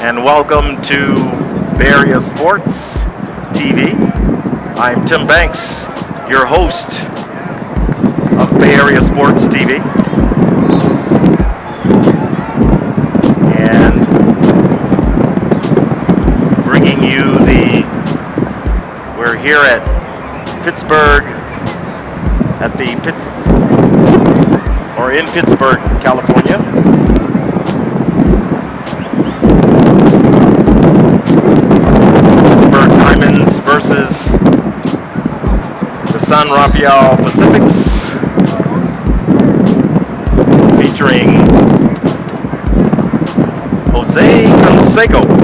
and welcome to Bay Area Sports TV. I'm Tim Banks, your host of Bay Area Sports TV. And bringing you we're here at Pittsburg, in Pittsburg, California. Pittsburg Diamonds versus the San Rafael Pacifics, featuring Jose Canseco.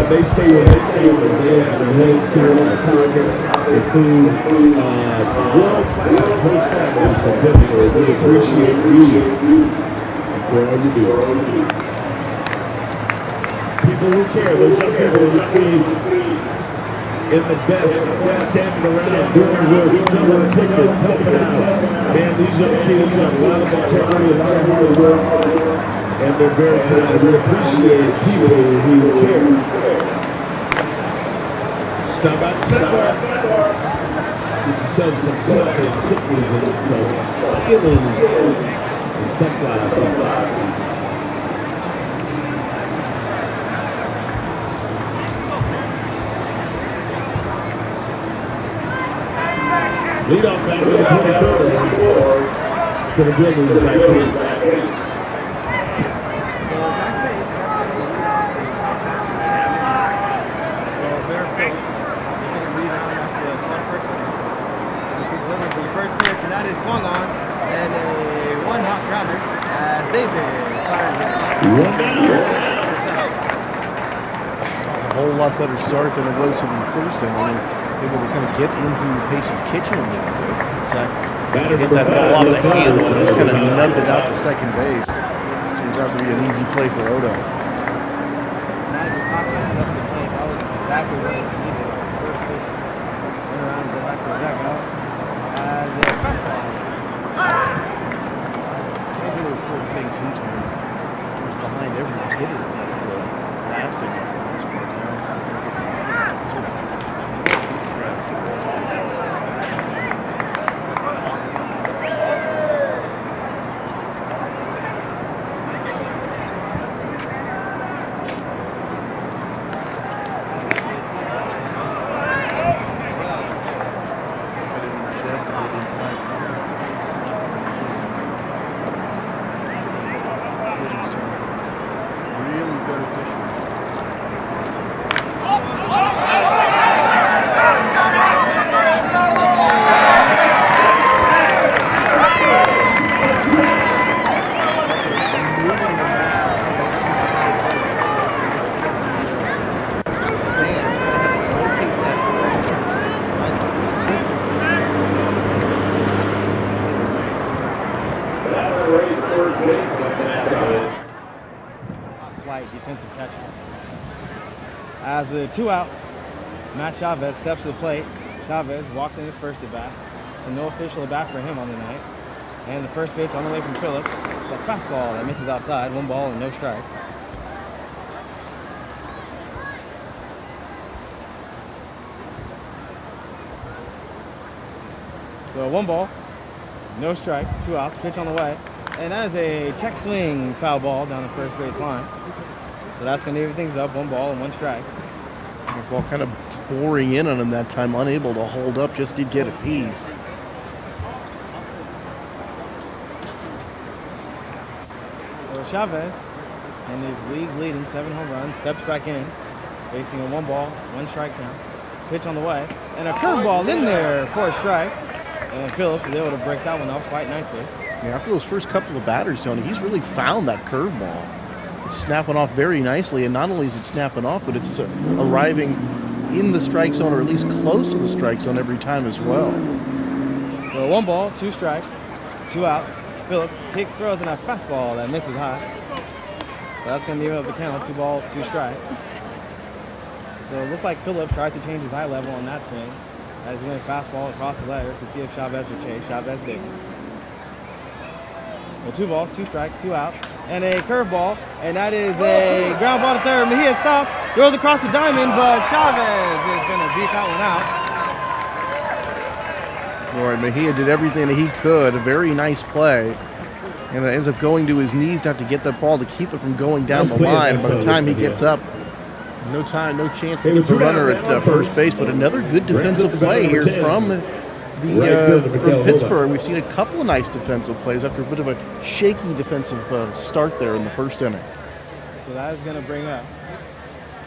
They stay with their families. They have their heads to their pockets. The food, world-class host families from Pittsburgh. We appreciate you for all you do. People who care, those young people that you see in the best, standing around, doing work, selling tickets, helping out. Man, these young kids have a lot of integrity, a lot of hard work. And they're very kind. We appreciate people who care. Stop out, step up. Get yourself some butts and cookies and some skillings and sunflower seeds. Lead off back with the 24. So the building is like this. Swung on and a one-hop grounder as David fires it. It's a whole lot better start than it was to the first inning. Able to kind of get into Pace's kitchen a little bit. Exactly. Hit that ball off the handle and just kind of nubbed it out to second base. Turns out to be an easy play for Odo. Now your confidence up to the plate. That was exactly what he needed. First base went around and go back to the dugout as a fastball. That's a really important thing too, Tom. Is behind every hitter that's lasting. He's strapped to the rest of it. Defensive catcher. As with 2 out, Matt Chavez steps to the plate. Chavez walked in his first at bat, so no official at bat for him on the night. And the first pitch on the way from Phillips, it's a fastball that misses outside, 1 ball and no strike. So 1 ball, no strikes, 2 outs, pitch on the way. And that is a check swing foul ball down the first base line. So that's going to even things up, 1 ball and 1 strike. The ball kind of pouring in on him that time, unable to hold up, just did get a piece. So Chavez, and his league leading 7 home runs, steps back in, facing a 1 ball, 1 strike count. Pitch on the way, and a curveball in there for a strike. And Phillips was able to break that one off quite nicely. Yeah, after those first couple of batters, Tony, he's really found that curveball. It's snapping off very nicely, and not only is it snapping off, but it's arriving in the strike zone, or at least close to the strike zone every time as well. So 1 ball, 2 strikes, 2 outs. Phillips kicks, throws in a fastball that misses high. So that's going to be able to count, 2 balls, 2 strikes. So it looks like Phillips tries to change his eye level on that swing as he went fastball across the letters to see if Chavez would chase. Chavez didn't. Well, 2 balls, 2 strikes, 2 outs. and a curveball, and that is a ground ball to third. Mejia stops, goes across the diamond, but Chavez is going to beat that one out. All right, Mejia did everything that he could. A very nice play. And it ends up going to his knees to have to get that ball to keep it from going down the line. By the time he gets up, no chance to get the runner at first base. But another good defensive play here from Pittsburgh. We've seen a couple of nice defensive plays after a bit of a shaky defensive start there in the first inning. So that is going to bring up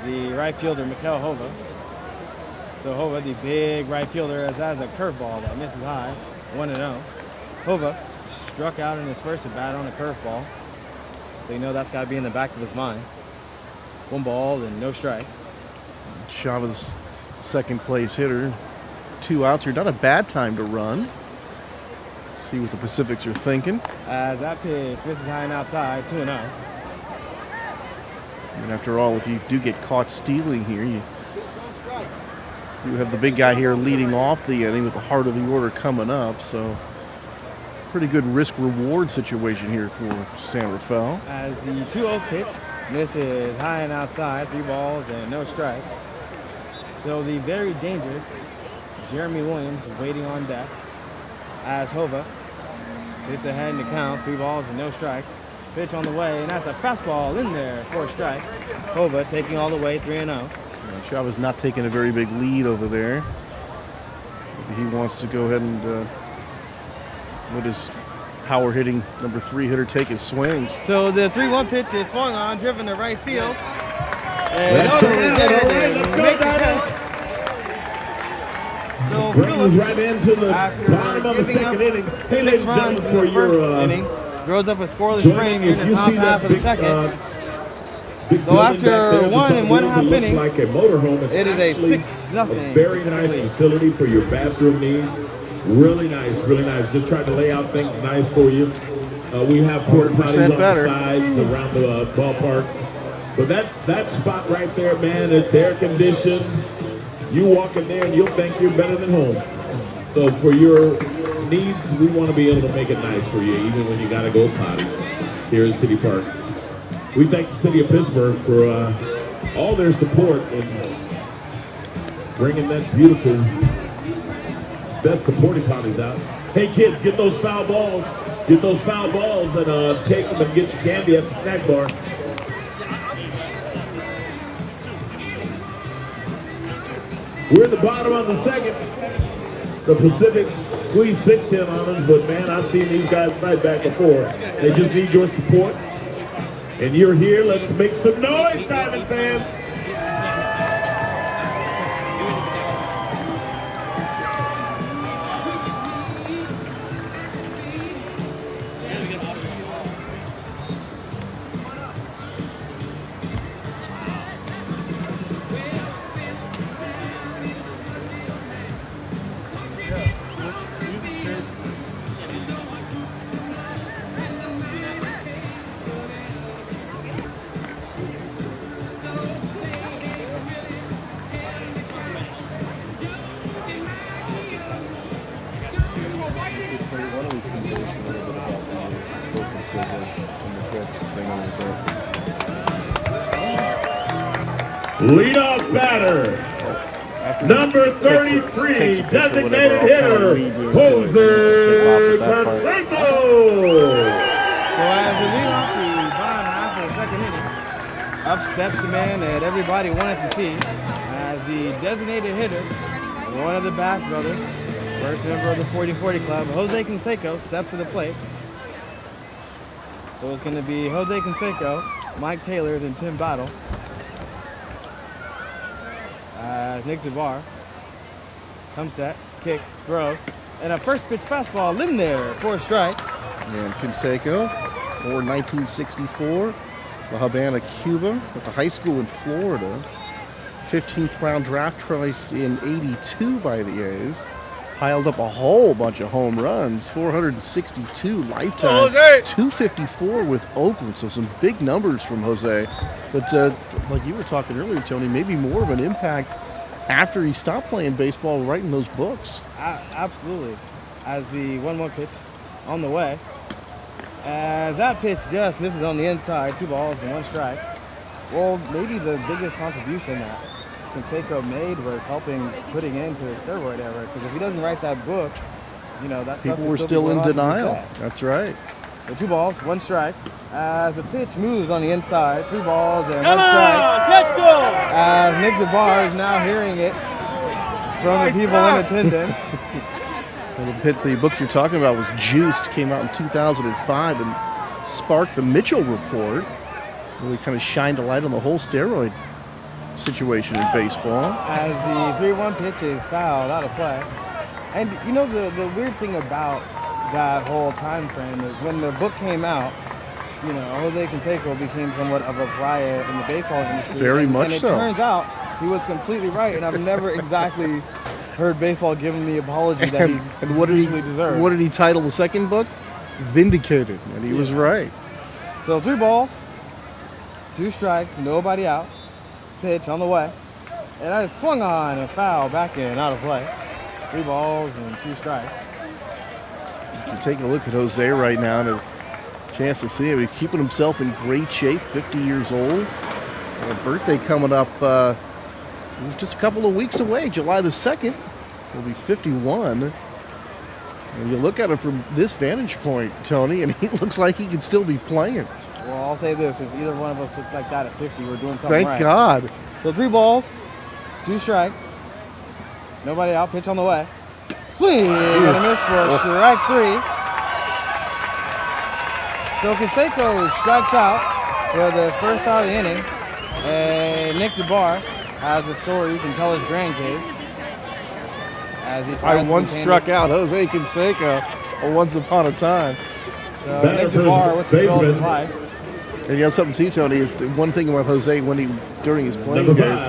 the right fielder, Mikel Hova. So Hova, the big right fielder, has a curveball that misses high, 1-0. Hova struck out in his first at bat on a curveball. So you know that's got to be in the back of his mind. 1 ball and no strikes. Chavez, second place hitter. 2 outs here. Not a bad time to run. See what the Pacifics are thinking. As that pitch misses high and outside, 2-0. And after all, if you do get caught stealing here, you do have the big guy here leading off the inning with the heart of the order coming up. So pretty good risk-reward situation here for San Rafael. As the 2-0 pitch misses high and outside, 3 balls and no strikes. So the very dangerous Jeremy Williams waiting on deck as Hova hits ahead in the count, 3 balls and no strikes. Pitch on the way, and that's a fastball in there for a strike. Hova taking all the way, 3-0. Chavez not taking a very big lead over there. Maybe he wants to go ahead and let his power hitting number 3 hitter take his swings. So the 3-1 pitch is swung on, driven to right field. And Odo is there to make the catch. So Brings right into the bottom of the second inning. Hey, ladies and gentlemen, for your inning, throws up a scoreless frame here in the top half of the second. So after 1 1/2 innings, like a motorhome, it is a 6-0. A very nice facility for your bathroom needs. Really nice, really nice. Just trying to lay out things nice for you. We have porta potties on the sides around the ballpark. But that spot right there, man, it's air conditioned. You walk in there and you'll think you're better than home. So for your needs, we want to be able to make it nice for you, even when you got to go potty here in City Park. We thank the city of Pittsburgh for all their support in bringing that beautiful best of porta potties out. Hey kids, get those foul balls. Get those foul balls and take them and get your candy at the snack bar. We're at the bottom of the second. The Pacifics squeezed 6 in on us, but man, I've seen these guys fight back before. They just need your support. And you're here. Let's make some noise, Diamond fans. Leadoff batter, number 33, designated hitter, Jose Canseco. So as we lead off the bottom half of the second inning, up steps the man that everybody wanted to see as the designated hitter, one of the Bass brothers, first member of the 40-40 Club, Jose Canseco, steps to the plate. So it's going to be Jose Canseco, Mike Taylor, and Tim Battle. Nick DeVar comes set, kicks, throws, and a first pitch fastball in there for a strike. And Canseco, born 1964, La Habana, Cuba, at the high school in Florida. 15th round draft choice in '82 by the A's. Piled up a whole bunch of home runs, 462 lifetime, 254 with Oakland, so some big numbers from Jose. But like you were talking earlier, Tony, maybe more of an impact after he stopped playing baseball, writing those books. Absolutely. As the 1-1 pitch on the way. As that pitch just misses on the inside, 2 balls and 1 strike. Well, maybe the biggest contribution that Canseco made was putting into his steroid era. Because if he doesn't write that book, that people were still in denial. That's right. So 2 balls, 1 strike. As the pitch moves on the inside, 3 balls and 1 strike. Catch go! As Nick DeBar is now hearing it from the people in attendance. The book you're talking about was Juiced, came out in 2005 and sparked the Mitchell Report. Really kind of shined a light on the whole steroid situation in baseball. As the 3-1 pitch is fouled out of play. And the weird thing about that whole time frame is when the book came out, Jose Canseco became somewhat of a pariah in the baseball industry. Very much and it so. turns out he was completely right, and I've never exactly heard baseball give him the apology that he usually deserved. What did he title the second book? Vindicated, and he was right. So 3 balls, 2 strikes, nobody out. Pitch on the way. And I swung on and foul back in, out of play. 3 balls and 2 strikes. If you take a look at Jose right now and a chance to see him, he's keeping himself in great shape, 50 years old. A birthday coming up just a couple of weeks away, July the 2nd. He'll be 51. And you look at him from this vantage point, Tony, and he looks like he could still be playing. Well, I'll say this. If either one of us looks like that at 50, we're doing something right. Thank God. So 3 balls, 2 strikes. Nobody out. Pitch on the way. Swing and a miss for strike 3. So Canseco strikes out for the first out of the inning. And Nick DeBar has a story he can tell his grandkids. As he I once struck out Jose Canseco once upon a time. So Nick DeBar with the goal of his life. And something too, Tony, is the one thing about Jose during his playing days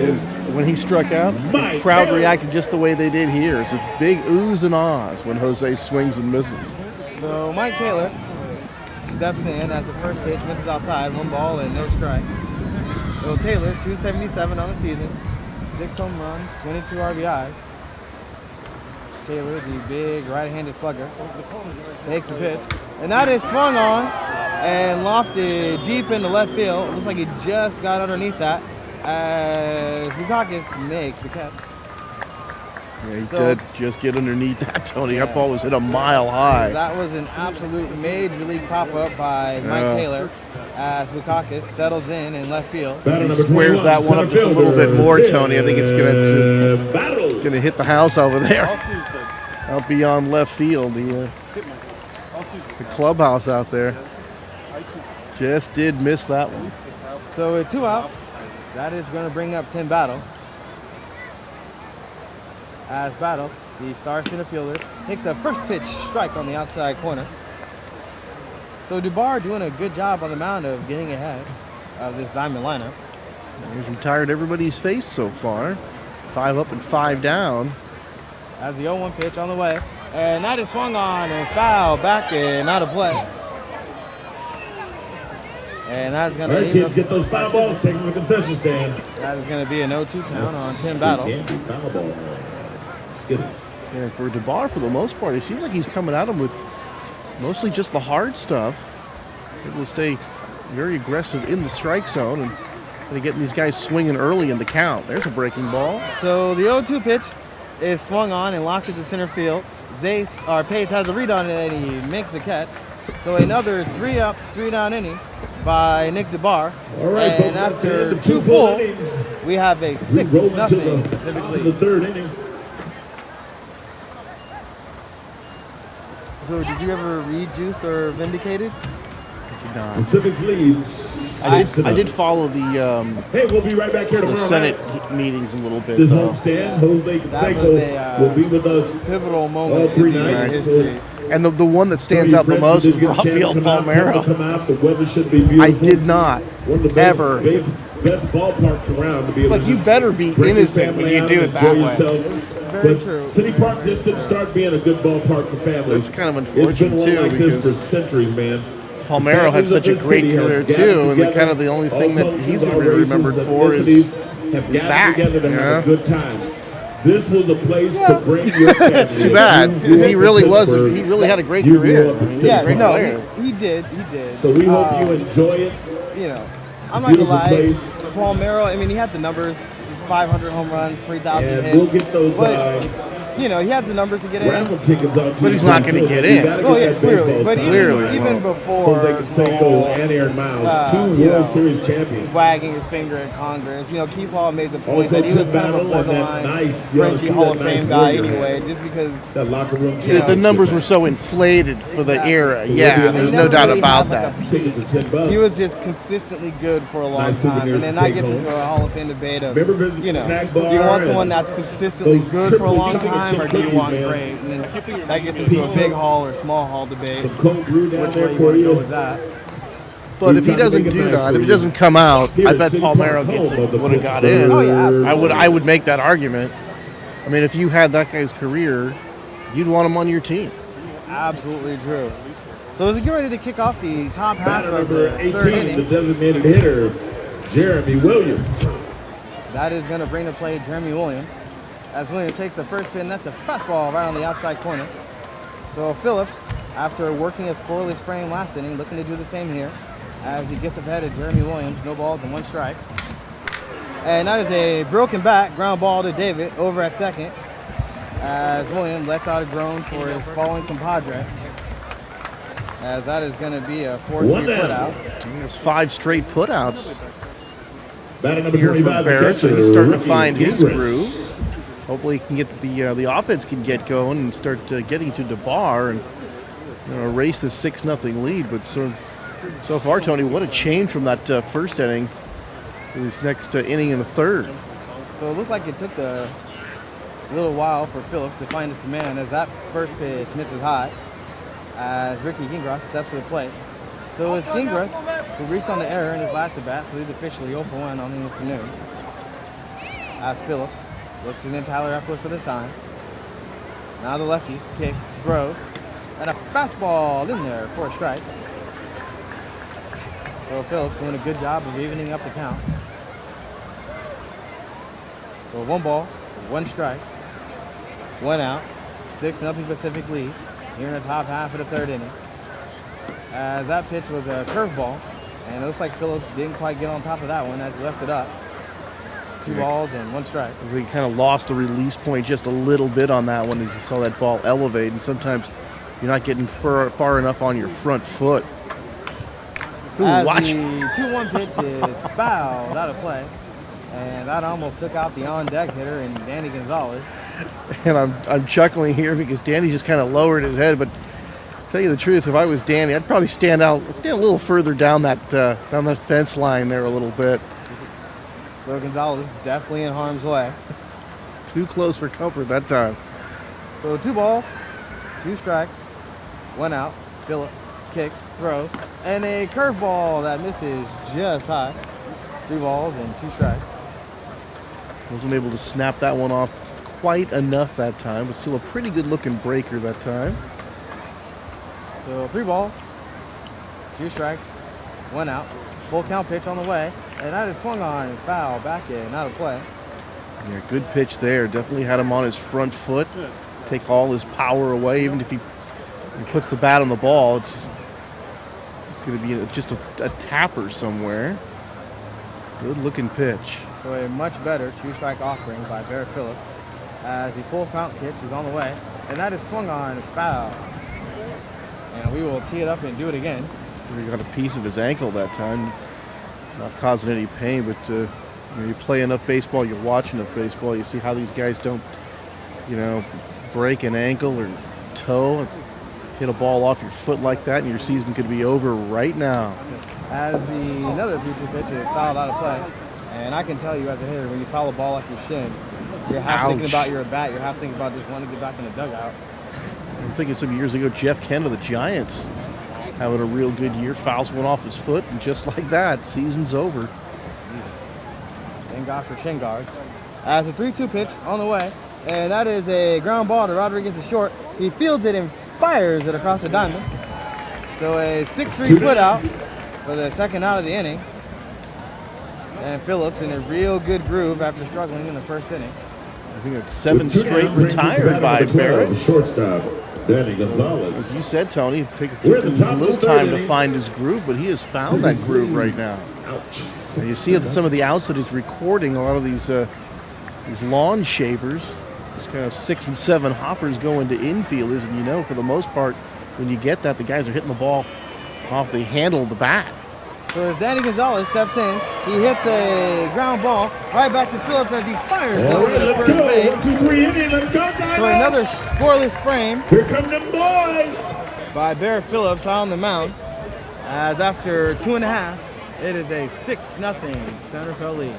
is when he struck out, the crowd reacted just the way they did here. It's a big oohs and ahs when Jose swings and misses. So Mike Taylor steps in as the first pitch misses outside, 1 ball and no strike. So Taylor, 277 on the season, 6 home runs, 22 RBIs. Taylor, the big right-handed slugger, takes the pitch. And that is swung on and lofted deep into left field. It looks like he just got underneath that as Bukakis makes the catch. Yeah, he did just get underneath that, Tony. That ball was hit a mile high. That was an absolute major league pop-up by Mike Taylor as Bukakis settles in left field. He squares that one up just a little bit more, Tony. I think it's going to hit the house over there. Out beyond left field, the clubhouse out there. Just did miss that one. So with 2 outs, that is going to bring up Tim Battle. As Battle, the star center fielder, takes a first pitch strike on the outside corner. So DeBar doing a good job on the mound of getting ahead of this diamond lineup. He's retired everybody's face so far. 5 up and 5 down. As the 0-1 pitch on the way. And that is swung on and foul back and out of play. And that's going to be... kids, get those foul balls, take them to the concession stand. That is going to be a 0-2 count on Tim Battle. Foul ball. Skittles. Yeah, for DeBar, for the most part, it seems like he's coming at him with mostly just the hard stuff. Able to stay very aggressive in the strike zone and getting these guys swinging early in the count. There's a breaking ball. So the 0-2 pitch is swung on and locked into center field. Pace has a read on it and he makes the catch. So another 3 up, 3 down inning by Nick DeBar. All right, and after 2 full, we have a 6-0 Pacific lead. The 3rd inning. So did you ever read Juice or Vindicated? Pacific's lead. I did follow the hey, we'll be right back here tomorrow the Senate night. Meetings a little bit. This homestand, Jose Canseco will be with us pivotal moment all 3 in nights. history. And the one that stands out the most is Rafael Palmeiro. I did not ever. Best ballparks around to be able it's like you better be innocent when you do it that way. Very true. City Park just didn't start being a good ballpark for families. It's kind of It's been unfortunate one too like this because for centuries, man. Palmeiro had such a great career too, and the only thing that he's going to be remembered for is have that. together to have a good time. This was a place to bring your family. It's too bad because he really was. He really had a great career. I mean, Yeah, great no, player. he did. He did. So we hope you enjoy it. You know, I'm not gonna lie. Place. Palmeiro, I mean, he had the numbers. He's 500 home runs, 3,000 And hits. we'll get those. But, you know, he had the numbers to get in. Raffle tickets out. But he's not going to get in. Oh yeah, clearly. But even before Jose Canseco and Aaron Miles, 2 World Series champions, wagging his finger at Congress. You know, Keith Law made the point also that he was kind of a Tim Battle and that borderline nice Hall of Fame guy warrior anyway, just because that locker room. The numbers were so inflated for the era. Yeah, there's no doubt about that. He was just consistently good for a long time, and then that gets into a Hall of Fame debate of, you know, do you want someone that's consistently good for a long time, or do you want great? And then that gets into a big Hall or small Hall debate. Which way you want to go with that? But if he doesn't do that, if he doesn't come out, I bet Palmeiro would have got in. Oh yeah, I would make that argument. I mean, if you had that guy's career, you'd want him on your team. Absolutely true. So as we get ready to kick off the top half of number the 18, third inning, the designated hitter, Jeremy Williams. that is going to bring to play Jeremy Williams. As Williams takes the first pin, that's a fastball right on the outside corner. So Phillips, after working a scoreless frame last inning, looking to do the same here as he gets ahead of Jeremy Williams. No balls and 1 strike. And that is a broken bat, ground ball to David over at second as Williams lets out a groan for his fallen compadre. As that is going to be a 4-3 putout. It's 5 straight putouts Batting number here from 25, Barrett, so catcher, he's starting to rookie find his Gingras. groove. Hopefully, he can get the offense can get going and start getting to DeBar and erase the 6-0 lead. But so far, Tony, what a change from that first inning to this next inning in the third. So it looks like it took a little while for Phillips to find his command as that first pitch misses high as Ricky Gingras steps to the plate. So it's Gingras who reached on the error in his last at-bat, so he's officially 0-1 on the afternoon. As Phillips looks in Tyler Eppler for the sign. Now the lefty kicks, throws, and a fastball in there for a strike. So Phillips doing a good job of evening up the count. So 1 ball, 1 strike, 1 out, 6-0 Pacific lead here in the top half of the third inning. As that pitch was a curveball, and it looks like Phillips didn't quite get on top of that one as he left it up. 2 balls and 1 strike. We kind of lost the release point just a little bit on that one as you saw that ball elevate, and sometimes you're not getting far enough on your front foot. Ooh, As watch. the 2-1 pitch is fouled out of play, and that almost took out the on-deck hitter and Danny Gonzalez. And I'm chuckling here because Danny just kind of lowered his head, but to tell you the truth, if I was Danny, I'd probably stand a little further down that fence line there a little bit. So Gonzalez definitely in harm's way. Too close for comfort that time. So 2 balls, 2 strikes, 1 out. Phillips kicks, throws, and a curveball that misses just high. 3 balls and 2 strikes. Wasn't able to snap that one off quite enough that time, but still a pretty good looking breaker that time. So 3 balls, 2 strikes, 1 out. Full count pitch on the way, and that is swung on and foul back in, out of play. Yeah, good pitch there. Definitely had him on his front foot. Take all his power away. Even if he puts the bat on the ball, it's going to be just a tapper somewhere. Good looking pitch. So a much better 2-strike offering by Barrett Phillips as the full count pitch is on the way, and that is swung on and foul. And we will tee it up and do it again. He got a piece of his ankle that time. Not causing any pain, but you play enough baseball, you watch enough baseball, you see how these guys don't, break an ankle or toe, hit a ball off your foot like that, and your season could be over right now. As another 2-2 pitch is fouled out of play, and I can tell you as a hitter, when you foul a ball off your shin, you're half thinking about your at-bat, you're half thinking about just wanting to get back in the dugout. I'm thinking some years ago, Jeff Kent of the Giants having a real good year, fouls one off his foot, and just like that, season's over. Thank God for shin guards. As a 3-2 pitch on the way, and that is a ground ball to Rodriguez to short. He fields it and fires it across the diamond. So a 6-3 put out for the second out of the inning. And Phillips in a real good groove after struggling in the first inning. I think it's 7 straight retired by Barrett. Shortstop, Danny Gonzalez. As you said, Tony, it took We're at the him top a of little the time third to inning. find his groove, but he has found that groove right now. Ouch. And you see some of the outs that he's recording, a lot of these lawn shavers, these kind of 6 and 7 hoppers going to infielders, and you know for the most part, when you get that, the guys are hitting the ball off the handle of the bat. So as Danny Gonzalez steps in, he hits a ground ball right back to Phillips as he fires All over right, to let's first go. base. 1, 2, 3 inning. Let's go, Diamond. So another scoreless frame Here come them boys. by Barrett Phillips on the mound. As after 2.5, it is a 6-0 Center Field lead.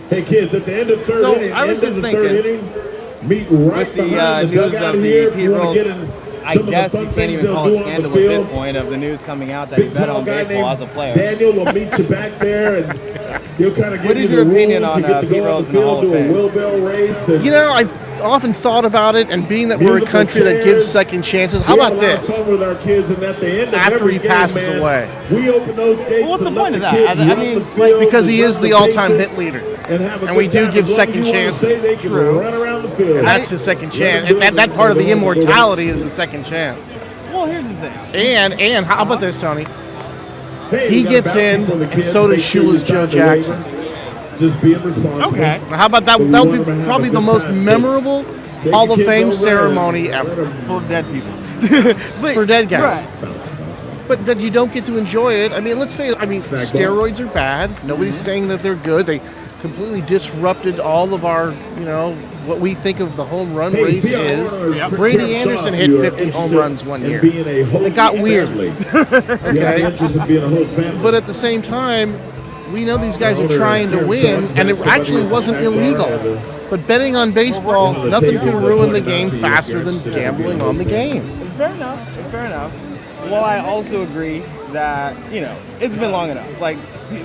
Hey, kids, at the end of third So, inning, I was just third thinking, inning, meet right with the behind the news dugout of the here if Pete you want Rose, to get in I some of the guess fun you can't things even they'll call do it on the scandal at this field. point of the news coming out that he Big bet tall on guy baseball as named a player. Daniel will meet you back there, and he'll kind of give What you is the your opinion rules. on, You get to Pete go on Rose the in the Hall field, of do a Fame? wheelbarrow race. And You know, I often thought about it, and being that we're a Musical country that gives chairs. second chances, how we about have a lot of this? fun with our kids, and at the end of After every he game, passes man, away. we open those gates. Well, what's the and point let of the that? kids I run mean, the field, Because he run is the all-time bases, hit leader. and have a And good we do time. give As long second as you wanna chances. Say they can True. run around the field. And that's his second chance. And that part of the immortality is his second chance. Well, here's the thing. And how about this, Tony? Hey, He we got a gets bounty in, for the and kids. so does Make sure you Shula's sign Joe the Jackson. waiver. Just being responsible. Okay. Now, how about that? So we That'll want be them to have probably a the good most time. memorable Take Hall the of kids Fame over ceremony and let ever 'em- Full of dead people. But- for dead guys. Right. But that you don't get to enjoy it. I mean, let's face it. I mean, steroids are bad. Nobody's saying that they're good. They completely disrupted all of our, what we think of the home run Hey, race see, I is. wanna Brady prepare Anderson Sean hit if you're 50 home interested runs one in year. being a host It got weird. family. You have Okay. interest in being a host family. But at the same time, we know these guys are trying to win, and it actually wasn't illegal. But betting on baseball, nothing can ruin the game faster than gambling on the game. It's fair enough. It's fair enough. Well, I also agree that, it's been long enough. Like,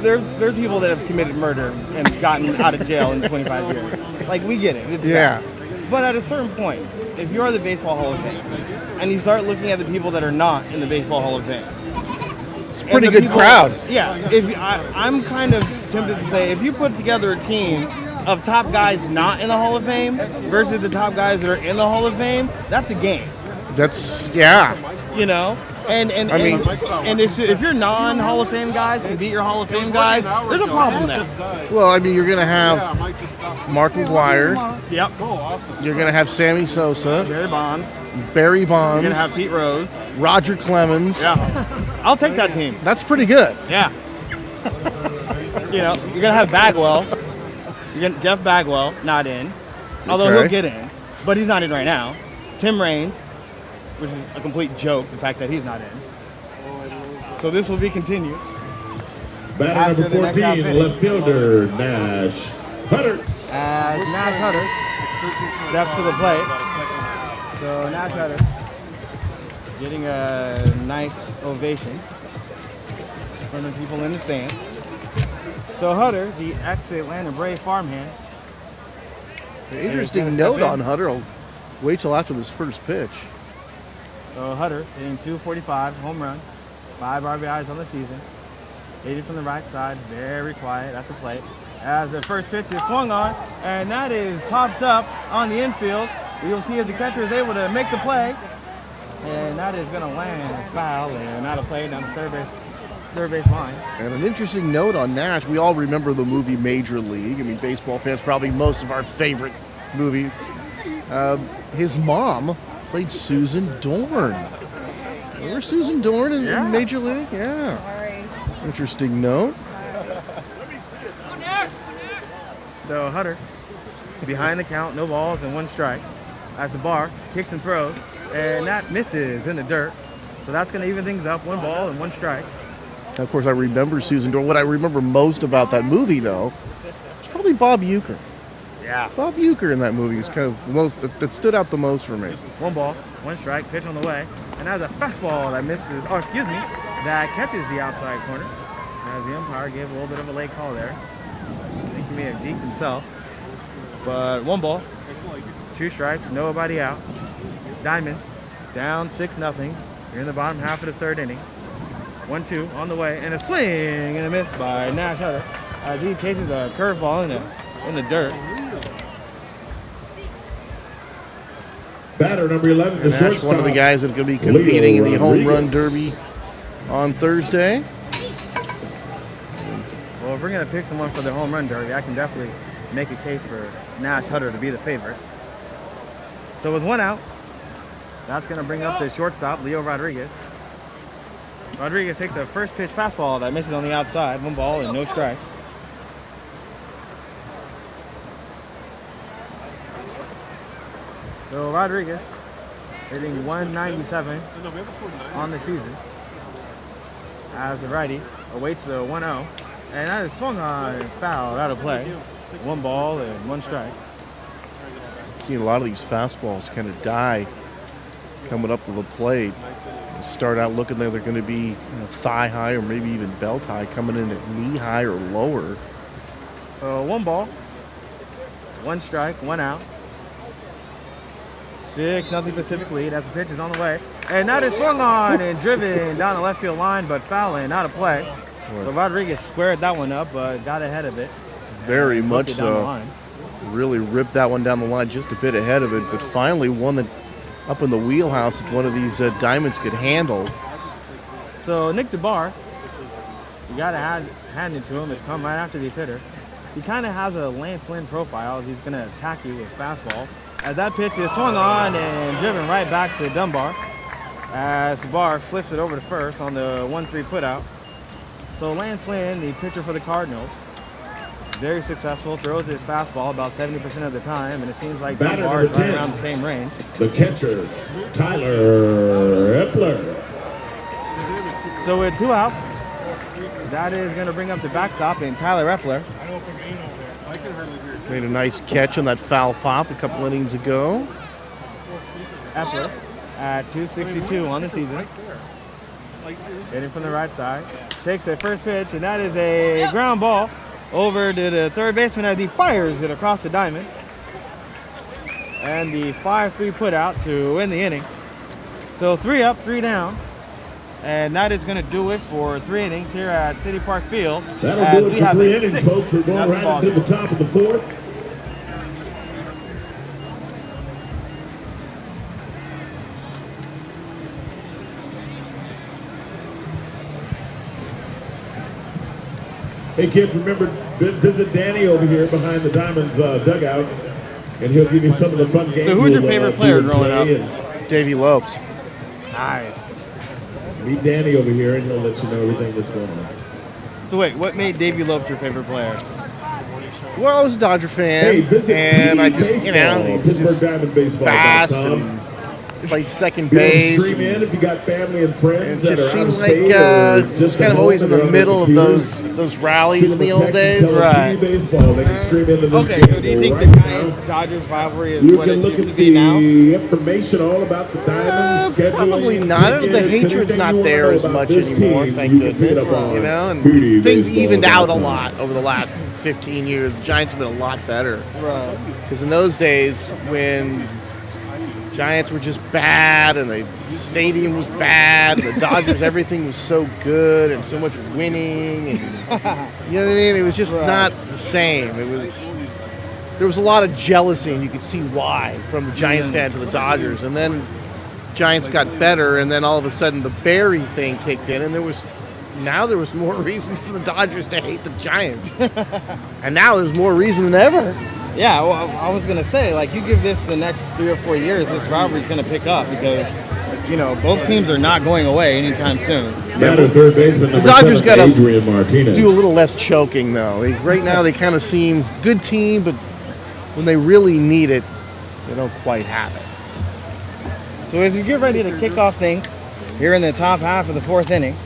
there's people that have committed murder and gotten out of jail in 25 years. Like, we get it. It's Yeah. bad. But at a certain point, if you're the Baseball Hall of Fame, and you start looking at the people that are not in the Baseball Hall of Fame, It's a pretty and the good crowd. Yeah, I'm kind of tempted to say, if you put together a team of top guys not in the Hall of Fame versus the top guys that are in the Hall of Fame, that's a game. That's, yeah. And I mean- if your non-Hall of Fame guys can beat your Hall of Fame guys, there's a problem there. Well, I mean, you're going to have Mark McGuire. Yep. You're going to have Sammy Sosa, Barry Bonds. Barry You're Bonds, gonna have Pete Rose. Roger Clemens. Yeah. I'll take that team. That's pretty good. Yeah. You're gonna have Bagwell. Jeff Bagwell not in, although Okay. he'll get in, but he's not in right now. Tim Raines, which is a complete joke, the fact that he's not in. So this will be continued. Batter After number the next 14, outfit. left fielder, Nash Hutter. As Nash Hutter steps to the plate. So Nash Hutter getting a nice ovation from the people in the stands. So Hutter, the ex-Atlanta Brave farmhand. An interesting note on Hutter. I'll wait till after this first pitch. So Hutter hitting 245, home run, 5 RBIs on the season. Hit it from the right side, very quiet at the plate. As the first pitch is swung on, and that is popped up on the infield. You'll see as the catcher is able to make the play, and that is going to land foul and out of play down the third base line. And an interesting note on Nash. We all remember the movie Major League. I mean, baseball fans, probably most of our favorite movie. His mom played Susan Dorn. Remember Susan Dorn in Major League? Yeah. Interesting note. So Hutter, behind the count, no balls and 1 strike. As the bar kicks and throws, and that misses in the dirt. So that's going to even things up, 1 ball and 1 strike. Of course, I remember Susan Dorn. What I remember most about that movie, though, is probably Bob Uecker. Yeah. Bob Uecker in that movie is kind of the most that stood out the most for me. 1 ball, 1 strike, pitch on the way. And that's a fastball that misses, that catches the outside corner. As the umpire gave a little bit of a late call there. I think he may have deked himself. But 1 ball, 2 strikes, nobody out. Diamonds down 6-0. You're in the bottom half of the 3rd inning. 1-2 on the way, and a swing and a miss by Nash Hutter as he chases a curveball in the dirt. Batter number 11, the And that's shortstop. one of the guys that's going to be competing in the Leo home run Rodriguez. derby on Thursday. Well, if we're going to pick someone for the home run derby, I can definitely make a case for Nash Hutter to be the favorite. So with 1 out, that's going to bring up the shortstop, Leo Rodriguez. Rodriguez takes a first pitch fastball that misses on the outside. 1 ball and no strikes. So Rodriguez hitting 197 on the season as the righty awaits the 1-0. And that is swung on and fouled out of play. 1 ball and 1 strike. Seeing a lot of these fastballs kind of die coming up to the plate. They start out looking like they're going to be thigh high or maybe even belt high, coming in at knee high or lower. 1 ball, 1 strike, 1 out. 6-0 Pacific lead as the pitch is on the way. And that is swung on and driven down the left field line, but fouling out of play. So Rodriguez squared that one up, but got ahead of it. Very much It down the so. line. Really ripped that one down the line just a bit ahead of it, but finally one that up in the wheelhouse that one of these Diamonds could handle. So Nick DeBar, you got to hand it to him. It's come right after the hitter. He kind of has a Lance Lynn profile. He's going to attack you with fastball. As that pitch is swung on and driven right back to Dunbar, as DeBar flips it over to first on the 1-3 putout. So Lance Lynn, the pitcher for the Cardinals, very successful, throws his fastball about 70% of the time, and it seems like Batter Dunbar is number right 10. around the same range. The catcher, Tyler Epler. So with 2 outs, that is going to bring up the backstop in Tyler Epler. Made a nice catch on that foul pop a couple innings ago. Epler at 262 on the season. Hitting from the right side. Takes a first pitch, and that is a ground ball over to the third baseman as he fires it across the diamond. And the 5-3 put out to win the inning. So 3 up, 3 down. And that is going to do it for 3 innings here at City Park Field. That'll as do we it for have 3 a innings, folks. We're going 6-0 right ball into game. the top of the 4th. Hey kids, remember, visit Danny over here behind the Diamonds dugout, and he'll give you some of the fun games. So who's your we'll, favorite do player and growing play, up? Davey Lopes. Nice. and Meet Danny over here, and he'll let you know everything that's going on. So wait, what made Davey Lopes your favorite player? Well, I was a Dodger fan, Hey, visit and I just, baseball, he's just fast PittsburghDiamondBaseball.com. and played second Be able to base. stream in if you got family and friends It that just are out of seems like state or just just kind at of always in home the and they're on middle of their those computers. rallies Shoot in them the a old text and days. tell them Right. TV baseball. They can stream into this Okay, game. so do you think right the now. Giants-Dodgers rivalry is You what can it look used at to be now? the information all about the Diamonds, scheduling, Probably not. The tickets, hatred's anything not you wanna there know as about much this anymore, team, thank you can pick it goodness. up on You know, and PIttsburg things evened out a Diamonds. lot over the last 15 years. The Giants have been a lot better. Right. Because in those days, when Giants were just bad and the stadium was bad, and the Dodgers, everything was so good and so much winning, and you know what I mean? It was just not the same. There was a lot of jealousy, and you could see why, from the Giants fan to the Dodgers. And then Giants got better, and then all of a sudden the Barry thing kicked in, and there was more reason for the Dodgers to hate the Giants. And now there's more reason than ever. Yeah, well, I was going to say, like, you give this the next 3 or 4 years, this rivalry's going to pick up because, you know, both teams are not going away anytime soon. Batter third baseman number Dodgers 7, gotta Adrian Martinez. Do a little less choking, though. Right now they kind of seem good team, but when they really need it, they don't quite have it. So as we get ready to kick off things here in the top half of the 4th inning,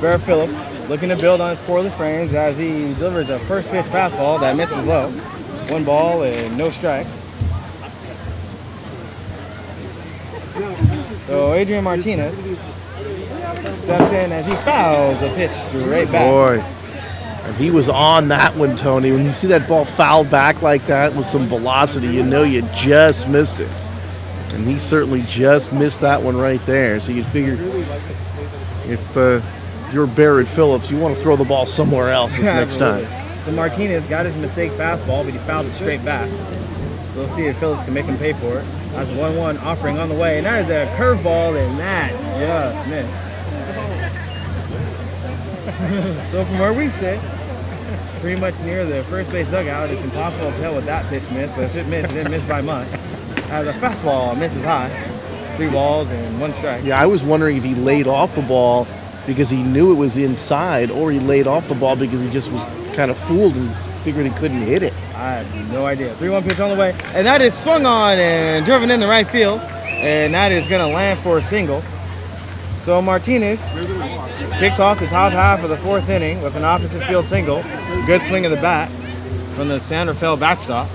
Barrett Phillips looking to build on his scoreless frames as he delivers a first pitch fastball that misses low. 1 ball and no strikes. So Adrian Martinez steps in as he fouls a pitch straight back. Boy, and he was on that one, Tony. When you see that ball fouled back like that with some velocity, you know you just missed it. And he certainly just missed that one right there. So you'd figure if you're Barrett Phillips, you want to throw the ball somewhere else this next time. So Martinez got his mistake fastball, but he fouled it straight back. So we'll see if Phillips can make him pay for it. That's 1-1 offering on the way, and that is a curveball, and that just missed. So from where we sit, pretty much near the first base dugout, it's impossible to tell what that pitch missed, but if it missed, it didn't miss by much. As a fastball misses high, 3 balls and 1 strike. Yeah, I was wondering if he laid off the ball because he knew it was inside, or he laid off the ball because he just was kind of fooled and figured he couldn't hit it. I have no idea. 3-1 pitch on the way, and that is swung on and driven in the right field, and that is going to land for a single. So Martinez kicks off the top half of the 4th inning with an opposite field single. Good swing of the bat from the Santa Fe backstop.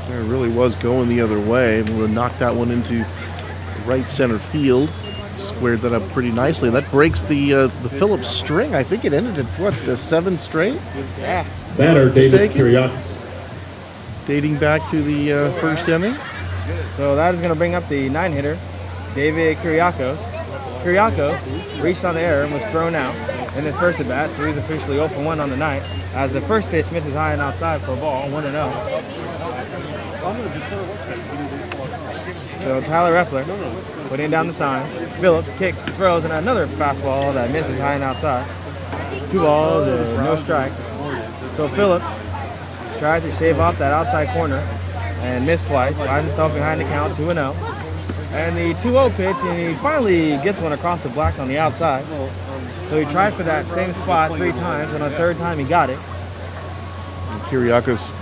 It really was going the other way. Able to knock that one into right center field. Squared that up pretty nicely. That breaks the Phillips string. I think it ended at, what, 7 straight? Yeah. Batter David Kiriakos. Dating back to the first inning. So that is going to bring up the 9-hitter, David Kiriakos. Kiriakos reached on the air and was thrown out in his first at bat, so he's officially 0 for 1 on the night. As the first pitch misses high and outside for a ball, 1-0. So Tyler Reffler putting down the signs. Phillips kicks, throws, and another fastball that misses high and outside. 2 balls and no strikes. So Phillips tried to shave off that outside corner and missed twice. Finds himself behind the count, 2-0. And the 2-0 pitch, and he finally gets one across the black on the outside. So he tried for that same spot 3 times, and on the 3rd time he got it. And Kiriakos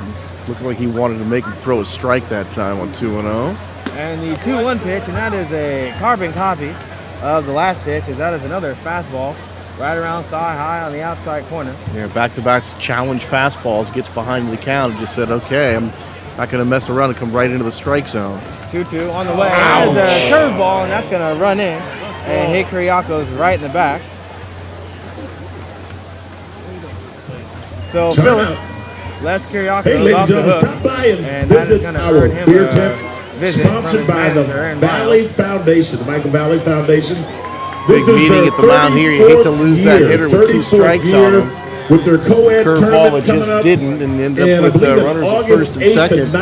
looked like he wanted to make him throw a strike that time on 2-0. And the 2-1 pitch, and that is a carbon copy of the last pitch, as that is another fastball right around thigh high on the outside corner. Yeah, back-to-back challenge fastballs, gets behind the count and just said, okay, I'm not going to mess around and come right into the strike zone. 2-2 on the way. That is a curveball, and that's going to run in and hit Kiriakos right in the back. So Phillips lets Kiriakos off the hook, and that is going to earn him a visit sponsored by the Valley Foundation, the Michael Valley Foundation. Big meeting at the mound here. You hate to lose that hitter with 2 strikes on him. With their co-ed curveball that just didn't, and end up with runners at first and second.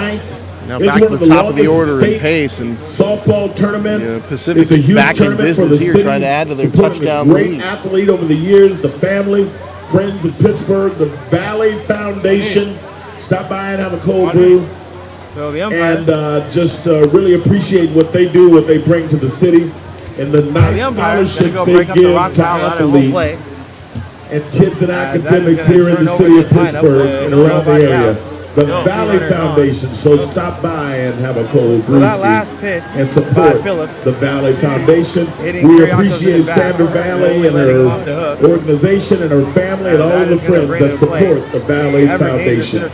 Now back to the top of the order in pace, and softball tournament. Pacific's back in business here, trying to add to their touchdown lead. Great athlete over the years, the family, friends of Pittsburgh, the Valley Foundation. Stop by and have a cold brew. So the umpire, and just really appreciate what they do, what they bring to the city, and the nice scholarships they give to athletes and kids in academics here in the city of Pittsburgh and around the area. The Valley Foundation, so stop by and have a cold brew and support the Valley Foundation. We appreciate Sandra Valley and her organization and her family and all the friends that support the Valley Foundation.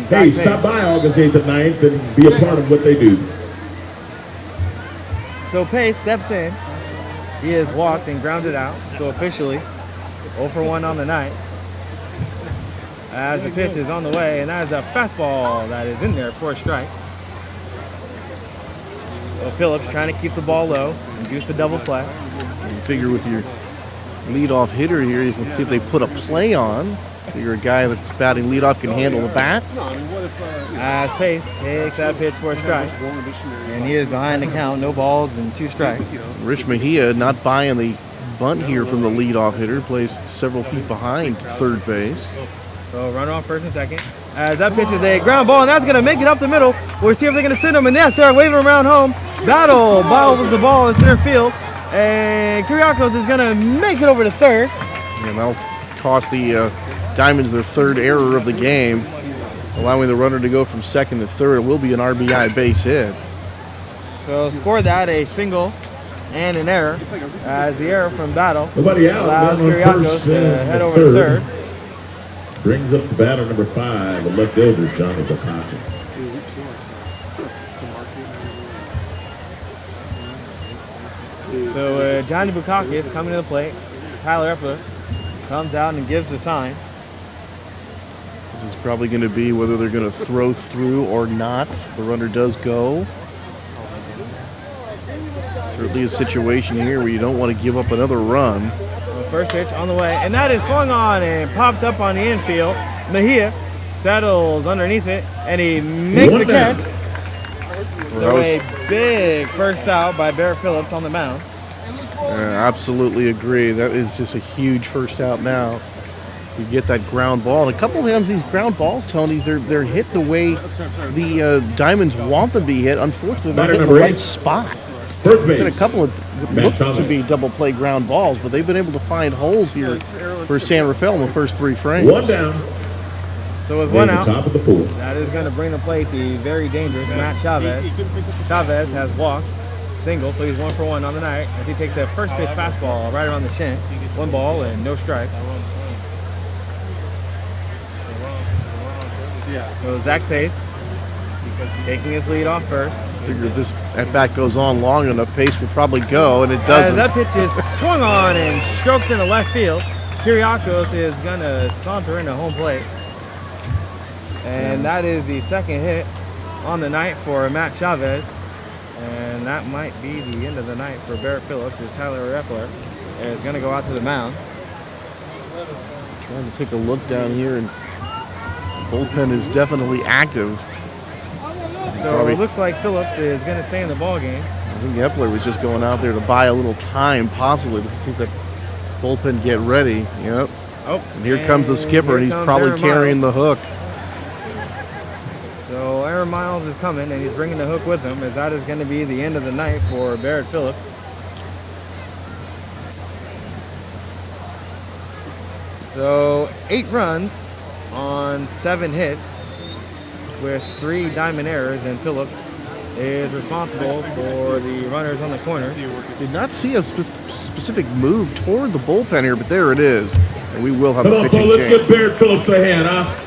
Hey, stop by August 8th and 9th and be a part of what they do. So Pace steps in. He has walked and grounded out, so officially 0 for 1 on the night. As the pitch is on the way, and that is a fastball that is in there for a strike. So Phillips trying to keep the ball low, induce a double play. You figure with your leadoff hitter here, you can see if they put a play on. Figure a guy that's batting leadoff can handle the bat. As Pace takes that pitch for a strike, and he is behind the count, no balls and 2 strikes. Rich Mejia not buying the bunt here from the leadoff hitter, plays several feet behind third base. So runner on first and second. As that pitch is a ground ball, and that's going to make it up the middle. We'll see if they're going to send him, and they start waving around home. Battle bobbles the ball in center field, and Kiriakos is going to make it over to third. And that'll cost the Diamonds their 3rd error of the game, allowing the runner to go from second to third. It will be an RBI base hit. So scored that, a single and an error, as the error from Battle Nobody out, allows Kiriakos to head over to third. Brings up the batter number 5, the left fielder, Johnny Bukakis. So Johnny Bukakis coming to the plate. Tyler Epler comes out and gives the sign. This is probably going to be whether they're going to throw through or not. The runner does go. Certainly a situation here where you don't want to give up another run. So first pitch on the way, and that is swung on and popped up on the infield. Mejia settles underneath it, and he makes the catch. So a big first out by Barrett Phillips on the mound. Absolutely agree. That is just a huge first out now. You get that ground ball. And a couple of times these ground balls, Tony, they're hit the way the Diamonds want them to be hit. Unfortunately, they're not in the right spot. First base. Been a couple of look to be double play ground balls, but they've been able to find holes here for San Rafael in the first 3 frames. One down. So with one out, Top of the 4th. that is going to bring to plate the very dangerous Matt Chavez. Chavez has walked, single, so he's 1 for 1 on the night as he takes that first pitch fastball right around the shin. 1 ball and no strike. So Zach Pace taking his lead off first. Figure if this at bat goes on long enough, Pace will probably go, and it As doesn't. that pitch is swung on and stroked into left field, Kiriakos is going to saunter into home plate. And that is the second hit on the night for Matt Chavez. And that might be the end of the night for Barrett Phillips as Tyler Reppler is going to go out to the mound. Trying to take a look down here, and bullpen is definitely active. So it looks like Phillips is going to stay in the ball game. I think Epler was just going out there to buy a little time, possibly, to see the bullpen get ready. Yep. Oh, and here comes the skipper, and he's probably Aaron carrying the hook. So Aaron Miles is coming, and he's bringing the hook with him, as that is going to be the end of the night for Barrett Phillips. So 8 runs on 7 hits with 3 diamond errors, and Phillips is responsible for the runners on the corner. Did not see a specific move toward the bullpen here, but there it is. And we will have a pitching change. Let's get Barrett Phillips a hand, huh?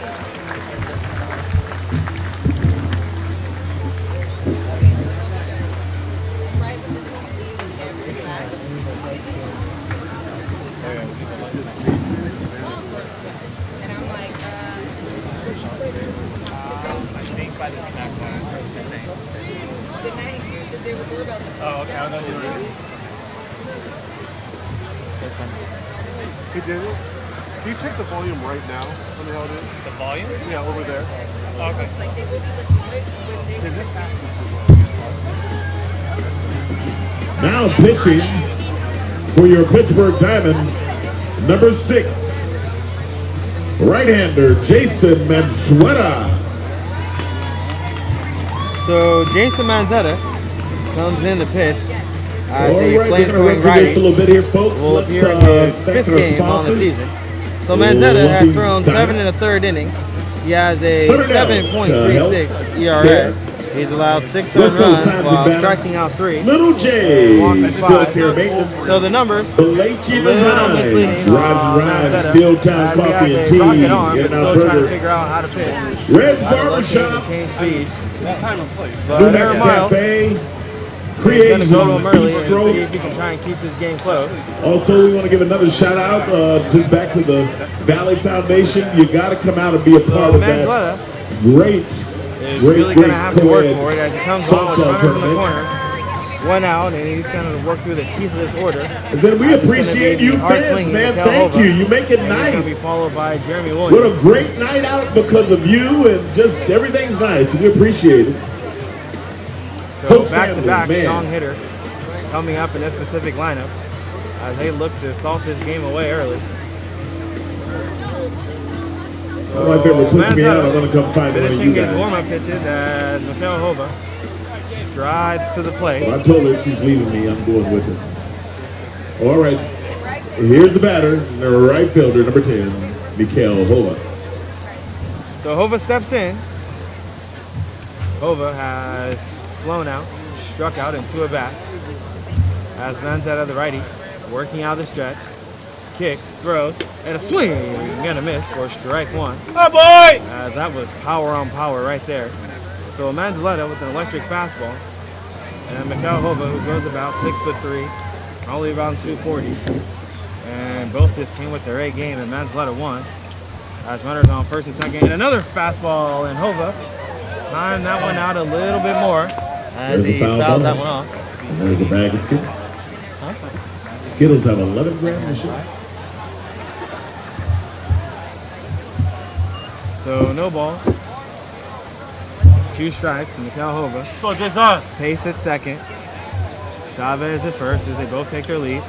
Hey Daniel, can you check the volume right now? Tell me how it is. The volume? Yeah, over there. Okay. Now pitching for your Pittsburgh Diamond, number 6, right-hander Jason Manzueta. So Jason Manzetta comes in to pitch as All the right, we're Flames going to going run through this righty a little bit here, folks. will Let's appear in his thank 5th our game on the sponsors. season. So Manzetta has Lumpy thrown Diamond. 7 1/3 innings. He has a Settle down. 7.36 ERA. Yeah. He's allowed 6 Let's earned go, runs Sandy while Banner. striking out 3. Little J, Walking still 5. here, maintenance. So the numbers, Belachi a little misleading. Rise and Rise, Manzetta, Steel as Town he Coffee has and a Tea, rocket arm, but Getting still Out trying to Burger, figure out how to pitch. Red's How to locate Barbershop, and change speed. Time and place. But New Aaron Mac Miles, Cafe, he's going Creation to go to him early and see Bistro. if he can try and keep this game close. Also, we want to give another shout out just back to the Valley Foundation. You got to come out and be a part So of that Manzetta great, is really going to have to work for it as he comes on with softball runners in the tournament. corner. 1 out, and he's going to work through the teeth of this order. And then we appreciate you fans, man. Thank you. You make it He's going to be nice. followed by Jeremy What Williams. a great night out because of you, and just everything's nice. We appreciate it. So Coach back-to-back Sanders, man. strong hitters coming up in this specific lineup as they look to salt this game away early. Oh, if it ever puts me out, I'm going to come find one of Finishing you his guys. warm-up pitches as Mikhail Hova strides to the plate. I told her if she's leaving me, I'm going with her. All right. Here's the batter, the right fielder, number 10, Mikhail Hova. So Hova steps in. Hova has flown out, struck out in 2 at-bats. As Manzetta, the righty, working out the stretch. Kicks, throws, and a swing. Gonna miss for strike 1. Oh boy! As that was power on power right there. So Manzetta with an electric fastball. And Mikhail Hova, who goes about 6'3", probably around 240. And both just came with their A game, and Manzetta won. As runners on first and second. And another fastball, and Hova timed that one out a little bit more as There's a he foul fouled ball. that one off. And there's a bag of Skittles. Skittles have 11 grams of sugar. So no ball. 2 strikes to Mikhail Hova. Pace at second. Chavez at first as they both take their leads.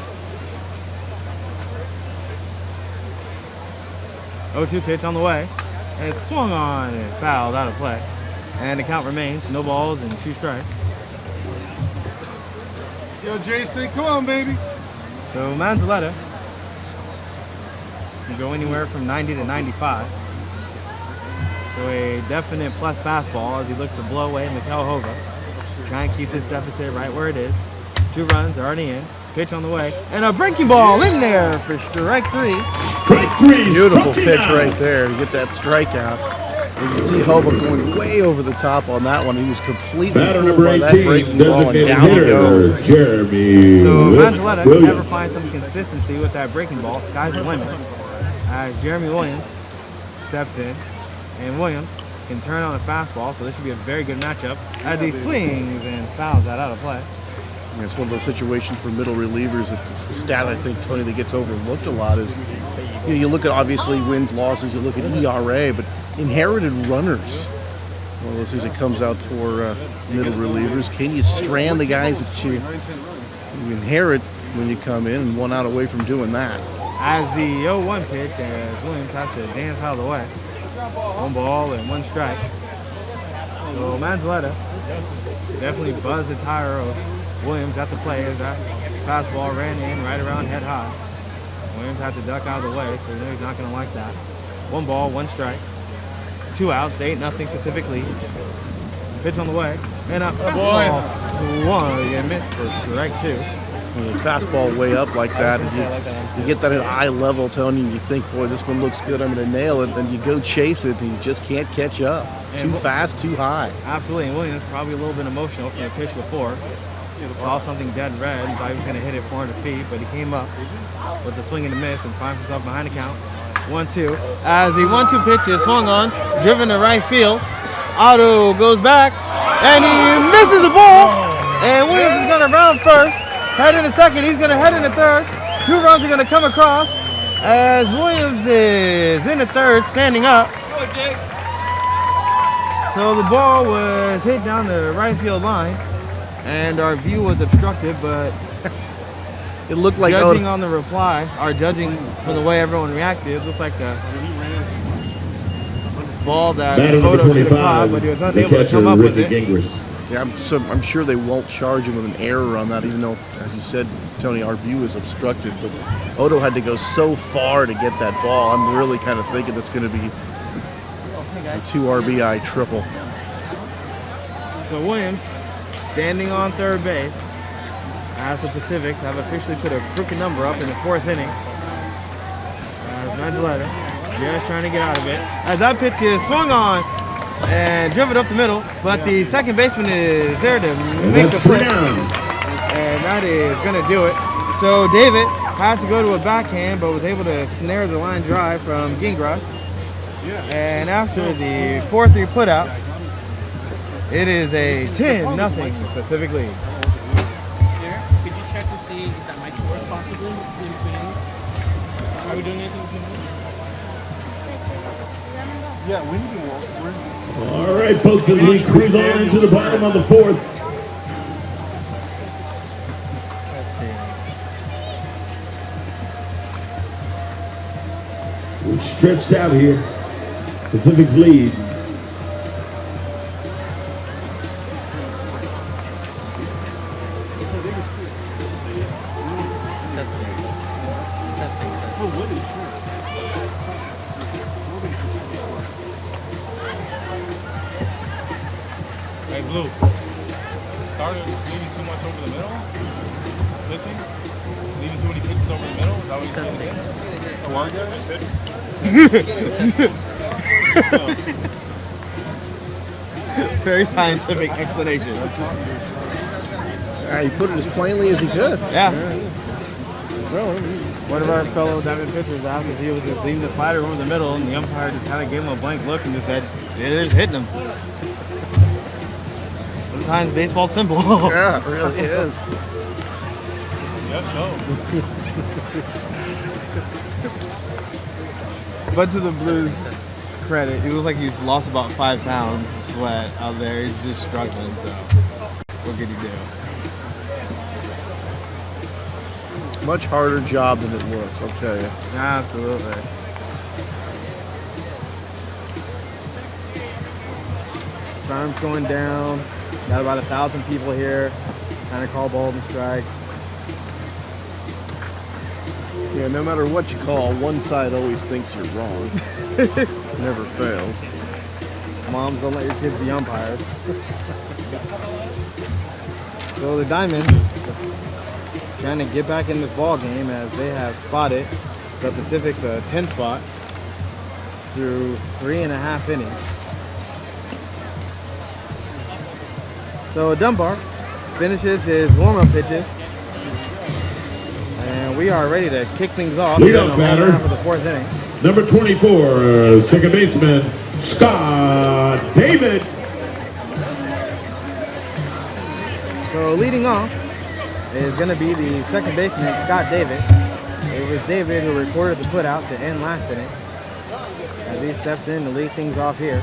0-2 pitch on the way. And it's swung on and fouled out of play. And the count remains no balls and 2 strikes. Yo, Jason, come on, baby. So Manzaletta can go anywhere from 90 to 95. So a definite plus fastball as he looks to blow away Mikhail Hova. Try and keep this deficit right where it is. 2 runs already in. Pitch on the way. And a breaking ball in there for strike 3. Strike 3. Beautiful pitch right there to get that strikeout. You can see Hova going way over the top on that one. He was completely Batter fooled number by that 18, breaking ball and designated down he hitter, goes. Jeremy So Manzaletta can Williams. never find some consistency with that breaking ball. Sky's the limit. As Jeremy Williams steps in. And Williams can turn on a fastball, so this should be a very good matchup as he swings and fouls that out of play. Yeah, it's one of those situations for middle relievers. It's a stat I think, Tony, that gets overlooked a lot is you look at obviously wins, losses, you look at ERA, but inherited runners. One of those things that comes out for middle relievers. Can you strand the guys that you inherit when you come in and 1 out away from doing that? As the 0-1 pitch, as Williams has to dance out of the way. 1 ball and 1 strike. So Manzaletta definitely buzzed the tire of Williams at the play as that fastball ran in right around head high. Williams had to duck out of the way, so you know he's not going to like that. 1 ball, 1 strike. 2 outs, 8-0 Pacific lead. Pitch on the way. And a fastball swung and missed for strike 2. When the fastball way up like that, and you get that at eye level, Tony, and you think, boy, this one looks good, I'm going to nail it, and you go chase it, and you just can't catch up. Too fast, too high. Absolutely, and Williams probably a little bit emotional from the pitch before. Saw something dead red, thought he was going to hit it 400 feet, but he came up with the swing and a miss and finds himself behind the count. 1-2. As the 1-2 pitch is swung on, driven to right field. Otto goes back, and he misses the ball, and Williams is going to round first. Head into second, he's going to head into third. 2 runs are going to come across as Williams is in the third, standing up. So the ball was hit down the right field line, and our view was obstructed, but It looked like judging on the reply, or judging from the way everyone reacted, it looked like the ball that Batter number Odo should have caught, 25, but he was not the able to catcher, come up with Ricky it. Gingras. Yeah, I'm sure they won't charge him with an error on that, even though, as you said, Tony, our view is obstructed. But Odo had to go so far to get that ball. I'm really kind of thinking it's going to be a 2 RBI triple. So Williams standing on third base as the Pacifics have officially put a crooked number up in the 4th inning. Manzaletta just trying to get out of it. As that pitch is swung on and driven up the middle, but the second baseman is there to make the flip, and that is going to do it. So David had to go to a backhand, but was able to snare the line drive from Gingras. And after the 4-3 putout, it is a 10-0 Pacific lead. Could you check to see if that might work possibly in between? Are we doing anything between? Yeah, we need to walk. All right, folks, as we cruise on into the bottom of the 4th. We're stretched out here. Pacific's lead. Hey, Blue. Started leaving too much over the middle. Pitching. Leaving too many pitches over the middle. Is that what you're saying? Oh, are you? Very scientific explanation. He put it as plainly as he could. Yeah. Well, one of our fellow diamond pitchers asked if he was just leaving the slider over the middle, and the umpire just kind of gave him a blank look and just said, "They're just hitting him." Sometimes baseball's simple. Yeah, it really is. Yes, so. But to the Blues, credit. He looks like he's lost about 5 pounds of sweat out there. He's just struggling, so what could he do? Much harder job than it looks, I'll tell you. Absolutely. Sun's going down. Got about 1,000 people here trying to call balls and strikes. Yeah, no matter what you call, one side always thinks you're wrong. Never fails. Moms, don't let your kids be umpires. So the Diamonds trying to get back in this ball game as they have spotted the Pacific's 10 spot through 3.5 innings. So Dunbar finishes his warm-up pitches, and we are ready to kick things off in the home batter. half of the 4th inning. Number 24, second baseman, Scott David. So leading off is going to be the second baseman, Scott David. It was David who recorded the putout to end last inning as he steps in to lead things off here.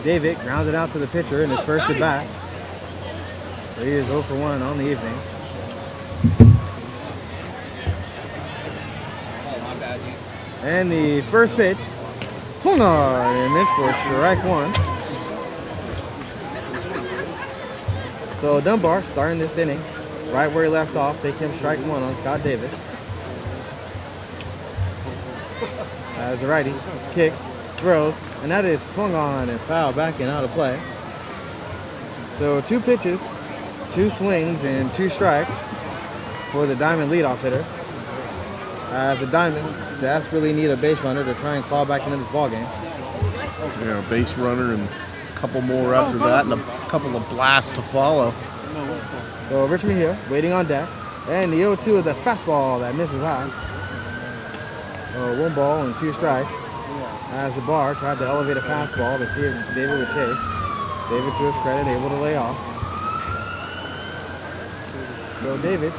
David grounded out to the pitcher in his first at bat. So he is 0 for 1 on the evening. And the first pitch, swung on and missed for strike 1. So Dunbar starting this inning right where he left off, taking him strike 1 on Scott David. As the righty kicks, throws, and that is swung on and foul back and out of play. So 2 pitches, 2 swings, and 2 strikes for the Diamond leadoff hitter. As the Diamonds desperately need a base runner to try and claw back into this ball game. Yeah, a base runner and a couple more after that, and a couple of blasts to follow. So Richmond here, waiting on deck, and the 0-2 is a fastball that misses high. So 1 ball and 2 strikes. As the bar tried to elevate a fastball to see if David would chase. David, to his credit, able to lay off. So David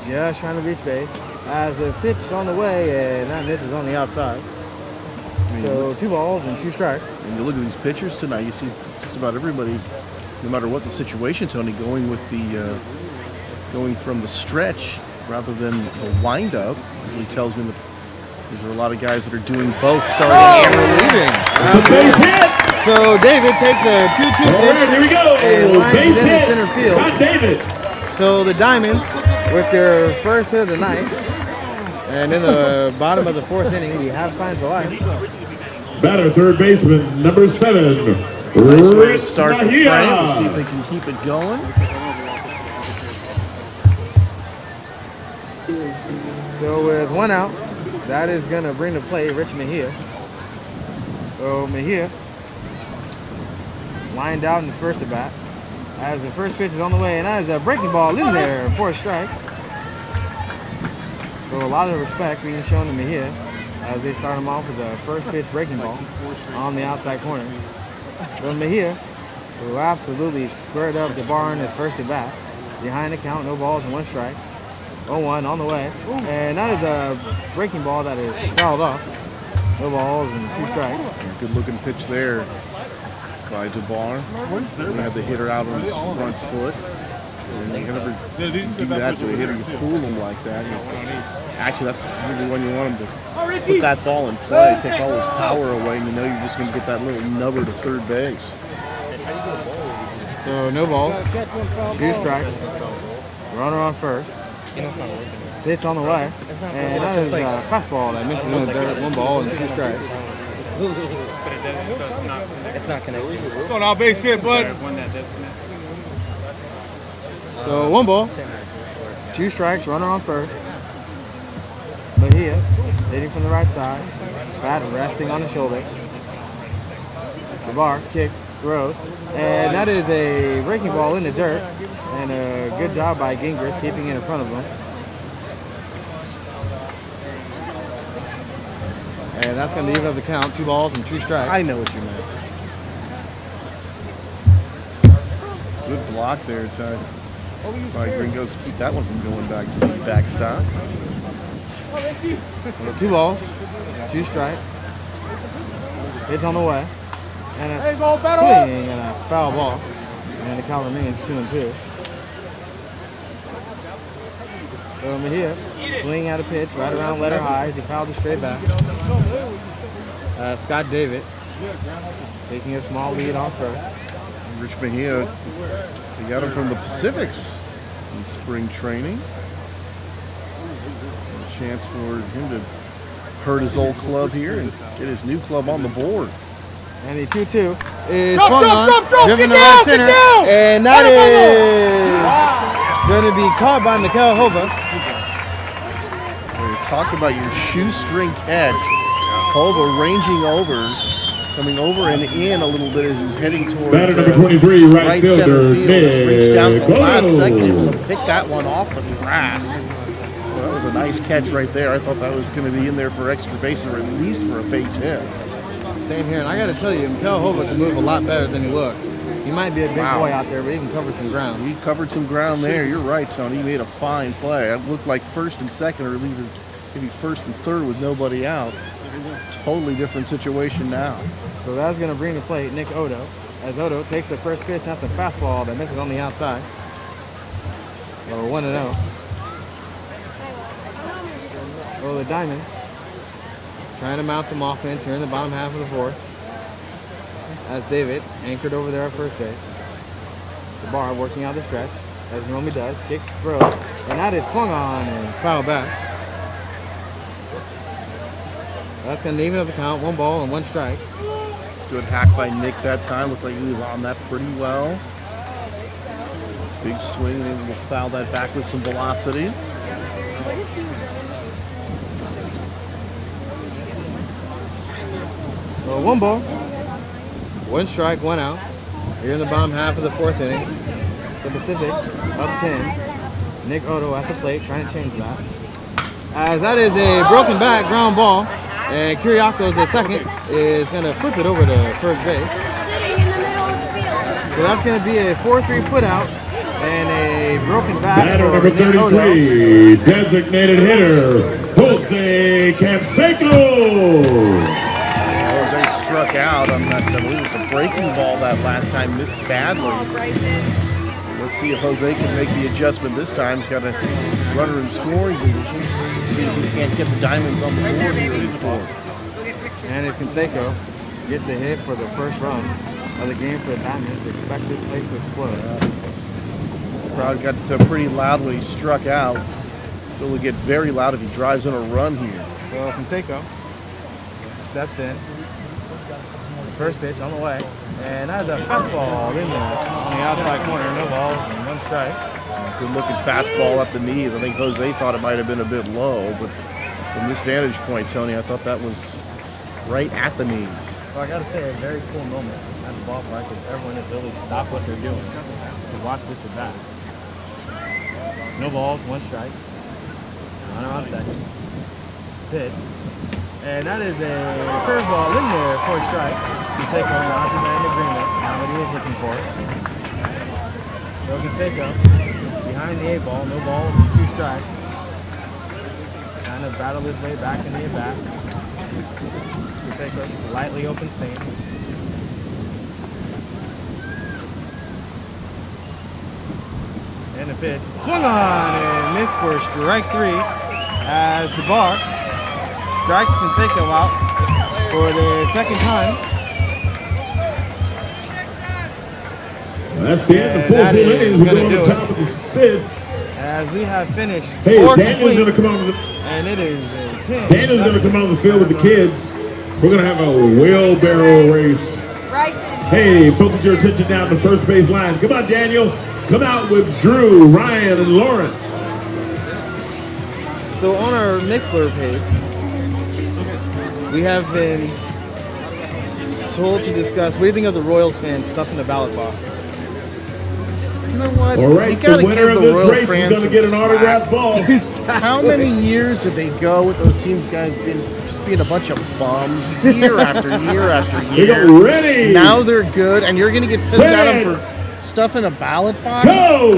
just trying to reach base. As the pitch on the way, and that misses on the outside. So 2 balls and 2 strikes. And you look at these pitchers tonight, you see just about everybody, no matter what the situation, Tony, going with the going from the stretch rather than the windup. Usually tells me that there are a lot of guys that are doing both, starting and relieving. Base hit. So David takes a 2-2 All pitch right, here we go. and lines Base it in hit. center field. Scott David. So the Diamonds, with their first hit of the night, and in the bottom of the 4th inning, we have signs of life. Batter, third baseman, number 7. Nice way to start the frame. We'll see if they can keep it going. So with 1 out, that is going to bring to play Rich Mejia. So Mejia lined out in his first at bat. As the first pitch is on the way, and that is a breaking ball in there for a strike. So a lot of respect being shown to Mejia as they start him off with a first pitch breaking ball on the outside corner. So Mejia, who absolutely squared up the bar in his first at bat, behind the count, no balls and 1 strike. 0-1 on the way, and that is a breaking ball that is fouled off. No balls and 2 strikes. Good looking pitch there by DeBar. He had the hitter out on his front foot. And you never do that to a hitter, you fool him like that. Actually, that's really when you want him to put that ball in play, take all his power away, and you know you're just going to get that little nubber to third base. So no balls, 2 strikes, runner on first. Pitch on the way, and that is a fastball that misses in the dirt. 1 ball and 2 strikes. It's not connected. Going out base hit, bud. One that does connect. So 1 ball, 2 strikes, runner on first. Mejia hitting from the right side, bat resting on the shoulder. The bar kicks, throws, and that is a breaking ball in the dirt, and a good job by Gingras keeping it in front of him. And that's going to even up the count, 2 balls and 2 strikes. I know what you meant. Good block there, Ty. By Gringos, keep that one from going back to the backstop. 2 balls, 2 strikes. Pitch on the way. And a swing and a foul ball. And the count remains 2-2. So Mejia, swing at a pitch right around letter high. He fouled it straight back. Scott David taking a small lead off first. Rich Mejia, they got him from the Pacifics in spring training. A chance for him to hurt his old club here and get his new club on the board. And the 2-2 is swung on, driven to right center, and that is going to be caught by Mikel Hova. We talked about your shoestring catch. Hova ranging over, coming over and in a little bit as he was heading towards batter number 23, right center fielder, field. Just reached down at the Nick last Otto. second, able to pick that one off the grass. Well, that was a nice catch right there. I thought that was going to be in there for extra base or at least for a base hit. Same here, and I got to tell you, Mikel Hova can move a lot better than he looks. He might be a big boy out there, but he can cover some ground. He covered some ground there. You're right, Tony. He made a fine play. It looked like first and second, or even maybe first and third with nobody out. Totally different situation now. So that's going to bring the plate Nick Odo, as Odo takes the first pitch. That's a fastball that misses on the outside. So we're 1-0. Oh, the Diamonds trying to mount some offense here in the bottom half of the fourth. As David anchored over there at first base. The bar working out the stretch, as he normally does. Kicks, throws, and that is swung on and fouled back. That's going to even up the count. 1 ball and 1 strike. Good hack by Nick that time. Looked like he was on that pretty well. Big swing, able to foul that back with some velocity. So 1 ball, 1 strike, 1 out. Here in the bottom half of the fourth inning. The Pacific up 10. Nick Odo at the plate trying to change that. As that is a broken back ground ball. And Kiriakos at second is going to flip it over to first base. Sitting in the middle of the field. So that's going to be a 4-3 put out and a broken back. Batter number 33, designated hitter, Jose Canseco. Jose struck out on that, I believe it was a breaking ball that last time, missed badly. Let's see if Jose can make the adjustment this time. He's got a runner in scoring position. See if he can't get the Diamonds on the board here in the fourth. And if Canseco gets a hit for the first run of the game for the Diamonds, expect this place to explode. The crowd got pretty loud when he struck out. It will get very loud if he drives in a run here. So Canseco steps in. First pitch on the way. And that's a fastball in there on the outside corner. No balls and 1 strike. Good looking fastball up the knees. I think Jose thought it might have been a bit low, but from this vantage point, Tony, I thought that was right at the knees. Well, I got to say, a very cool moment at the ballpark because everyone has really stopped what they're doing to watch this at bat. No balls, 1 strike. Runner on second. Pitch. And that is a curveball in there for a strike. Canseco not to that in agreement. Not what he was looking for. So Canseco behind the 8 ball, no balls, 2 strikes. Kind of battle his way back in the at-bat. Canseco slightly open stance. And the pitch swung on and missed for strike 3 as the bar strikes Canseco out for the second time. That's the end of 4 full innings. We're going to the top of the 5th. As we have finished Hey, 4 Daniel's going to complete, come on the and it is a 10. Daniel's going to come on the field with the kids. We're going to have a wheelbarrow race. Hey, focus your attention down to first base line. Come on, Daniel. Come out with Drew, Ryan, and Lawrence. So on our Mixler page, we have been told to discuss, what do you think of the Royals fans stuffing the ballot box? You know what? All right, You gotta the winner give of the this Royal race is fans going to some get an slack. autographed ball. How many years did they go with those teams, guys, just being a bunch of bums year after year after We year? go ready. Now they're good, and you're going to get pissed at them for stuffing a ballot box? Go.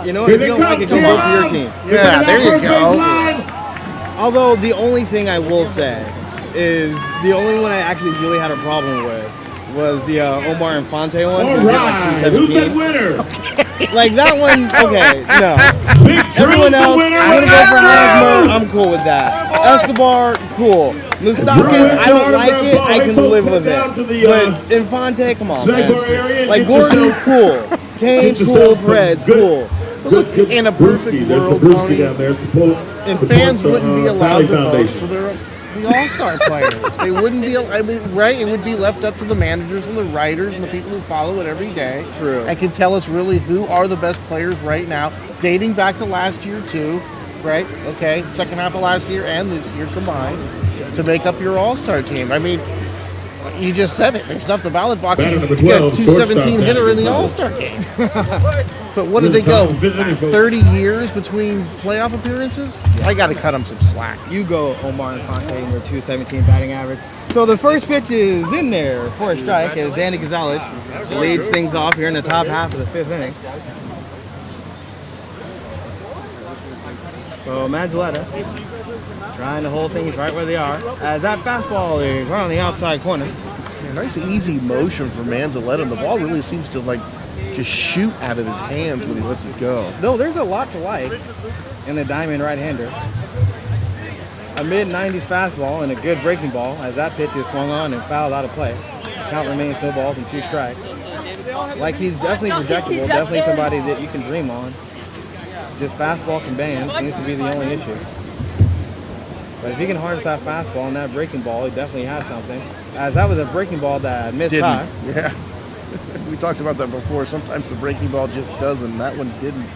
You know, Here if they you don't come, like it, come vote for your team. Yeah, there you go. Although the only thing I will say is the only one I actually really had a problem with was the Omar Infante one. All right, who's that winner? Like that one, okay, no. Big Everyone else, winner. I'm gonna go for Hosmer. I'm cool with that. Escobar, cool. Moustakis, I don't like it. I can live with it. But Infante, come on, man. Like Gordon, cool. Kane, cool. Reds, cool. But look, in a perfect world, Tony, and fans wouldn't be allowed to vote for the All-Star players. They wouldn't be, I mean, right? It would be left up to the managers and the writers and the people who follow it every day. True. And can tell us really who are the best players right now, dating back to last year too, right? Okay, second half of last year and this year combined, to make up your All-Star team. I mean, you just said it. They stuffed the ballot box. You got a 217 hitter in the All-Star game. But what did they go? 30 years between playoff appearances? I got to cut them some slack. You go, Omar Infante, and your 217 batting average. So the first pitch is in there for a strike as Danny Gonzalez leads things off here in the top half of the fifth inning. So Manzoletta trying to hold things right where they are as that fastball is right on the outside corner. Yeah, nice easy motion for Manzoletta. The ball really seems to like just shoot out of his hands when he lets it go. No, there's a lot to like in the Diamond right-hander. A mid-90s fastball and a good breaking ball as that pitch is swung on and fouled out of play. Count remains 2 balls and 2 strikes. Like, he's definitely projectable, definitely somebody that you can dream on. Just fastball command seems to be the only issue. But if he can harness that fastball and that breaking ball, he definitely has something. As that was a breaking ball that missed high. Yeah. We talked about that before. Sometimes the breaking ball just doesn't. That one didn't.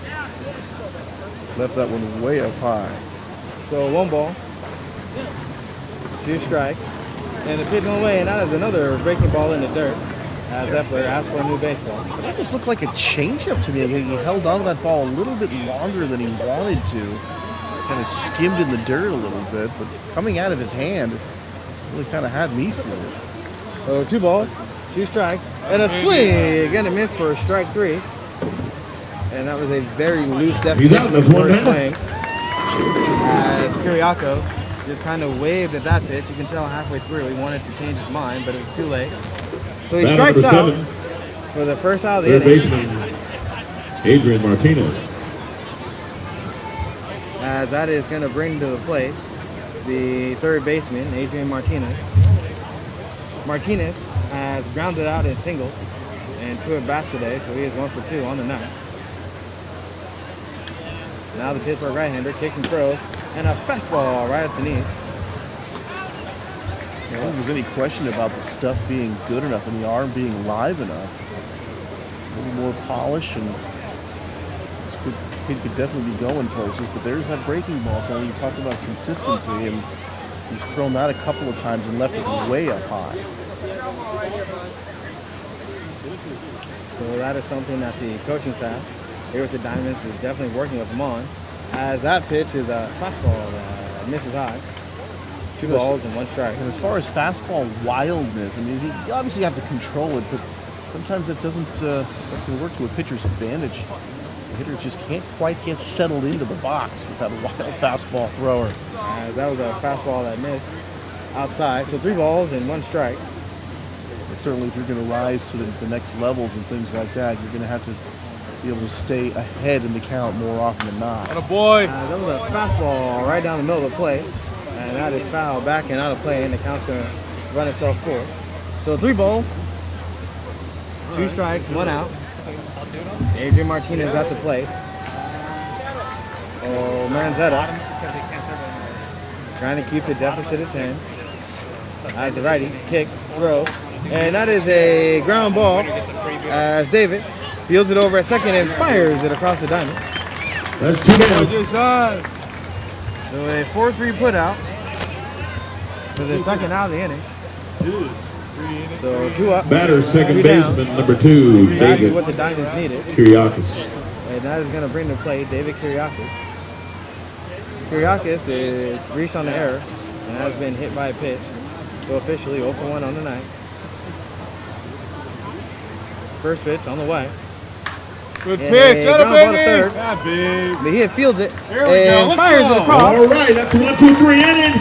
Left that one way up high. So 1 ball, 2 strikes, and the pitch on the way, and that is another breaking ball in the dirt. As that player asked for a new baseball. That just looked like a changeup to me. He held on to that ball a little bit longer than he wanted to. Kind of skimmed in the dirt a little bit, but coming out of his hand, really kind of had me fooled. So 2 balls, 2 strikes, and a swing, and a miss for strike 3. And that was a very loose definition of a swing. As Kiriako just kind of waved at that pitch. You can tell halfway through he wanted to change his mind, but it was too late. So he strikes out for the first out of the inning. Third baseman, Adrian Martinez. As that is going to bring to the plate the third baseman, Adrian Martinez. Martinez has grounded out in singles and 2 at-bats today, so he is 1 for 2 on the night. Now the Pittsburgh right-hander kicks and throws, and a fastball right at the knee. I don't think there's any question about the stuff being good enough and the arm being live enough. A little more polish, and this could definitely be going places, but there's that breaking ball. So you talked about consistency, and he's thrown that a couple of times and left it way up high. So that is something that the coaching staff here with the Diamonds is definitely working with him on. As that pitch is a fastball that misses high. 2 balls and 1 strike. And as far as fastball wildness, I mean, you obviously have to control it, but sometimes it doesn't that can work to a pitcher's advantage. The hitter just can't quite get settled into the box with that wild fastball thrower. That was a fastball that missed outside. So 3 balls and 1 strike. But certainly if you're going to rise to the next levels and things like that, you're going to have to be able to stay ahead in the count more often than not. Attaboy. That was a fastball right down the middle of the plate. And that is foul back and out of play, and the count's going to run itself forward. So 3 balls, 2 strikes, 1 out. Adrian Martinez at the plate. Oh, Manzetta trying to keep the deficit at 10. As the righty kicks, throws, and that is a ground ball as David fields it over at second and fires it across the diamond. That's 2 down. So a 4-3 put out for the second out of the inning. So 2 up. Batter, second 2 down. baseman, number 2, Exactly David what the Diamonds needed. Kiriakis. And that is going to bring to play David Kiriakis. Kiriakis is reached on the error and has been hit by a pitch. So officially 0 for 1 on the night. First pitch on the way. Good pitch. Shut up, baby. But he fields it and fires it across. All right, that's a 1-2-3 inning.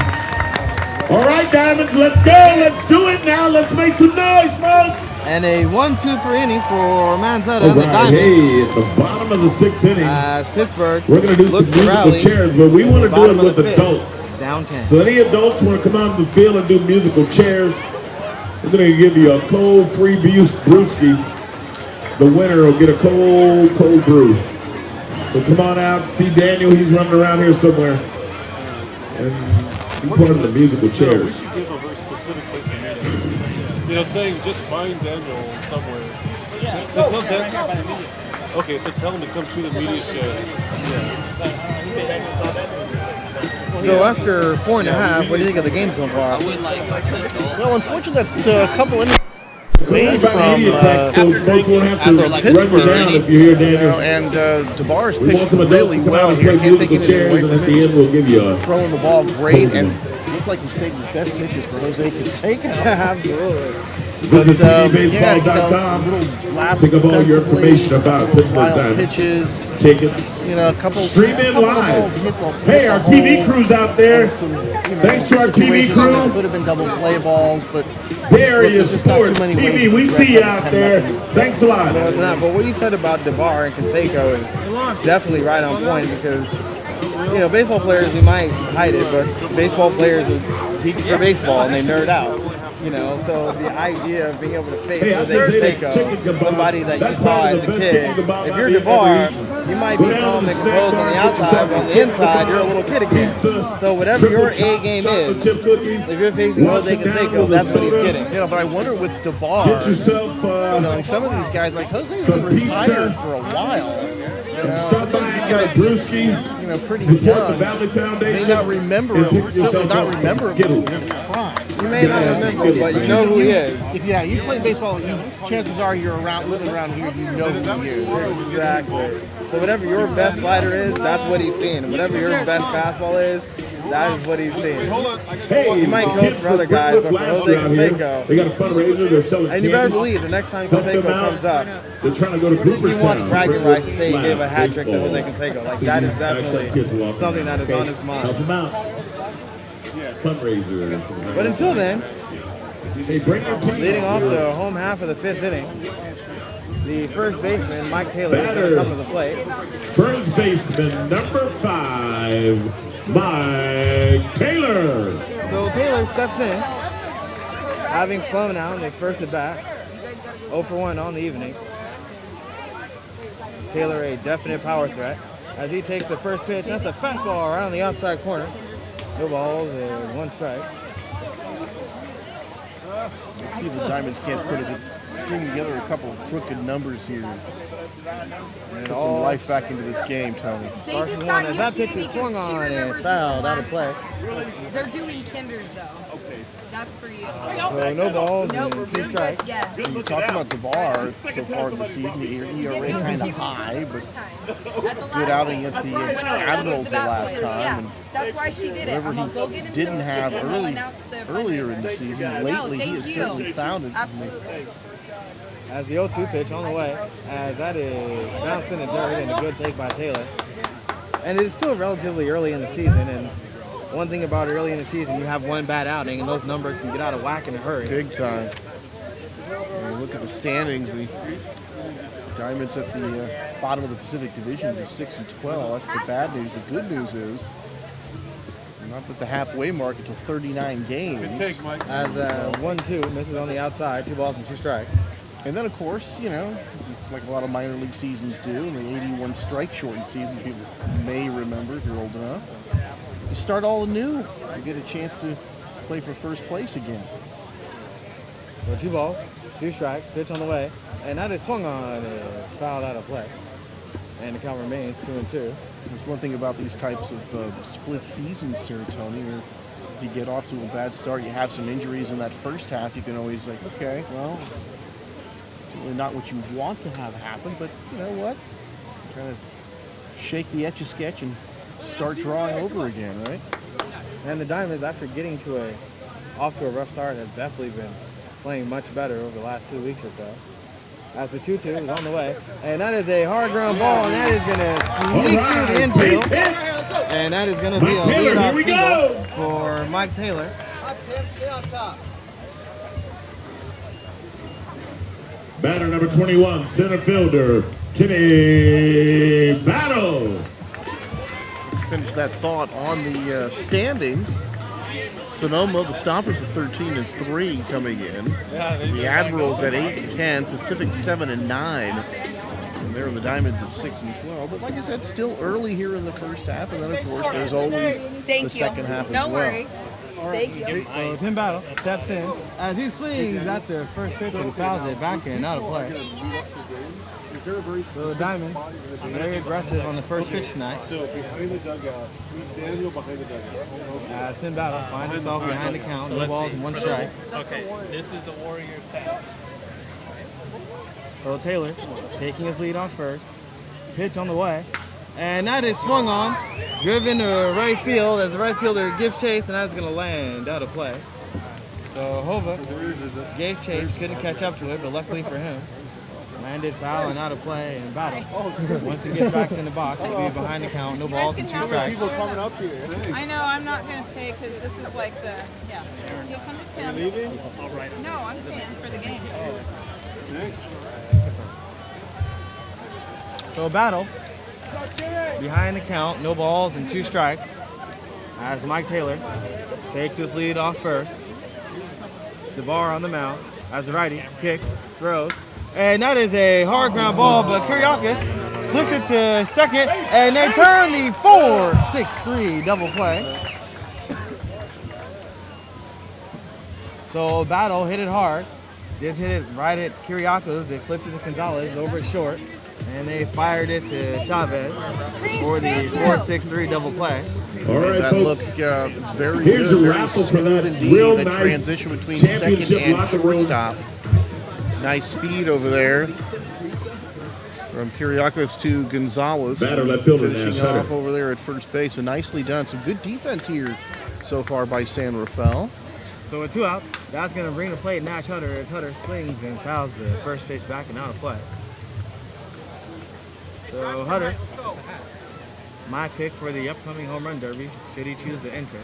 All right, Diamonds, let's go. Let's do it now. Let's make some noise, folks. And a 1-2-3 inning for Manzetta All and the right, Diamonds. hey, at the bottom of the 6th inning, As Pittsburgh we're going to do some looks to musical rally chairs, but we want to do bottom it of the with fifth. adults. Down 10. So any adults want to come out in the field and do musical chairs, we're going to give you a cold free brewski. The winner will get a cold brew. So come on out, see Daniel, he's running around here somewhere. And be part of the musical We chairs. should give a very specific place to meet him. You know, saying just find Daniel somewhere. Yeah. So tell Right Dan- here by the media. Okay, so tell him to come shoot a media share. So after 4.5, what do you think of the game so far? Well, unfortunately, that couple innings made By from media tech, so folks won't have to run you down if you hear Daniel. and DeBar's We want pitched some adults really to come well out and here. play Can't take musical anything away chairs, and from at the him. end we'll give you a Throwing the ball great, and looked like he saved his best pitches for Jose Canseco. Absolutely. visit yeah, TVBaseball.com. little laps Pick up all your defensively, information about Pittsburgh wild Diamonds. pitches. Tickets. You know, a couple. Stream in couple of live. balls hit the, Hey, hit our the TV holes. crew's out there. Some, Thanks to our TV situations crew. that could have been double play balls, but Bay Area there's just not too Sports many ways TV, to we dress see you up out 10 there. nothing. Thanks a lot. No, it's not. But what you said about DeBar and Canseco is definitely right on point because, you know, baseball players, we might hide it, but baseball players teach for baseball and they nerd out. You know, so the idea of being able to face Hey, I Jose just ate a chicken Canseco, kebab. somebody that you That's saw probably as the a best kid, chicken kebab if I've you're ever DeBar, eaten. you might Go be down calm to and the composed snack on the bar, get outside, yourself but on a the chicken inside, kebab, you're a little kid again. pizza, So whatever your A triple game chocolate is, chip cookies, if you're facing wash Jose it down Canseco, with a that's what he's soda. getting. you know, but I wonder with DeBar, Get yourself you know, like some of these guys, like Jose's some been retired pizza. for a while. stop by these our guys, brewski. You know, pretty Support the young. Valley Foundation. May not remember and him, pick certainly yourself not up some remember him Skittles. in his prime. You may not remember, but you know who he is. If you play baseball, chances are you're living around here, you know who he is. Exactly. So whatever your best slider is, that's what he's seeing. And whatever your best fastball is, that is what he's seeing. Hey, You might the coach kids for other from guys, but for Brentwood Jose last year out here, Canseco, they got a fundraiser. They're selling and you better candy. believe the next time Help them Canseco out. comes up, They're trying to go to Cooperstown. he wants bragging for rights to say he gave a flag hat trick to baseball. Jose Canseco. Like that is definitely something that is on his Help mind. them out. Fundraiser. But until then, Hey, bring your team. leading off the home half of the fifth inning, the first baseman, Mike Taylor, is going to Batter. come to the plate. First baseman, number 5, Mike Taylor. So Taylor steps in, having flown out in his first at bat, 0 for 1 on the evening. Taylor a definite power threat as he takes the first pitch. That's a fastball around the outside corner. No balls and 1 strike. Let's see if the Diamonds can't string together a couple of crooked numbers here. Put some all- life back into this game, Tony. They Starts just with got one as you that pitch candy is swung because she on and remembers fouled you out of play. They're doing kinders though. Okay. That's for you. So no balls Nope, and you're 2 good. strikes. Yeah. You talked about DeBar so far in the season, the ERA kind of high, but good outing against the Admirals the last time. Yeah, And that's why she did it. whatever I'm gonna go get he him didn't some have biscuits and I'll announce the earlier in the fundraiser. season, No, lately he thank has you. certainly found it. Absolutely. As the 0-2 pitch on the way, as that is bounced in the dirt and a good take by Taylor. And it is still relatively early in the season, and one thing about early in the season, you have one bad outing, and those numbers can get out of whack in a hurry. Big time. And you look at the standings, the Diamonds at the bottom of the Pacific Division are 6-12. That's the bad news. The good news is not at the halfway mark until 39 games. As 1-2 misses on the outside, 2 balls and 2 strikes. And then, of course, you know, like a lot of minor league seasons do, in the 81 strike shortened season, people may remember if you're old enough, you start all anew. You get a chance to play for first place again. So 2 balls, 2 strikes, pitch on the way, and that is swung on and fouled out of play. And the count remains 2-2. There's one thing about these types of split seasons, Sir Tony, where if you get off to a bad start, you have some injuries in that first half, you can always like, okay, well, certainly not what you want to have happen, but you know what? Kind of shake the Etch-a-Sketch and start drawing over again, right? And the Diamonds, after getting off to a rough start, have definitely been playing much better over the last 2 weeks or so. As the 2-2 is on the way, and that is a hard ground ball, and that is going to sneak through the infield, and that is going to be a leadoff single for Mike Taylor. Batter number 21, center fielder, Timmy Battle. Finish that thought on the standings. Sonoma, the Stompers at 13-3 coming in. The Admirals at 8-10, Pacific 7-9. And there are the Diamonds at 6-12. But like I said, still early here in the first half. And then, of course, there's always the second half as well. No worries. Thank you. So Tim Battle steps in as he swings at the first pitch and fouls it back and out of play. So the Diamonds are very aggressive on the first pitch tonight. So behind the dugout, Daniel behind the dugout. Tim Battle finds himself behind the count, no balls and one strike. Okay, this is the Warriors' half. So Taylor taking his lead on first. Pitch on the way. And that is swung on, driven to right field as the right fielder gives chase, and that's going to land out of play. So Hova gave chase, couldn't catch up to it, but luckily for him, landed foul and out of play and Battle. Once he gets back in the box, he'll be behind the count, no balls and two strikes. People coming up here. I know, I'm not going to stay because this is like the, yeah. Yes, I'm a Tim. You're leaving? No, I'm staying for the game. Next. So Battle behind the count, no balls and two strikes as Mike Taylor takes his lead off first. DeBar on the mound as the righty kicks, throws, and that is a hard ground ball, but Kyriakis flips it to second, and they turn the 4-6-3 double play. So Battle hit it hard, just hit it right at Kyriakis. They flipped it to Gonzalez over at short, and they fired it to Chavez for the 4-6-3 double play. All right, that folks. looked very Here's good, a very raffle for smooth that indeed. real The nice transition between second championship and locker room. shortstop. Nice speed over there from Kyriakis to Gonzalez. Batter left fielder, finishing Nash off Hutter. over there at first base. So nicely done. Some good defense here so far by San Rafael. So with two outs, that's going to bring the plate Nash Hutter as Hutter swings and fouls the first pitch back and out of play. So Hutter, my pick for the upcoming home run derby, should he choose to enter.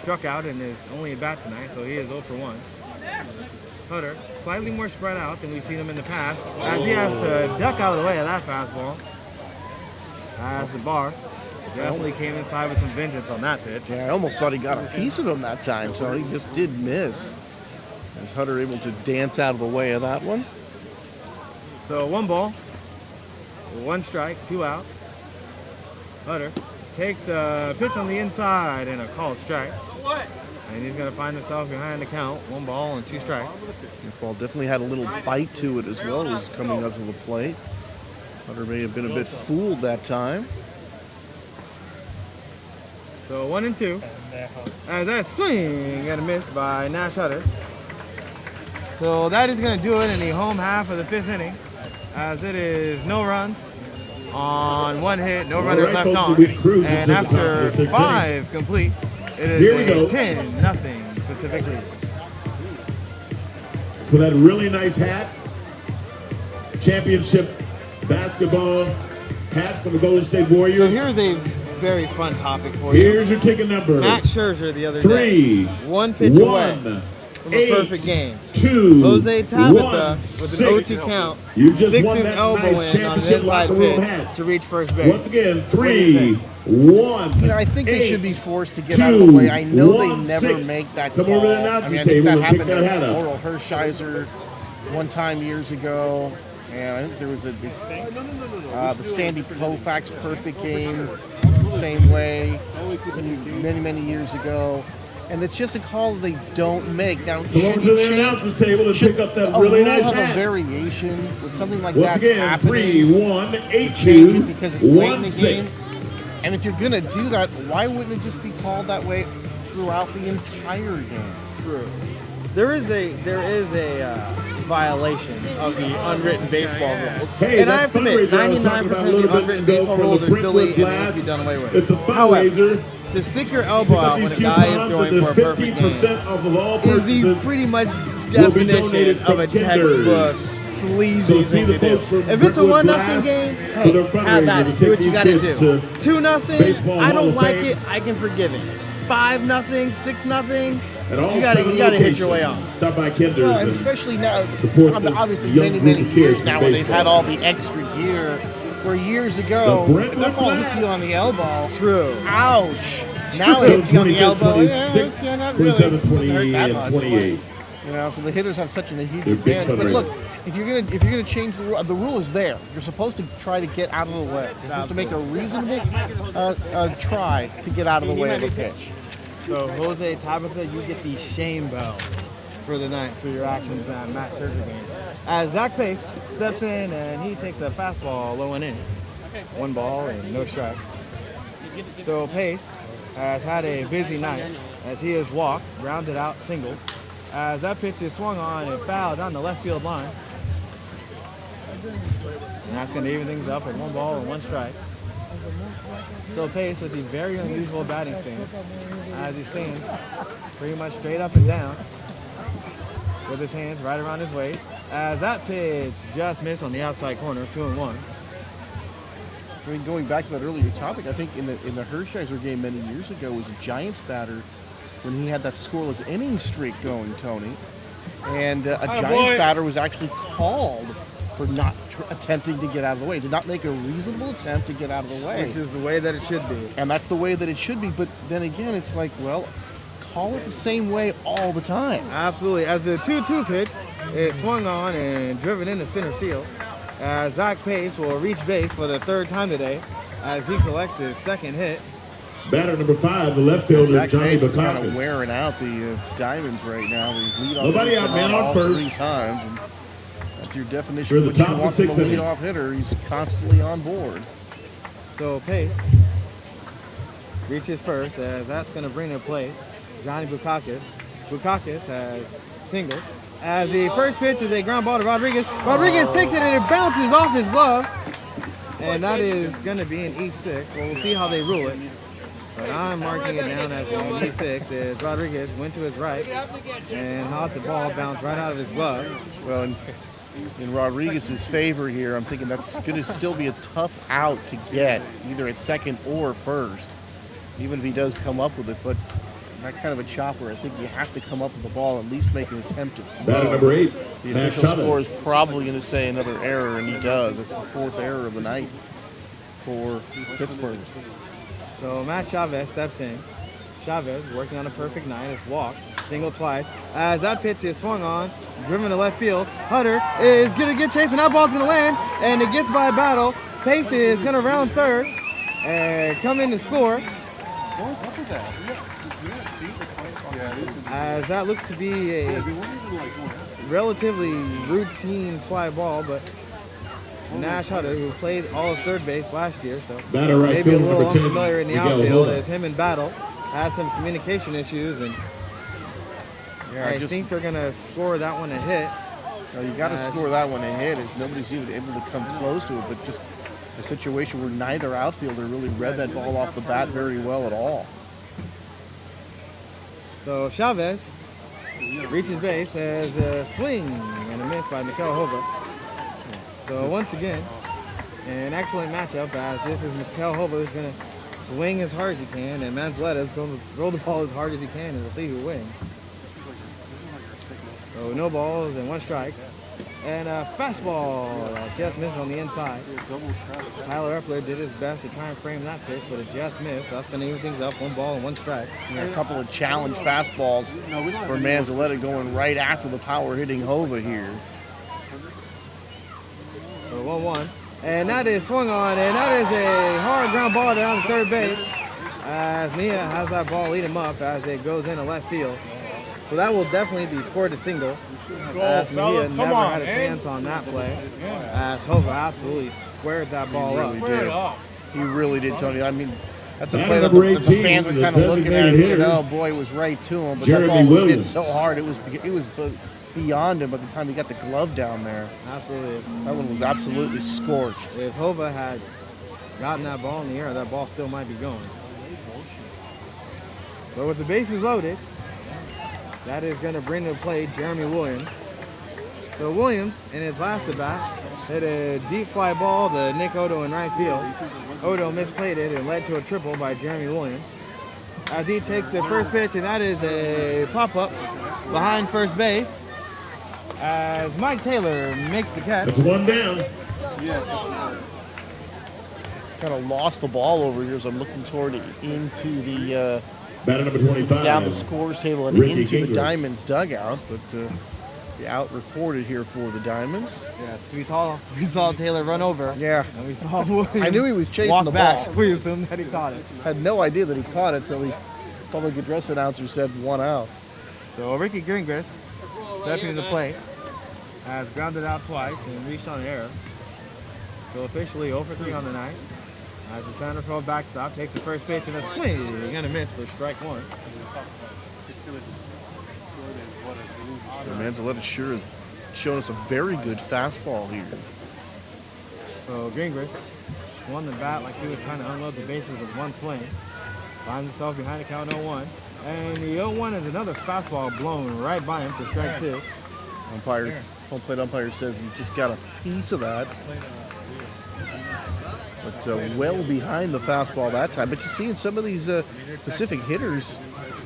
Struck out and is only at bat tonight, so he is 0 for 1. Hutter, slightly more spread out than we've seen him in the past, as he has to duck out of the way of that fastball. As the bar definitely came inside with some vengeance on that pitch. Yeah, I almost thought he got a piece of him that time, so he just did miss. As Hutter able to dance out of the way of that one. So 1 ball, 1 strike, 2 out. Hutter takes a pitch on the inside and a called strike. And he's going to find himself behind the count. 1 ball and 2 strikes. The ball definitely had a little bite to it as well as coming up to the plate. Hutter may have been a bit fooled that time. So 1 and 2. As that swing and a miss by Nash Hutter. So that is going to do it in the home half of the 5th inning. As it is no runs on 1 hit, no runners left on. And after 5 complete, it is a 10-0 Pacific lead. For that really nice hat, championship basketball hat for the Golden State So Warriors. here's a very fun topic for you. Here's your ticket number. Matt Scherzer the other 3, day. 1 pitch away 1, from a perfect game. 2, Jose Tabitha 1, with an OT 6. count You just sticks won his that elbow nice in on an championship inside locker room pitch hat. to reach first base. Once again, What do you 3, think? 1. You know, I think they 8, should be forced to get out of the way. I know they 1, never 6. make that Come call. over to the I announcer's mean, I think table that and pick happened that hat to up. Oral Hershiser one time years ago. And I think there was the Sandy Koufax perfect game the same way many years ago. And it's just a call that they don't make. Now, Come should over to you the change? announcer's table and Should pick up that a really rule nice have a hat. variation with something like Once that's again, happening? 3, 1, 8, Change 2, it because it's late in 1, the game. 6. And if you're going to do that, why wouldn't it just be called that way throughout the entire game? True. There is a violation of the unwritten baseball rules. Hey, And I have to admit, 99% of the unwritten baseball rules are silly and they need to be done away with. It's a However, fundraiser. to stick your elbow out when a guy is throwing for a perfect game is the pretty much definition of a textbook sleazy thing to do. If it's a 1-0 game, hey, have at it. Do what you got to do. 2-0, I don't like it. I can forgive it. 5-0, 6-0. At all You gotta hit your way locations, off. Stop by Kinder's Well, and and especially now, support this obviously young many group of years kids now in where they've had baseball. all the extra gear. Where years ago, The Brentwood that ball hits Blast. you on the elbow. True. Ouch. Now it hits you on the 25, elbow. 26, Yeah, not really. 27, Doesn't hurt 28, that and much. 28. You know, so the hitters have such a huge They're big advantage. But fundraisers. look, if you're gonna change the rule is there. You're supposed to try to get out of the way. You're supposed to make a reasonable try to get out of the way of a pitch. So Jose, Tabitha, you get the shame bell for the night for your actions in that Matt Scherzer game. As Zach Pace steps in and he takes a fastball low and in. 1 ball and no strike. So Pace has had a busy night as he has walked, grounded out, single. As that pitch is swung on and fouled down the left field line. And that's going to even things up at 1 ball and 1 strike. Still Pace with the very unusual batting stance as he stands pretty much straight up and down with his hands right around his waist. As that pitch just missed on the outside corner, 2-1. I mean, going back to that earlier topic, I think in the Hershiser game many years ago was a Giants batter when he had that scoreless inning streak going, Tony. And a Giants batter was actually called for not attempting to get out of the way, did not make a reasonable attempt to get out of the way. Which is the way that it should be. And that's the way that it should be. But then again, it's like, well, call it the same way all the time. Absolutely. As the 2-2 pitch is swung on and driven into center field, Zach Pace will reach base for the 3rd time today as he collects his 2nd hit. Batter number 5, the left fielder, Zach Johnny Pace is kind of Bukakis. wearing out the Diamonds right now. They lead off Nobody out, man on all first. 3 times. And that's your definition For of the what you top of want the from a 6th inning. leadoff hitter. He's constantly on board. So Pace reaches first as that's going to bring to play Johnny Bukakis. Bukakis has singled. As the first pitch is a ground ball to Rodriguez. Rodriguez takes it and it bounces off his glove. And that is going to be an E6. Well, we'll see how they rule it. But I'm marking it down as an E6 as Rodriguez went to his right and hot the ball bounced right out of his glove. Well, in Rodriguez's favor here, I'm thinking that's going to still be a tough out to get, either at second or first, even if he does come up with it. But that kind of a chopper, I think you have to come up with the ball, at least make an attempt to throw. Batter number 8, The Matt official Chavez. score is probably going to say another error, and he does. It's the 4th error of the night for Pittsburgh. So Matt Chavez steps in. Chavez working on a perfect night. It's walked, single twice. As that pitch is swung on, driven to left field. Hutter is going to get chased, and that ball's going to land, and it gets by a battle. Pace is going to round third and come in to score. What's up with that? As that looks to be a relatively routine fly ball, but Nash Hutter, who played all of third base last year, so Batter right maybe a field, little number 10, unfamiliar in the Miguel outfield Hova. as him in battle had some communication issues, and I think they're going to score that one a hit. You got to score that one a hit, as nobody's even able to come close to it, but just a situation where neither outfielder really read that ball off the bat very well at all. So Chavez reaches base as a swing and a miss by Miguel Hova. So once again, an excellent matchup as this is Miguel Hova who's going to swing as hard as he can, and Manzaletta is going to throw the ball as hard as he can, and we'll see who wins. So no balls and 1 strike. And a fastball that just missed on the inside. Tyler Epler did his best to try and frame that pitch, but it just missed. So that's going to even things up. 1 ball and 1 strike. A couple of challenge fastballs for Manzaletta going right after the power hitting Hova here. So 1-1. And that is swung on, and that is a hard ground ball down to third base. As Mia has that ball lead him up as it goes into left field. So that will definitely be scored to single. As Mejia never had a chance on that play. As Hova absolutely squared that ball up. He really did, Tony. I mean, that's a Batter play that number the 18, fans were the kind of looking at it and designated said, hitter, oh boy, it was right to him. But Jeremy that ball was hit Williams. so hard, it was beyond him by the time he got the glove down there. Absolutely. That one was absolutely scorched. If Hova had gotten that ball in the air, that ball still might be going. But with the bases loaded, that is going to bring to play Jeremy Williams. So Williams, in his last at bat, hit a deep fly ball to Nick Odo in right field. Odo misplayed it and led to a triple by Jeremy Williams. as he takes the first pitch, and that is a pop-up behind first base as Mike Taylor makes the catch. It's one down. Kind of lost the ball over here as I'm looking toward it into the Batter number 25. down the scores table and Ricky into the Gingras. Diamonds dugout, but the out recorded here for the Diamonds. Yes, we saw Taylor run over. Yeah. And we saw Williams I knew he was chasing walk the back, ball. so we assumed that he caught it. Had no idea that he caught it till the public address announcer said 1 out. So Ricky Gingras stepping to the plate has grounded out twice and reached on an error. So officially 0 for 3 on the night. As the center field backstop takes the first pitch and a swing and a miss for strike one. So Manzaletta sure has shown us a very good fastball here. So Gingras won the bat like he was trying to unload the bases with one swing. Finds himself behind the count 0-1. And the 0-1 is another fastball blown right by him for strike two. Home plate umpire says he just got a piece of that. But well behind the fastball that time. But you see in some of these Pacific hitters,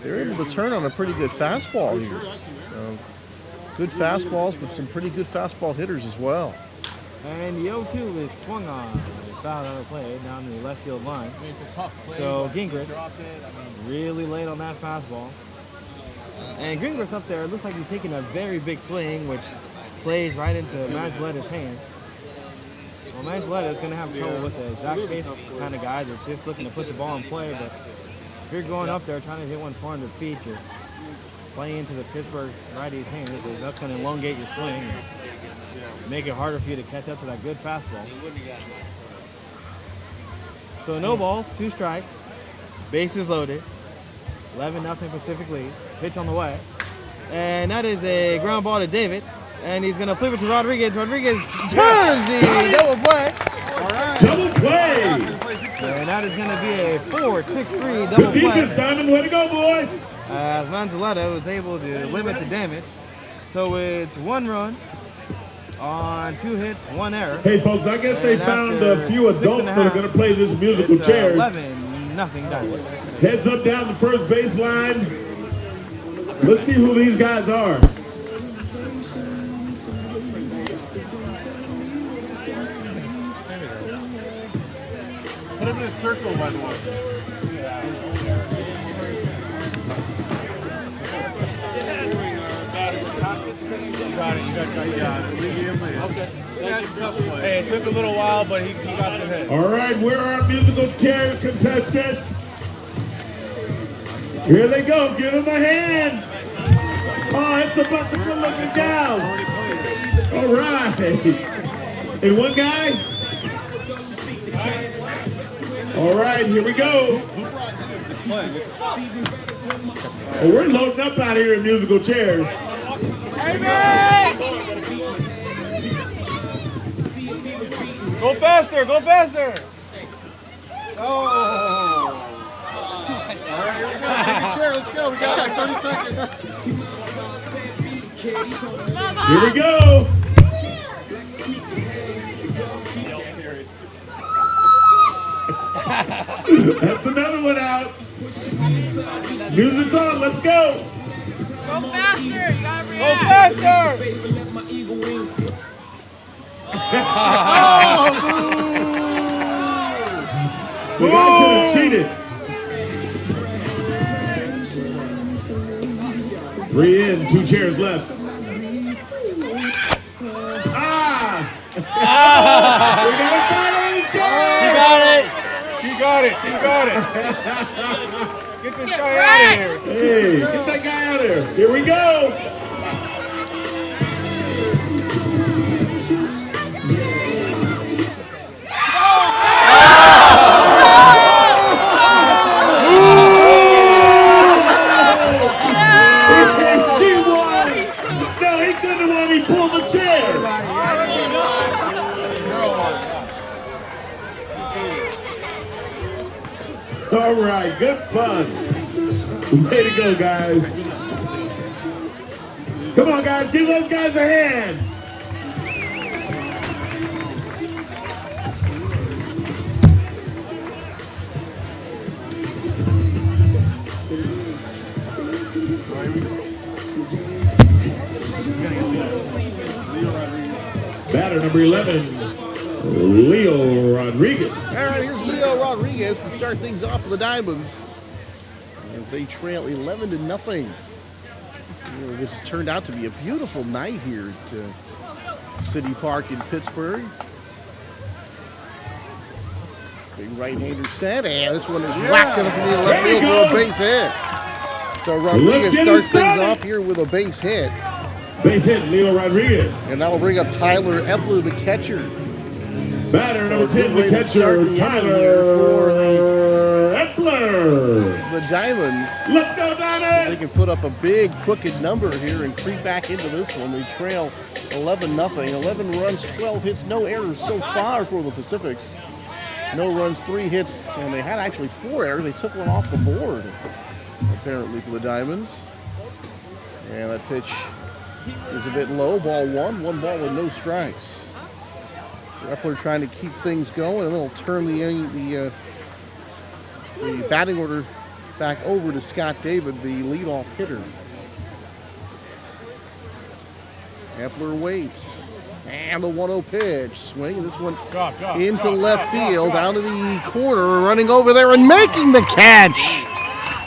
they're able to turn on a pretty good fastball here. Good fastballs, but some pretty good fastball hitters as well. And the 0-2 is swung on. Foul out of play down the left field line. So Gingras really late on that fastball. And Gingras up there, looks like he's taking a very big swing, which plays right into Manzaletta's hand. Well, Manzaletta is going to have trouble with the Zach Pace kind of guys that are just looking to put the ball in play, but if you're going up there trying to hit one 400 feet, you're playing into the Pittsburgh righty's hand. That's going to elongate your swing and make it harder for you to catch up to that good fastball. So no balls, 2 strikes, bases loaded, 11-0 Pacific lead, pitch on the way. And that is a ground ball to David. And he's going to flip it to Rodriguez. Rodriguez turns the double play. Double play. And that is going to be a 4-6-3 double Good play. defense, Diamond. Way to go, boys. As Manzaletta was able to limit the damage. So it's 1 run on 2 hits, 1 error. Hey, folks, I guess they found a few adults that are going to play this musical it's chairs. 11-0 Diamond. Heads up down the first baseline. Let's see who these guys are. Put him in a circle, by the way. You got it. Okay. Hey, it took a little while, but he got the hit. All right, where are our musical chair contestants? Here they go. Give them a hand. Oh, it's a bunch of good-looking gals. All right. And one guy? All right, here we go. Oh, we're loading up out here in musical chairs. Go faster, go faster. Oh. All right, here we go. Take a chair, let's go. We got like 30 seconds. Here we go. That's another one out. Music's on, let's go. Go faster. You gotta Go react. faster. The guy should have cheated. 3 in, 2 chairs left. Ah! We got a fight on the chair! She got it. She got it. She got it. Get this guy out of here. Hey, get that guy out of here. Here we go. She won. No, he couldn't have won. He pulled the chair. All right, good fun. Way to go, guys. Come on, guys, give those guys a hand. Batter number 11, Leo Rodriguez. All right, here's Leo Rodriguez to start things off for the Diamonds. As they trail 11-0. Which has turned out to be a beautiful night here at City Park in Pittsburgh. Big right-hander set, and this one is whacked into the left field for a base hit. So Rodriguez starts things off here with a base hit. Base hit, Leo Rodriguez. And that'll bring up Tyler Epler, the catcher. Batter number 10, the catcher, Tyler Epler. The Diamonds. Let's go, Diamonds! They can put up a big crooked number here and creep back into this one. They trail 11-0. 11 runs, 12 hits, no errors so far for the Pacifics. No runs, 3 hits, and they had actually 4 errors. They took one off the board, apparently, for the Diamonds. And that pitch is a bit low. Ball 1 ball with no strikes. So Epler trying to keep things going, and then he'll turn the batting order back over to Scott David, the leadoff hitter. Epler waits. And the 1-0 pitch. Swing. This one into left field, down to the corner, running over there and making the catch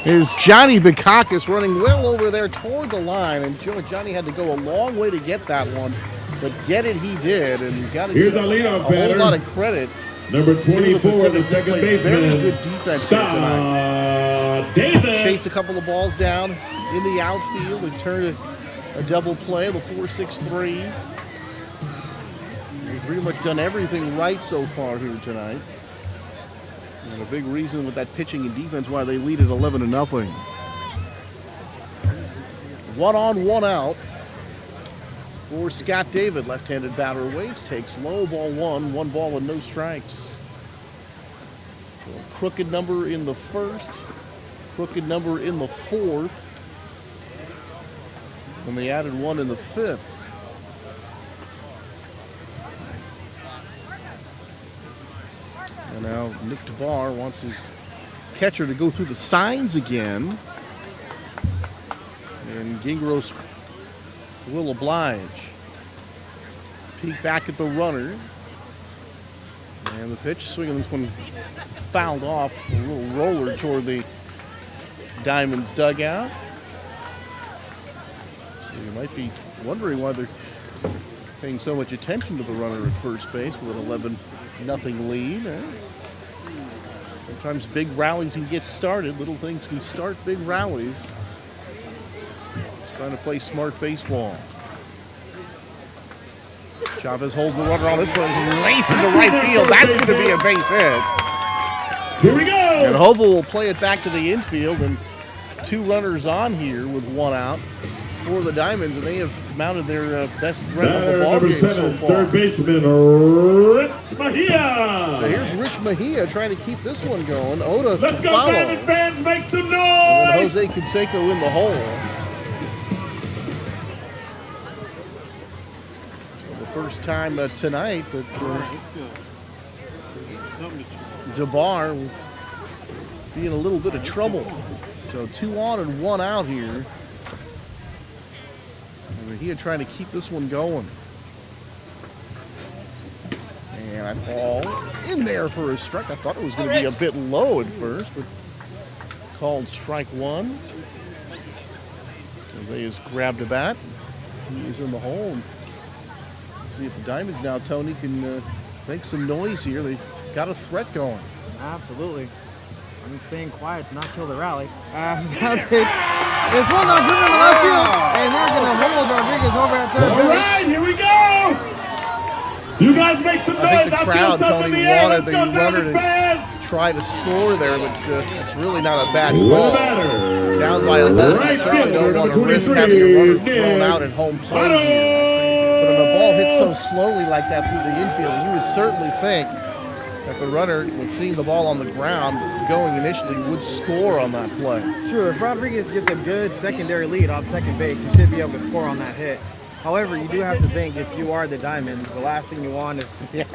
is Johnny Bukakis, running well over there toward the line. And Johnny had to go a long way to get that one, but get it he did. And got to give a whole lot of credit. Number 24, the second baseman. Very good defense here tonight. David. Chased a couple of balls down in the outfield and turned a double play, the 4-6-3. They've pretty much done everything right so far here tonight. And a big reason with that pitching and defense why they lead at 11-0. 1 on, 1 out for Scott David. Left-handed batter waits, takes low, ball 1 ball and no strikes. So a crooked number in the first, crooked number in the fourth, and they added 1 in the fifth. And now Nick DeVar wants his catcher to go through the signs again. And Gingros will oblige. Peek back at the runner. And the pitch, swinging this one fouled off. A little roller toward the Diamonds dugout. So you might be wondering why they're paying so much attention to the runner at first base with an 11-0 lead. Sometimes big rallies can get started. Little things can start big rallies. Just trying to play smart baseball. Chavez holds the runner on. This one is laced into right field. That's going to be a base hit. Here we go. And Hova will play it back to the infield, and 2 runners on here with 1 out for the Diamonds, and they have mounted their best threat of the ball game so far. Third baseman, Rich Mejia. So here's Rich Mejia trying to keep this one going. Oda Let's go, follow. Diamond fans, make some noise. And then Jose Canseco in the hole. So the first time tonight that DeVar will be in a little bit of trouble. So 2 on and 1 out here. Mejia trying to keep this one going. And that ball in there for a strike. I thought it was going to be a bit low at first, but called strike 1. Jose has grabbed a bat. He's in the hole. See if the Diamonds now, Tony, can make some noise here. They've got a threat going. Absolutely. I mean, staying quiet to not kill the rally. There's one driven in the left field, and they're going to hold Rodriguez over at third base. All right, here we go. You guys make some noise. I think the crowd, Tony, wanted the go, runner to try to score there, but it's really not a bad call. Down by 11, you certainly don't want to risk having your runner thrown out at home plate here. But if a ball hits so slowly like that through the infield, you would certainly think that the runner, with seeing the ball on the ground going initially, would score on that play. Sure, if Rodriguez gets a good secondary lead off second base, you should be able to score on that hit. However, you do have to think, if you are the Diamonds, the last thing you want is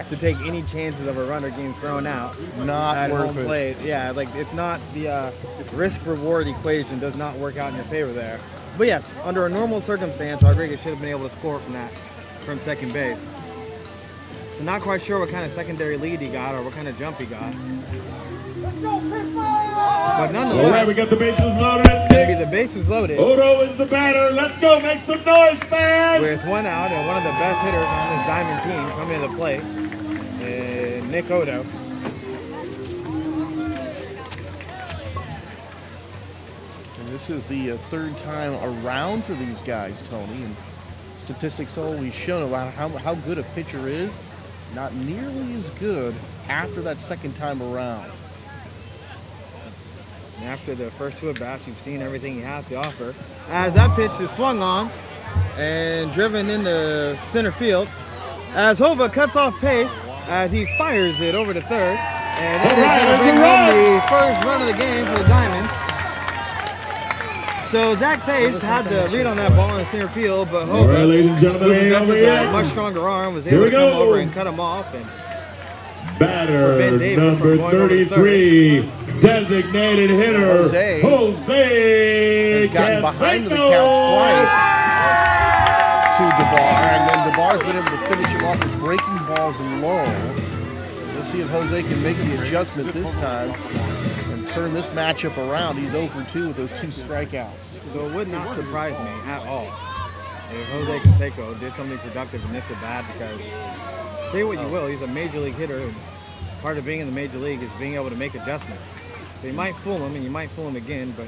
to take any chances of a runner getting thrown out. Not at worth home it. plate. Yeah, like it's not the risk-reward equation does not work out in your favor there. But yes, under a normal circumstance, Rodriguez should have been able to score from second base. So not quite sure what kind of secondary lead he got or what kind of jump he got. But nonetheless, All right, we got the bases loaded. it's going to be the bases loaded. Odo is the batter. Let's go. Make some noise, fans. With one out and one of the best hitters on this Diamond team coming to the plate, Nick Odo. And this is the third time around for these guys, Tony. And statistics always show about how good a pitcher is. Not nearly as good after that second time around. And after the first two at-bats, you've seen everything he has to offer. As that pitch is swung on and driven into center field, as Hova cuts off pace as he fires it over to third. And that is going to bring home the first run of the game for the Diamonds. So Zach Pace had the read on that ball in center field, but Hova, All right, ladies and gentlemen, who possesses over a here. much stronger arm, was Here able we to come go. over and cut him off. And Batter Ben Davis number from going over to 33, designated hitter Jose Jose has gotten behind the Canseco. count twice to DeBar, and then DeBar's been able to finish him off with breaking balls and low. We'll see if Jose can make the adjustment this time and turn this matchup around. He's 0 for 2 with those 2 strikeouts. So it would not surprise me at all if Jose Canseco did something productive in this at bat, because say what you will, he's a major league hitter, and part of being in the major league is being able to make adjustments. So you might fool him, and you might fool him again, but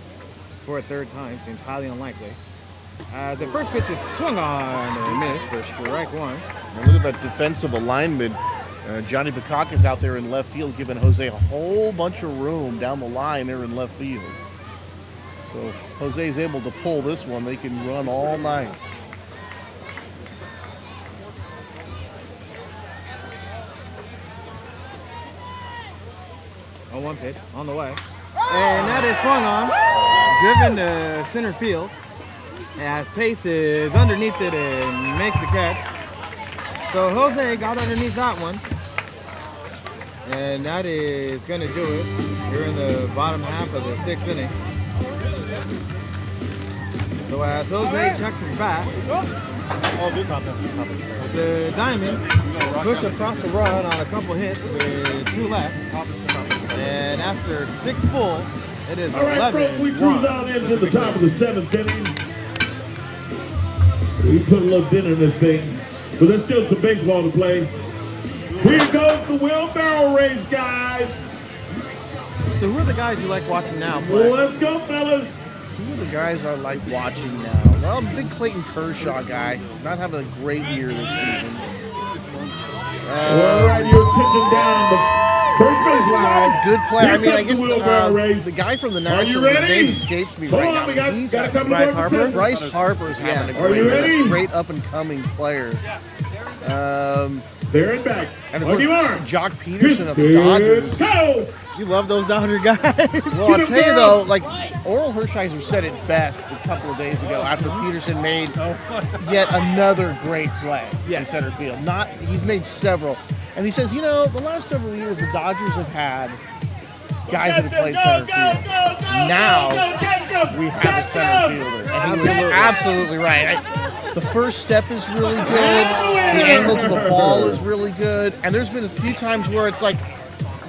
for a third time seems highly unlikely. The first pitch is swung on and missed for strike one. And look at that defensive alignment. Johnny Bukakis out there in left field, giving Jose a whole bunch of room down the line there in left field. So if Jose's able to pull this one, they can run all night. On one pitch, on the way. And that is swung on, driven to center field. As Pace is underneath it and makes the catch. So Jose got underneath that one. And that is going to do it here in the bottom half of the 6th inning. So as Jose checks his bat, the Diamonds push across the run on a couple hits with 2 left. And after 6 full, it is All right, folks, we 11-1. cruise on into the top of the 7th inning. We put a little dent in this thing, but there's still some baseball to play. Here goes the wheelbarrow race, guys. So who are the guys you like watching now play? Let's go, fellas. Who are the guys I like watching now? Well, I'm a big Clayton Kershaw guy. He's not having a great year this season. All right, your attention down the first base line. Good play. Here I mean, I comes guess the wheelbarrow race. the guy from the Are you Nationals, his ready? name escapes me Hold right on, now. we got He's a couple Bryce more Harper? contestants. Bryce Harper's having Are you ready? a great up-and-coming player. There and back. And of On your course, mark. Jock Peterson of the Hit, Dodgers. Go! You love those Dodger guys. Well, I'll tell you though, like Oral Hershiser said it best a couple of days ago after Peterson made yet another great play in center field. He's made several, and he says, you know, the last several years the Dodgers have had guys that have played center field. Now we have a center fielder, and he was absolutely right. The first step is really good. The angle to the ball is really good, and there's been a few times where it's like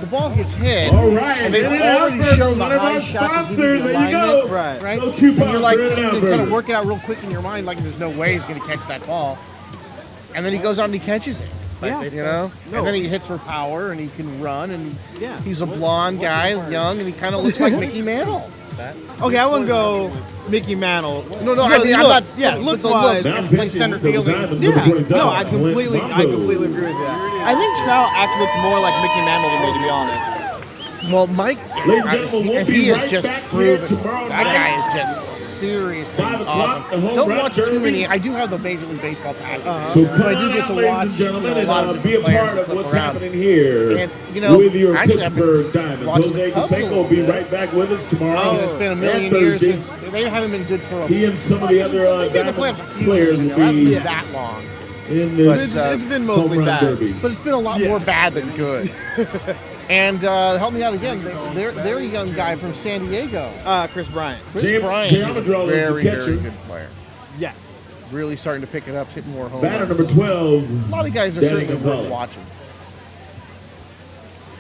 the ball gets hit, All right, and they've in and already out, shown the one of high our shot to give sponsors. you the There you go. alignment, right? No And coupons you're like, for In-N-Out you kind of Burger. work it out real quick in your mind, like there's no way he's going to catch that ball, and then he goes out and he catches it. Yeah. You know, No. and then he hits for power, and he can run, and Yeah. he's a blonde guy, young, and he kind of looks like Mickey Mantle. Okay, I wouldn't go Mickey Mantle. No, I mean, I'm not. Yeah, but looks the wise. look, Now and play pitching center for the field. Diamonds, Yeah, number 27, no, I completely agree with that. I think Trout actually looks more like Mickey Mantle to me, to be honest. Well, Mike, Ladies and gentlemen, we'll and be he has right just back here proven tomorrow that night. guy is just seriously 5 o'clock, the awesome. home Don't run watch too derby. many. I do have the Major League Baseball package, So so come I on do get out, to ladies watch and gentlemen, a lot of and be a players part of flip what's around. happening here And, you know, with your actually, I've been Pittsburg Diamonds. watching Jose the Cubs a Canseco little will be bit. right back with us tomorrow. It's been a and million years Thursday. since they haven't been good for a He and some of the other they've been in the Diamond playoffs a few players years will ago. It hasn't be been that long, in this It's been home mostly run bad. derby. but it's been a lot more bad than good. And help me out again. They're a young guy from San Diego. Chris Bryant. Chris Jay- Bryant Jay is a Amador is the very, catcher. very good player. Yes. really starting to pick it up, hitting more home Batter runs. number 12. A lot of guys are Danny certainly worth Gonzalez. watching.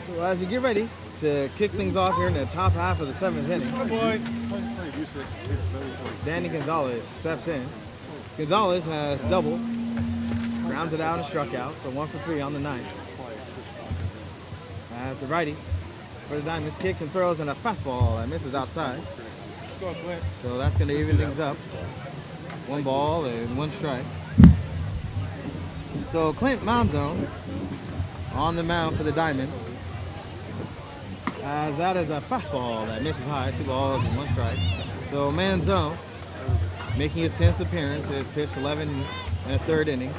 So as you get ready to kick things off here in the top half of the 7th inning, Danny Gonzalez steps in. Gonzalez has doubled, grounded out and struck out, so 1 for 3 on the night. As the righty for the Diamonds kicks and throws in a fastball that misses outside. So that's going to even things up. 1 ball and 1 strike. So Clint mound zone on the mound for the Diamonds. As that is a fastball that misses high, 2 balls and 1 strike. So man zone making his 10th appearance, has pitched 11 in the 3rd inning.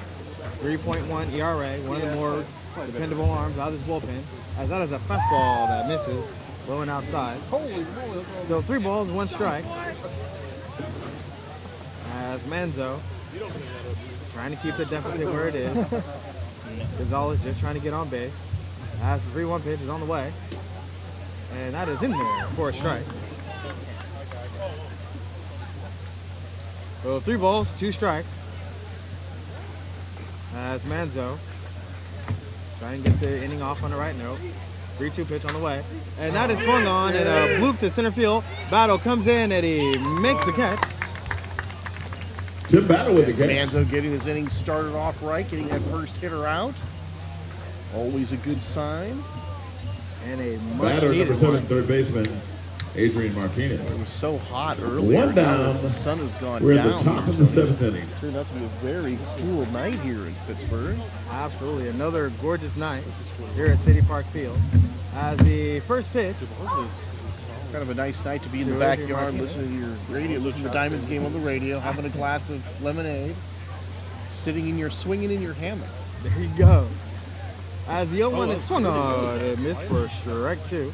3.1 ERA, one of the more dependable arms out of this bullpen. As that is a fastball that misses, low and outside. So 3 balls, 1 strike. As Manzo trying to keep the deficit where it is. Gonzalez just trying to get on base. As the 3-1 pitch is on the way. And that is in there for a strike. So 3 balls, 2 strikes. As Manzo trying to get the inning off on the right note. 3-2 pitch on the way. And that is swung on and a bloop to center field. Battle comes in and he makes the catch. Tim Battle with the catch. Manzo getting his inning started off right, getting that first hitter out. Always a good sign. And a much Batter number needed 7, one. third baseman, Adrian Martinez. It was so hot earlier. 1 down. Now the sun has gone We're down. at the top of the 7th inning. Turned out to be a very cool night here in Pittsburgh. Absolutely, another gorgeous night here at City Park Field. As the first pitch, Kind of a nice night to be in the Adrian backyard, Martinez. listening to your radio, listening to the Diamonds game on the radio, having a glass of lemonade, swinging in your hammock. there you go. As the 0-1 is swung on, it missed for strike 2.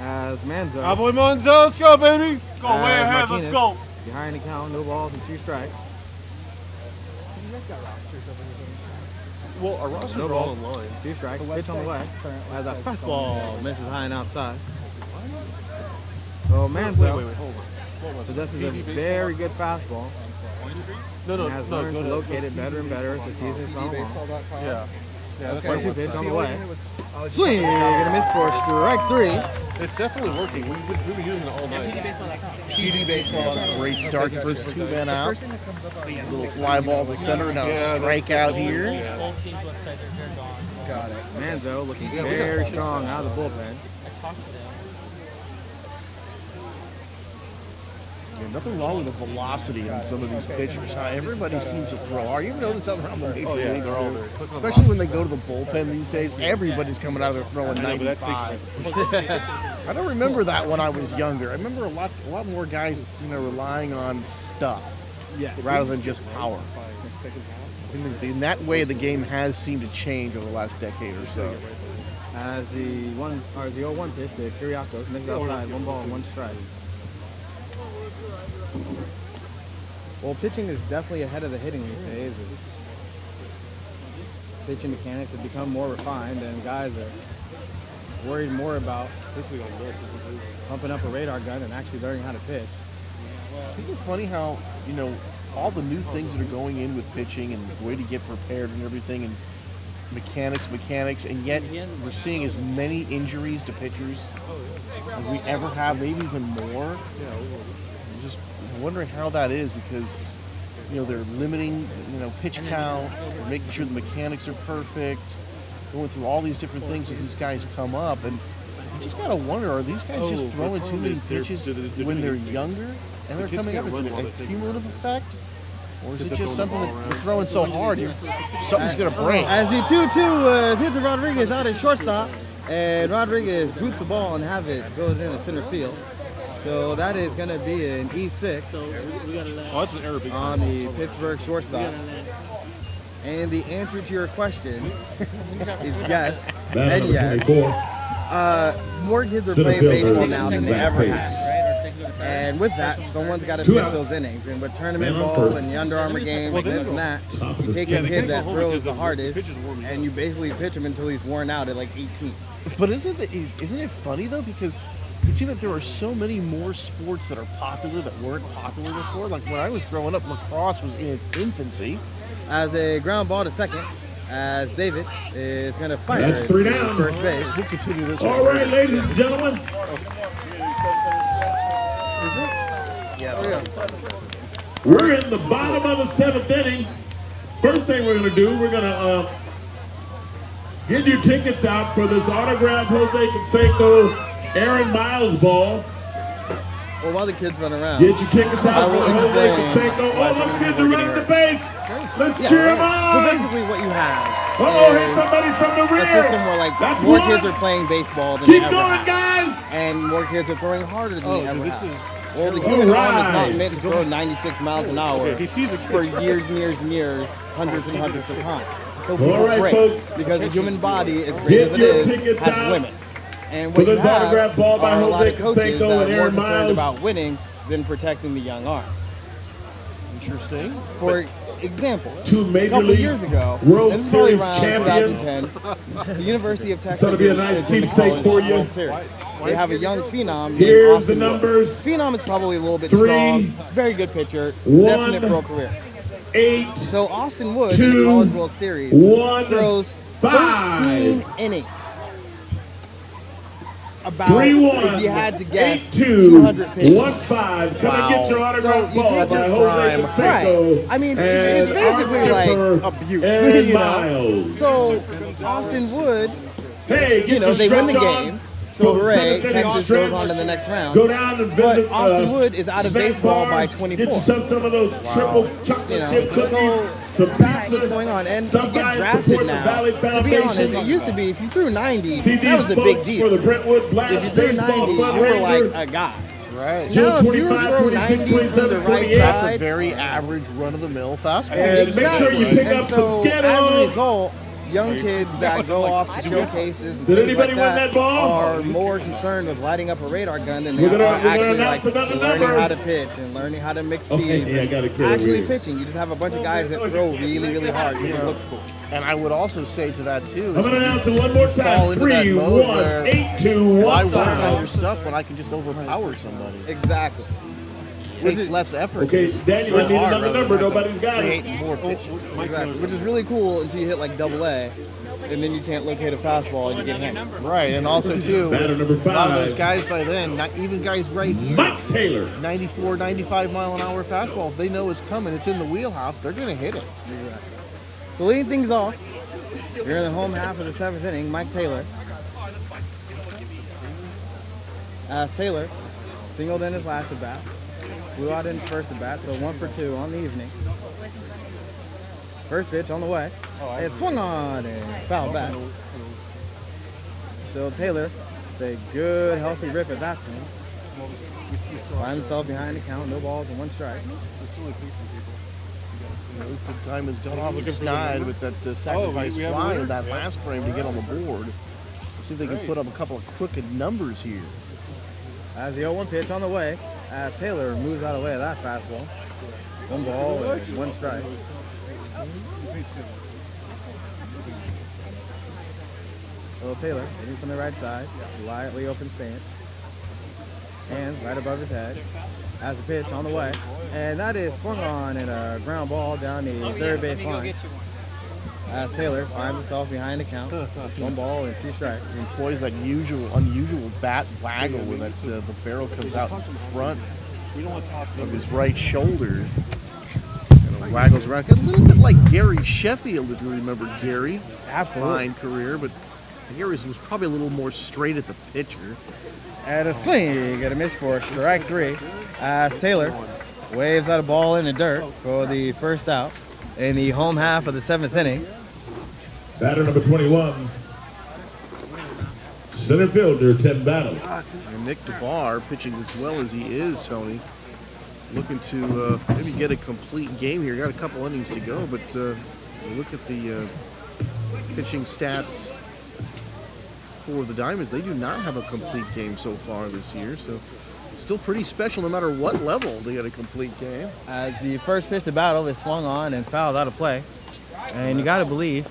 As Manzo. Cowboy Monzo, let's go, baby. Let's go, way as ahead, Martinez let's go. Behind the count, no balls and 2 strikes. You guys got rosters over here. Well, our rosters No are all balls, online. 2 strikes, The pitch on the way. website's currently As a says it's fastball misses high and outside. So Manzo Wait, hold on. possesses a very good fastball. No, And has learned to locate it better and better as the season's gone along. PDBaseball.com. Yeah. Yeah, that's 1-2 pitch on the way. Oh, Swing and a miss for strike 3. It's definitely working. We've been using it all night. PDBaseball.com. Great start, first 2 men out. First thing that comes up on the Little fly ball to center, now a strikeout here. Both teams' website, they're gone. Got it. Manzo looking very strong out of the bullpen. I talked to them. Yeah, nothing wrong with the velocity on some of these pitchers. Huh? Everybody seems to throw hard. You ever notice that around the major leagues? they're all too? very quick on Especially when they go to the bullpen these days. Everybody's coming out of there throwing 95. I don't remember that when I was younger. I remember a lot more guys, relying on stuff rather than just power. In that way, the game has seemed to change over the last decade or so. As the 0-1 pitch to Kiriakos misses outside, 1 ball and 1 strike. Well, pitching is definitely ahead of the hitting these days. Pitching mechanics have become more refined, and guys are worried more about pumping up a radar gun and actually learning how to pitch. Isn't it funny how, all the new things that are going in with pitching and the way to get prepared and everything and mechanics, and yet we're seeing as many injuries to pitchers as we ever have, maybe even more. I'm just wondering how that is because, they're limiting, pitch count, they're making sure the mechanics are perfect, going through all these different things as these guys come up. And you just got to wonder, are these guys just throwing too many pitches when they're younger and they're coming up? Is it a cumulative effect? Or is it just something that you're throwing so hard, something's going to break? As the 2-2 hits Rodriguez out at shortstop, and Rodriguez boots the ball and goes in center field. So that is going to be an E6 that's an error. on the Pittsburgh shortstop. And the answer to your question is yes Batter and number yes. 24. More kids are Center playing fielder, baseball now than they Zach ever Pace. have. And with that, someone's got to 2 pitch out. those innings. And with tournament Man on ball first. and the Under Armour games and this and that, Top of you the take a seventh. kid that home throws because the the hardest, pitch is warming up. and you basically pitch him until he's worn out at like 18. But isn't it funny though? Because it seems like there are so many more sports that are popular that weren't popular before. Like when I was growing up, lacrosse was in its infancy. As a ground ball to second, as David is going to fire That's it 3 to down. first base. We'll continue this All one. right, ladies and gentlemen. We're in the bottom of the 7th inning. First thing we're going to do, we're going to get your tickets out for this autographed Jose Canseco Aaron Miles ball. Well, while the kids run around, Get your tickets out for will Jose explain Canseco. why Oh, some those of kids them are are running getting the base. Let's Yeah, cheer them right. So on. basically what you have Uh-oh, hit is somebody from the rear. a system where like That's more one. kids are playing baseball than Keep they ever going, have. guys. And more kids are throwing harder than they ever this have. is Well, the All human arm is right. not meant to throw 96 miles an hour Okay, he sees a kid for right years and years and years, hundreds and hundreds of times. So All people right, break folks. because the human body, as great Get as it your is, tickets has out limits. And for what you this have autographed ball by are a lot Jose of coaches Canseco that are and more Aaron concerned Miles. about winning than protecting the young arms. interesting. For example, Two a Major couple League years ago, World this is probably Series around champions. 2010, the University of Texas So it'll be a nice is in the keepsake College for you. World Series. They have a young phenom named Here's Austin the Wood. numbers. Phenom is probably a little bit 3, strong, very good pitcher, 1, definite pro career. 8, So Austin Wood in 2, the College World Series 1, throws 5. 13 innings. About, 3-1, if you had to guess, 8-2, 200 pitches. 1-5. Come and get your autographed So you ball take by your Jose prime. Canseco. Right. I mean, and it's basically our like skipper, abuse. Aaron You know? Miles. So Austin Wood, Hey, get you know, your they win the stretch on game. So for the hooray, 7th inning Texas stretch. goes on to the next round. Go down and But visit Austin Wood is out of snack baseball bar. by Get 24. yourself some of those triple chocolate You know, chip cookies. so some that's pizza. what's going on. And to Somebody get support drafted the now, Valley to be Foundation. honest, it used to be if you threw 90, See that was these a big folks deal. for the Brentwood Blast If you threw Baseball 90, you were like Fundraiser. a guy. Right. Now, if you 25, throw 26, 90 through the 27, right 28. That's a side, very average run-of-the-mill fastball. And make sure you pick and up so, some as a Skittles. result, young kids that go off to showcases and Did things anybody like win that ball? are more concerned with lighting up a radar gun than they We're are gonna actually announce like another learning number. how to pitch and learning how to mix Okay, speeds. yeah, I and gotta carry actually it. pitching. You just have a bunch of guys that throw really, really hard because it looks cool. And I would also say to that too. I'm going to announce it one more fall time. into that 3, mode 1, where 8, 2, why 1, work on 5. your stuff when I can just overpower somebody? Exactly. It takes less effort. Okay, Daniel, I need another number. Nobody's got it. Create more pitches. Exactly. Which is really cool until you hit like double A, and then you can't locate a fastball and you get hammered. Right, and also too, Batter number a lot of 5. those guys by then, not even guys right here, Mike Taylor. 94, 95 mile an hour fastball, if they know it's coming, it's in the wheelhouse, they're going to hit it. So leading things off, you're in the home half of the 7th inning, Mike Taylor. As Taylor singled in his last at bat, blew out in his first at bat, so 1 for 2 on the evening. First pitch on the way. It swung on and fouled back. Still Taylor, with a good healthy rip at that swing. Finds himself behind the count, no balls and 1 strike. At least the Diamonds got off snide with that sacrifice fly in that last frame to get on the board. See if they can put up a couple of crooked numbers here. As the 0-1 pitch on the way, Taylor moves out of the way of that fastball. 1 ball and 1 strike. Little Taylor, hitting from the right side, slightly open stance. Hands right above his head. Has the pitch on the way. And that is swung on and a ground ball down the third base line. As Taylor finds himself behind the count. 1 ball and 2 strikes. He employs that unusual bat waggle where that the barrel comes out in front of his right shoulder. And it waggles around. A little bit like Gary Sheffield, if you remember Gary. Absolutely. Fine career, but Gary's was probably a little more straight at the pitcher. And a swing, get a miss for strike 3. As Taylor waves out a ball in the dirt for the first out in the home half of the 7th inning. Batter number 21. Center fielder, Tim Battle. And Nick DeBar pitching as well as he is, Tony. Looking to maybe get a complete game here. Got a couple innings to go, but you look at the pitching stats for the Diamonds. They do not have a complete game so far this year, so still pretty special no matter what level they get a complete game. As the first pitch of battle is swung on and fouled out of play. And you got to believe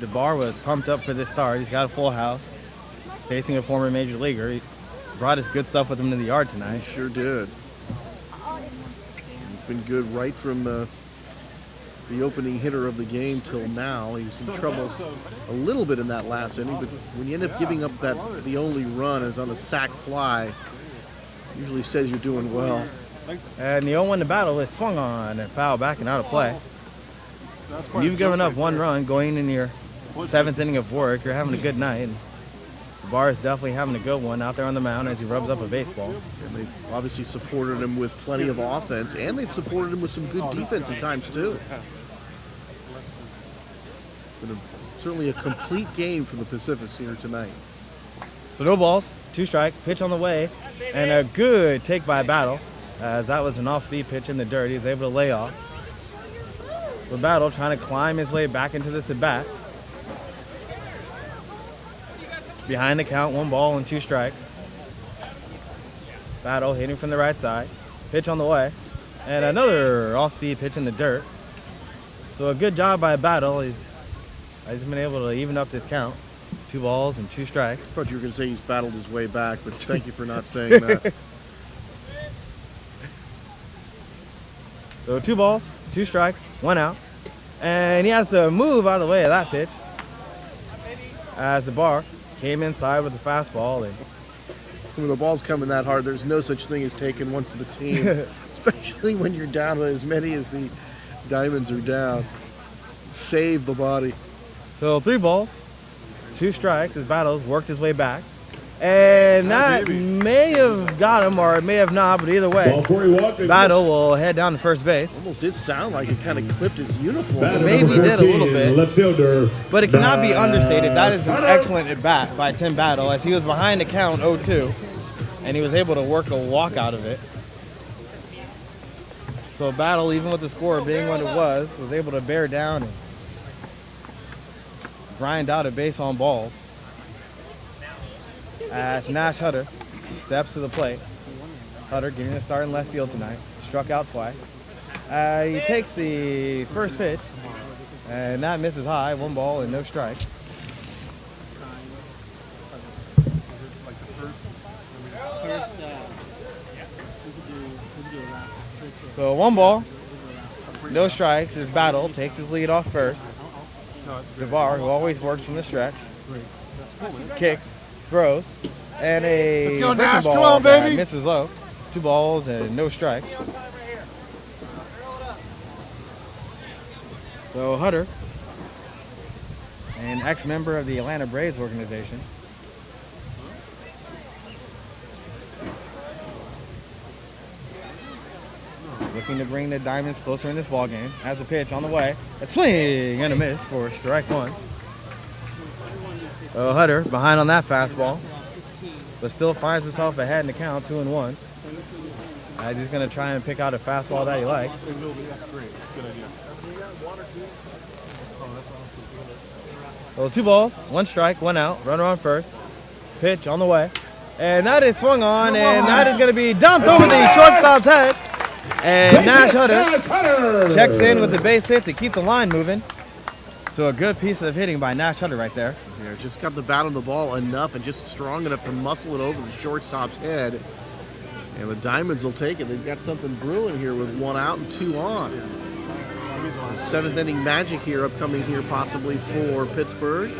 DeBar was pumped up for this start. He's got a full house, facing a former major leaguer. brought his good stuff with him to the yard tonight. He sure did. He's been good right from the opening hitter of the game till now. He was in trouble a little bit in that last inning, but when you end up giving up the only run is on a sac fly, usually says you're doing well. And the 0-1 to battle is swung on and foul back and out of play. You've given up one run going in your 7th inning of work. You're having a good night. And Bar is definitely having a good one out there on the mound as he rubs up a baseball. And they've obviously supported him with plenty of offense, and they've supported him with some good defense at times too. Been certainly a complete game for the Pacifics here tonight. So no balls, 2 strike, pitch on the way, and a good take by Battle, as that was an off-speed pitch in the dirt. He was able to lay off. The Battle trying to climb his way back into this at-bat. Behind the count, 1 ball and 2 strikes. Battle hitting from the right side. Pitch on the way. And another off-speed pitch in the dirt. So a good job by Battle. He's been able to even up this count. 2 balls and 2 strikes. I thought you were going to say he's battled his way back, but thank you for not saying that. So 2 balls, 2 strikes, 1 out. And he has to move out of the way of that pitch. As the Bar came inside with the fastball. And when the ball's coming that hard, there's no such thing as taking one for the team, especially when you're down with as many as the Diamonds are down. Save the body. So 3 balls, 2 strikes as Battles worked his way back. And that may have got him or it may have not, but either way, Battle will head down to first base. Almost did sound like it kind of clipped his uniform. Maybe did a little bit, left fielder, but it cannot be understated. That is an excellent at-bat by Tim Battle as he was behind the count 0-2, and he was able to work a walk out of it. So Battle, even with the score being what it was able to bear down and grind out a base on balls. As Nash Hutter steps to the plate. Hutter getting a start in left field tonight. Struck out twice. He takes the first pitch, and that misses high. 1 ball and no strike. So 1 ball, no strikes. His Battle takes his lead off first. DeVar, who always works from the stretch, kicks, throws, and a breaking ball that misses low. 2 balls and no strikes. So Hutter, an ex-member of the Atlanta Braves organization, looking to bring the Diamonds closer in this ball game. Has a pitch on the way. A swing and a miss for strike 1. Hutter behind on that fastball, but still finds himself ahead in the count, 2-1. He's going to try and pick out a fastball that he likes. Well, 2 balls, 1 strike, 1 out. Runner on first. Pitch on the way. And that is swung on, and that is going to be dumped over the shortstop's head. And Nash Hutter checks in with the base hit to keep the line moving. So a good piece of hitting by Nash Hutter right there. Yeah, just got the bat on the ball enough and just strong enough to muscle it over the shortstop's head. And the Diamonds will take it. They've got something brewing here with 1 out and 2 on. The 7th inning magic here upcoming here possibly for Pittsburgh.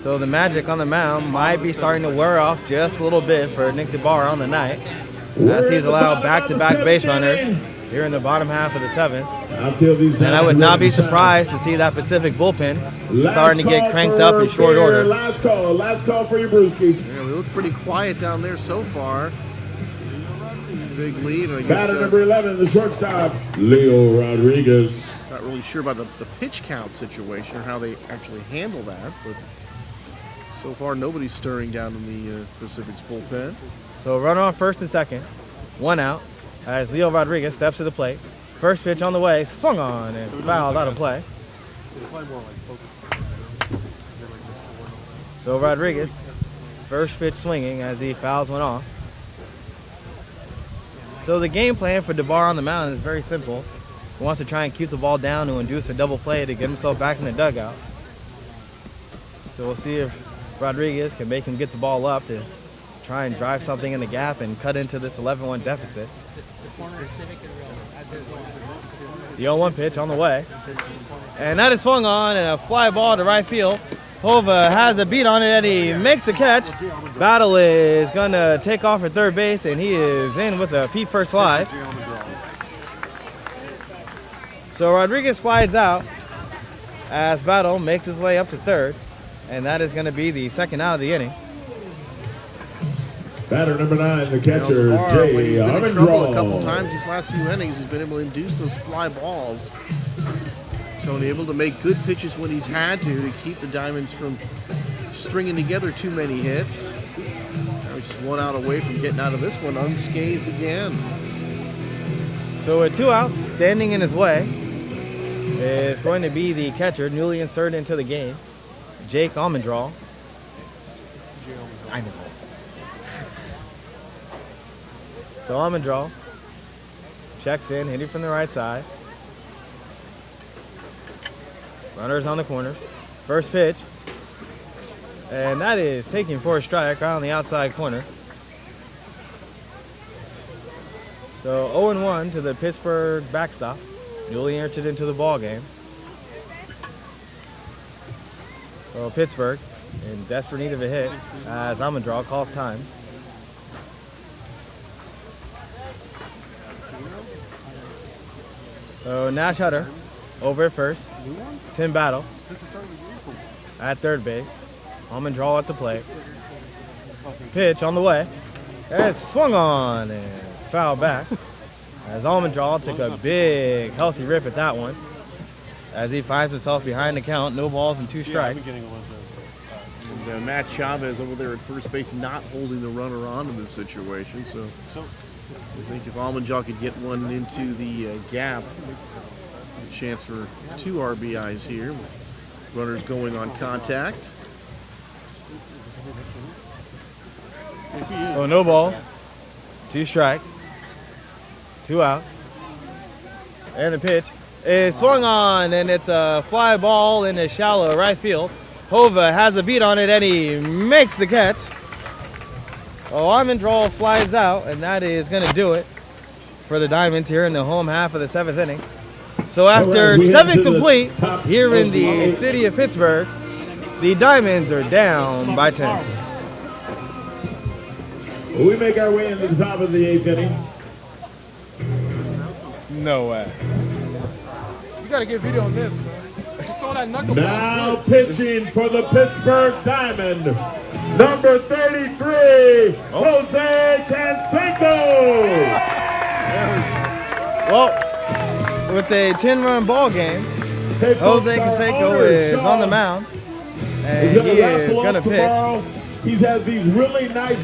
So the magic on the mound might be starting to wear off just a little bit for Nick DeBar on the night, as he's allowed back-to-back base runners here in the bottom half of the 7th. And I would not be surprised to see that Pacific bullpen starting to get cranked up in short order. Last call for your brewskis. Yeah, we look pretty quiet down there so far. Big lead. I guess, Batter number 11, the shortstop, Leo Rodriguez. Not really sure about the pitch count situation or how they actually handle that, but so far nobody's stirring down in the Pacific's bullpen. So runner on first and second, 1 out, as Leo Rodriguez steps to the plate. First pitch on the way, swung on and fouled out of play. So Rodriguez, first pitch swinging as he fouls one off. So the game plan for DeBar on the mound is very simple. He wants to try and keep the ball down to induce a double play to get himself back in the dugout. So we'll see if Rodriguez can make him get the ball up to try and drive something in the gap and cut into this 11-1 deficit. The 0-1 pitch on the way. And that is swung on and a fly ball to right field. Hova has a beat on it and he makes the catch. Battle is going to take off at third base and he is in with a feet first slide. So Rodriguez slides out as Battle makes his way up to third. And that is going to be the second out of the inning. Batter number 9, the catcher, Jay When he's been in trouble a couple Armendral. times these last few innings, he's been able to induce those fly balls. So he's able to make good pitches when he's had to keep the Diamonds from stringing together too many hits. Now he's just 1 out away from getting out of this one unscathed again. So with 2 outs, standing in his way is going to be the catcher, newly inserted into the game, Jake Armendral. I know. So Armendral checks in, hitting from the right side. Runners on the corners. First pitch. And that is taken for a strike right on the outside corner. So 0-1 to the Pittsburgh backstop. Newly entered into the ball game. So Pittsburgh in desperate need of a hit as Armendral calls time. So Nash Hutter over at first. Tim Battle at third base. Armendral at the plate. Pitch on the way. And it's swung on and fouled back. As Armendral took a big, healthy rip at that one. As he finds himself behind the count, no balls and 2 strikes. And Matt Chavez over there at first base not holding the runner on in this situation. So I think if Armendral could get one into the gap, a chance for 2 RBIs here. Runners going on contact. Oh, no balls, 2 strikes, 2 outs. And the pitch is swung on, and it's a fly ball in the shallow right field. Hova has a beat on it, and he makes the catch. Oh, Armendral flies out, and that is going to do it for the Diamonds here in the home half of the 7th inning. So after 7 complete here in the city of Pittsburgh, the Diamonds are down by 10. We make our way into the top of the 8th inning. No way. You got to get video on this, man. Just throw that knuckle Now ball. pitching for the Pittsburgh Diamond, number 33, Jose Canseco. Well, with a 10-run ball game, Jose Canseco is on the mound, and He's he is going to pitch. He's had these really nice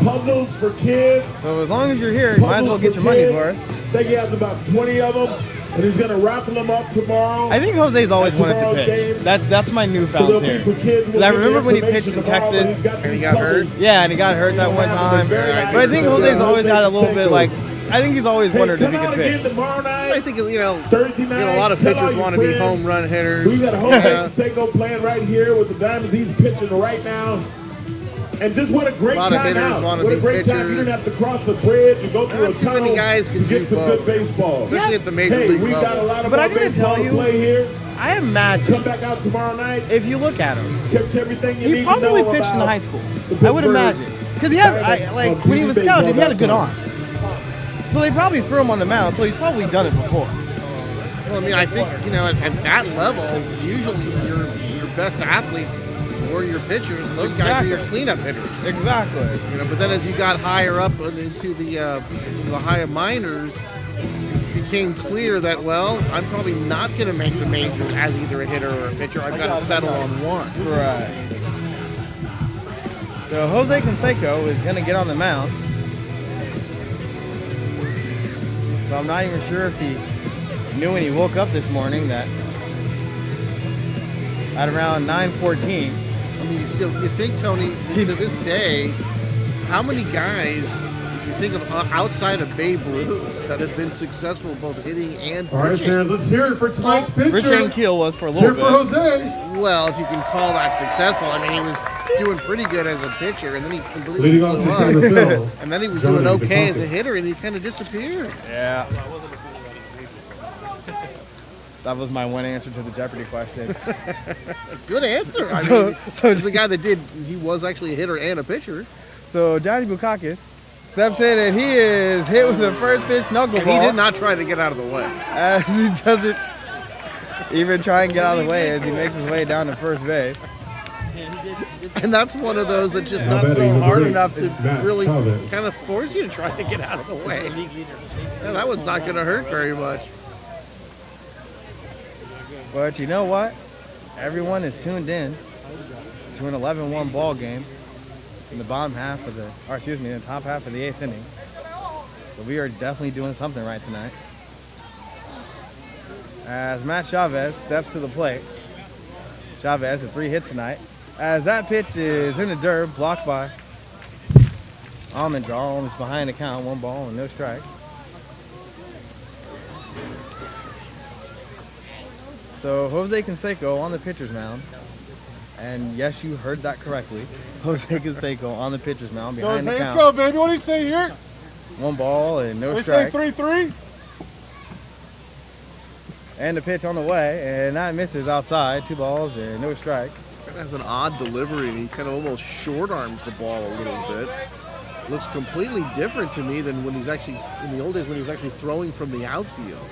puzzles for kids. So as long as you're here, you might as well get your money's worth. I think he has about 20 of them, and he's going to raffle them up tomorrow. I think Jose's always wanted to pitch. That's my newfound theory. Because I remember when he pitched in Texas, And he got hurt. yeah, and he got hurt that one time. But I think Jose's always had a little bit like, I think he's always wondered if he could pitch. I think, you know, Thursday night, a lot of pitchers want to be home run hitters. We got Jose Canseco playing right here with the Diamonds. He's pitching right now. And just what a great A lot of time hitters out. wanna What a be great time. You pitchers. didn't have to cross the bridge and go through Not a too tunnel. many guys can to get do some both. good baseball. Especially at the major Hey, league we level. got a lot of But our I gotta baseball tell you, play here. I imagine Come back out tomorrow night. if you look at him, Kept everything you he need probably to know pitched in about high school. the I would Pittsburgh imagine. Because he had, like, when he was scouted, he had a good arm. So they probably threw him on the mound, so he's probably done it before. Well, I mean, I think, you know, at that level, usually your best athletes or your pitchers, those guys are your cleanup hitters. Exactly. You know, but then as you got higher up into the higher minors, it became clear that, well, I'm probably not going to make the majors as either a hitter or a pitcher. I've got to settle on one. Right. So Jose Canseco is going to get on the mound. So I'm not even sure if he knew when he woke up this morning that at around 9:14. I mean, you think, Tony, to this day, how many guys, if you think of outside of Babe Ruth, that have been successful both hitting and pitching? All right, fans, let's hear it for tonight's pitcher. Rich Keel was for a Let's hear little it for bit. Jose. Well, if you can call that successful. I mean, doing pretty good as a pitcher, and then he completely Leading off blew to center up. field. And then he was Johnny doing okay as a DeConkis. hitter, and he kind of disappeared. Yeah. That was my one answer to the Jeopardy question. Good answer. I So- mean, so- he's the guy that he was actually a hitter and a pitcher. So Johnny Bukakis steps in and he is hit with the first pitch knuckleball. And he did not try to get out of the way. As he doesn't even try and get out of the way as he makes his way down to first base. And that's one of those that just Now not batting thrown number hard 8, enough to Matt really Chavez. kind of force you to try to get out of the way. And that one's not going to hurt very much. But you know what? Everyone is tuned in to an 11-1 ball game in the bottom half of the, or excuse me, in the top half of the 8th inning. So we are definitely doing something right tonight. As Matt Chavez steps to the plate. Chavez with 3 hits tonight. As that pitch is in the dirt, blocked by Almondral, and it's behind the count, 1 ball and no strike. So Jose Canseco on the pitcher's mound. And yes, you heard that correctly. Jose Canseco on the pitcher's mound behind the Let's count. go, baby. What do you say here? 1 ball and no We say strike. 3-3. And the pitch on the way, and that misses outside. 2 balls and no strike. It has an odd delivery, and he kind of almost short arms the ball a little bit. Looks completely different to me than when he's actually, in the old days, when he was actually throwing from the outfield.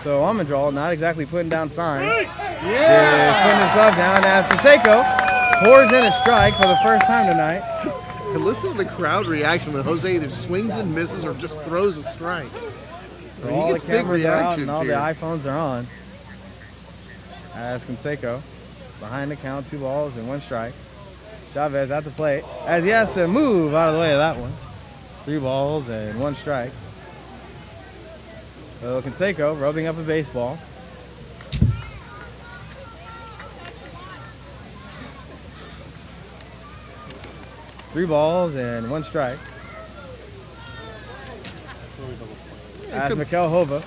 So Almondral not exactly putting down signs. Yeah! Putting his glove down as Canseco pours in a strike for the first time tonight. And listen to the crowd reaction when Jose either swings and misses or just throws a strike. I mean, All he the gets big cameras are out reactions and all here. the iPhones are on. As Canseco behind the count, 2 balls and 1 strike. Chavez at the plate as he has to move out of the way of that one. 3 balls and 1 strike. So Canseco rubbing up a baseball. Three balls and 1 strike. As Mikel Hova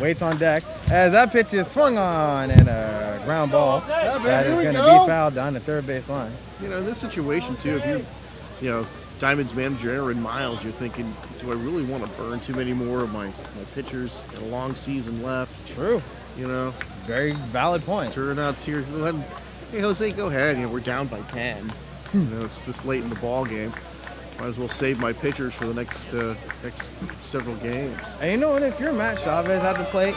waits on deck as that pitch is swung on and a ground ball that is going to be fouled down the third base line. You know, in this situation, too, if you know, Diamond's manager Aaron Miles, you're thinking, do I really want to burn too many more of my pitchers? Got a long season left. True. You know, very valid point. Turnouts here. Go ahead. Hey, Jose, go ahead. You know, we're down by 10. You know, it's this late in the ball game. Might as well save my pitchers for the next several games. And you know what? If you're Matt Chavez at the plate,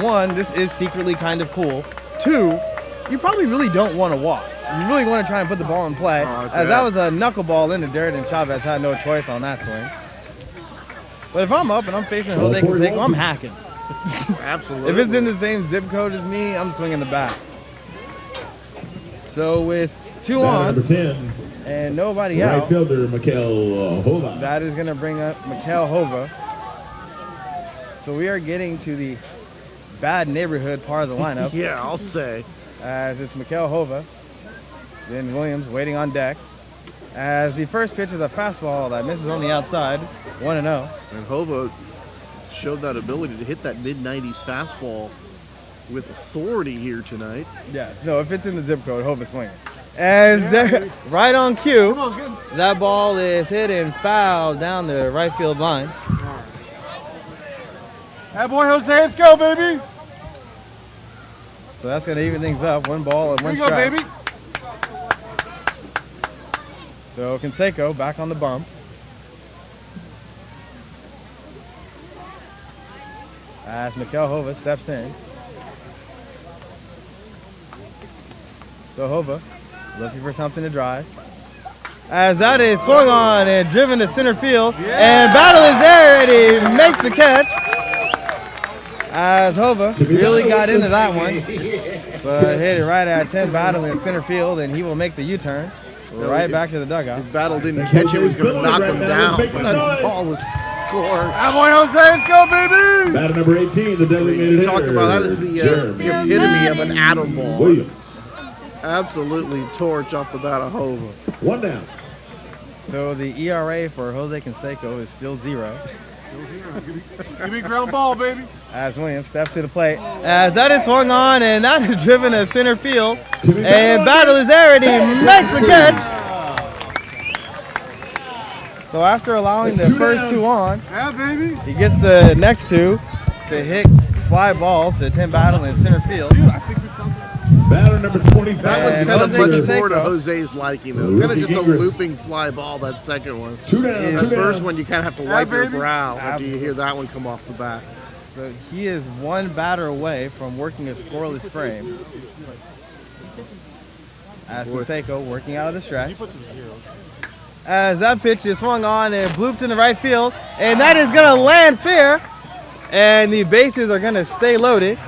1, this is secretly kind of cool. 2, you probably really don't want to walk. You really want to try and put the ball in play. As that was a knuckleball in the dirt, and Chavez had no choice on that swing. But if I'm up and I'm facing Jose Canseco, I'm hacking. Absolutely. If it's in the same zip code as me, I'm swinging the bat. So with 2 on Number 10, and nobody right out, fielder Mikel Hova. that is going to bring up Mikel Hova. So we are getting to the bad neighborhood part of the lineup. Yeah, I'll say. As it's Mikel Hova. Then Williams waiting on deck. As the first pitch is a fastball that misses on the outside, 1-0. And Hova showed that ability to hit that mid-90s fastball with authority here tonight. Yes, no, if it's in the zip code, Hova swinging. As they're right on cue, that ball is hit and fouled down the right field line. Hey, boy, Jose, let's go, baby. So that's going to even things up. 1 ball and 1 Here you go, strike. baby. So Canseco back on the bump. As Mikel Hova steps in. So Hova looking for something to drive. As that is swung on and driven to center field. And Battle is there and he makes the catch. As Hova really got into that one. But hit it right at 10 Battle in center field and he will make the U-turn. Right back to the dugout. If Battle didn't catch it, he was going to knock him down. But that ball was scored. Hey, boy, Jose, let's go, baby. Batter number 18, the designated You talked about that as the epitome of an atom ball. Williams. Absolutely torch off the bat of Hova. 1 down. So the ERA for Jose Canseco is still 0. Give me ground ball, baby. As Williams steps to the plate. As that is swung on and that is driven to center field. And Battle is there and he makes the catch. So after allowing the first two on, Yeah, baby. he gets the next two to hit fly balls to Tim Battle in center field. Batter number 25. That one's And kind of Jose much more to Canseco. Jose's liking, though. Kind of just a looping fly ball, that second one. Two down, The two first down. one, you kind of have to wipe your baby. brow after you hear that one come off the bat. So he is one batter away from working a scoreless frame. As Canseco working out of the stretch. As that pitch is swung on and blooped in the right field, and that is going to land fair, and the bases are going to stay loaded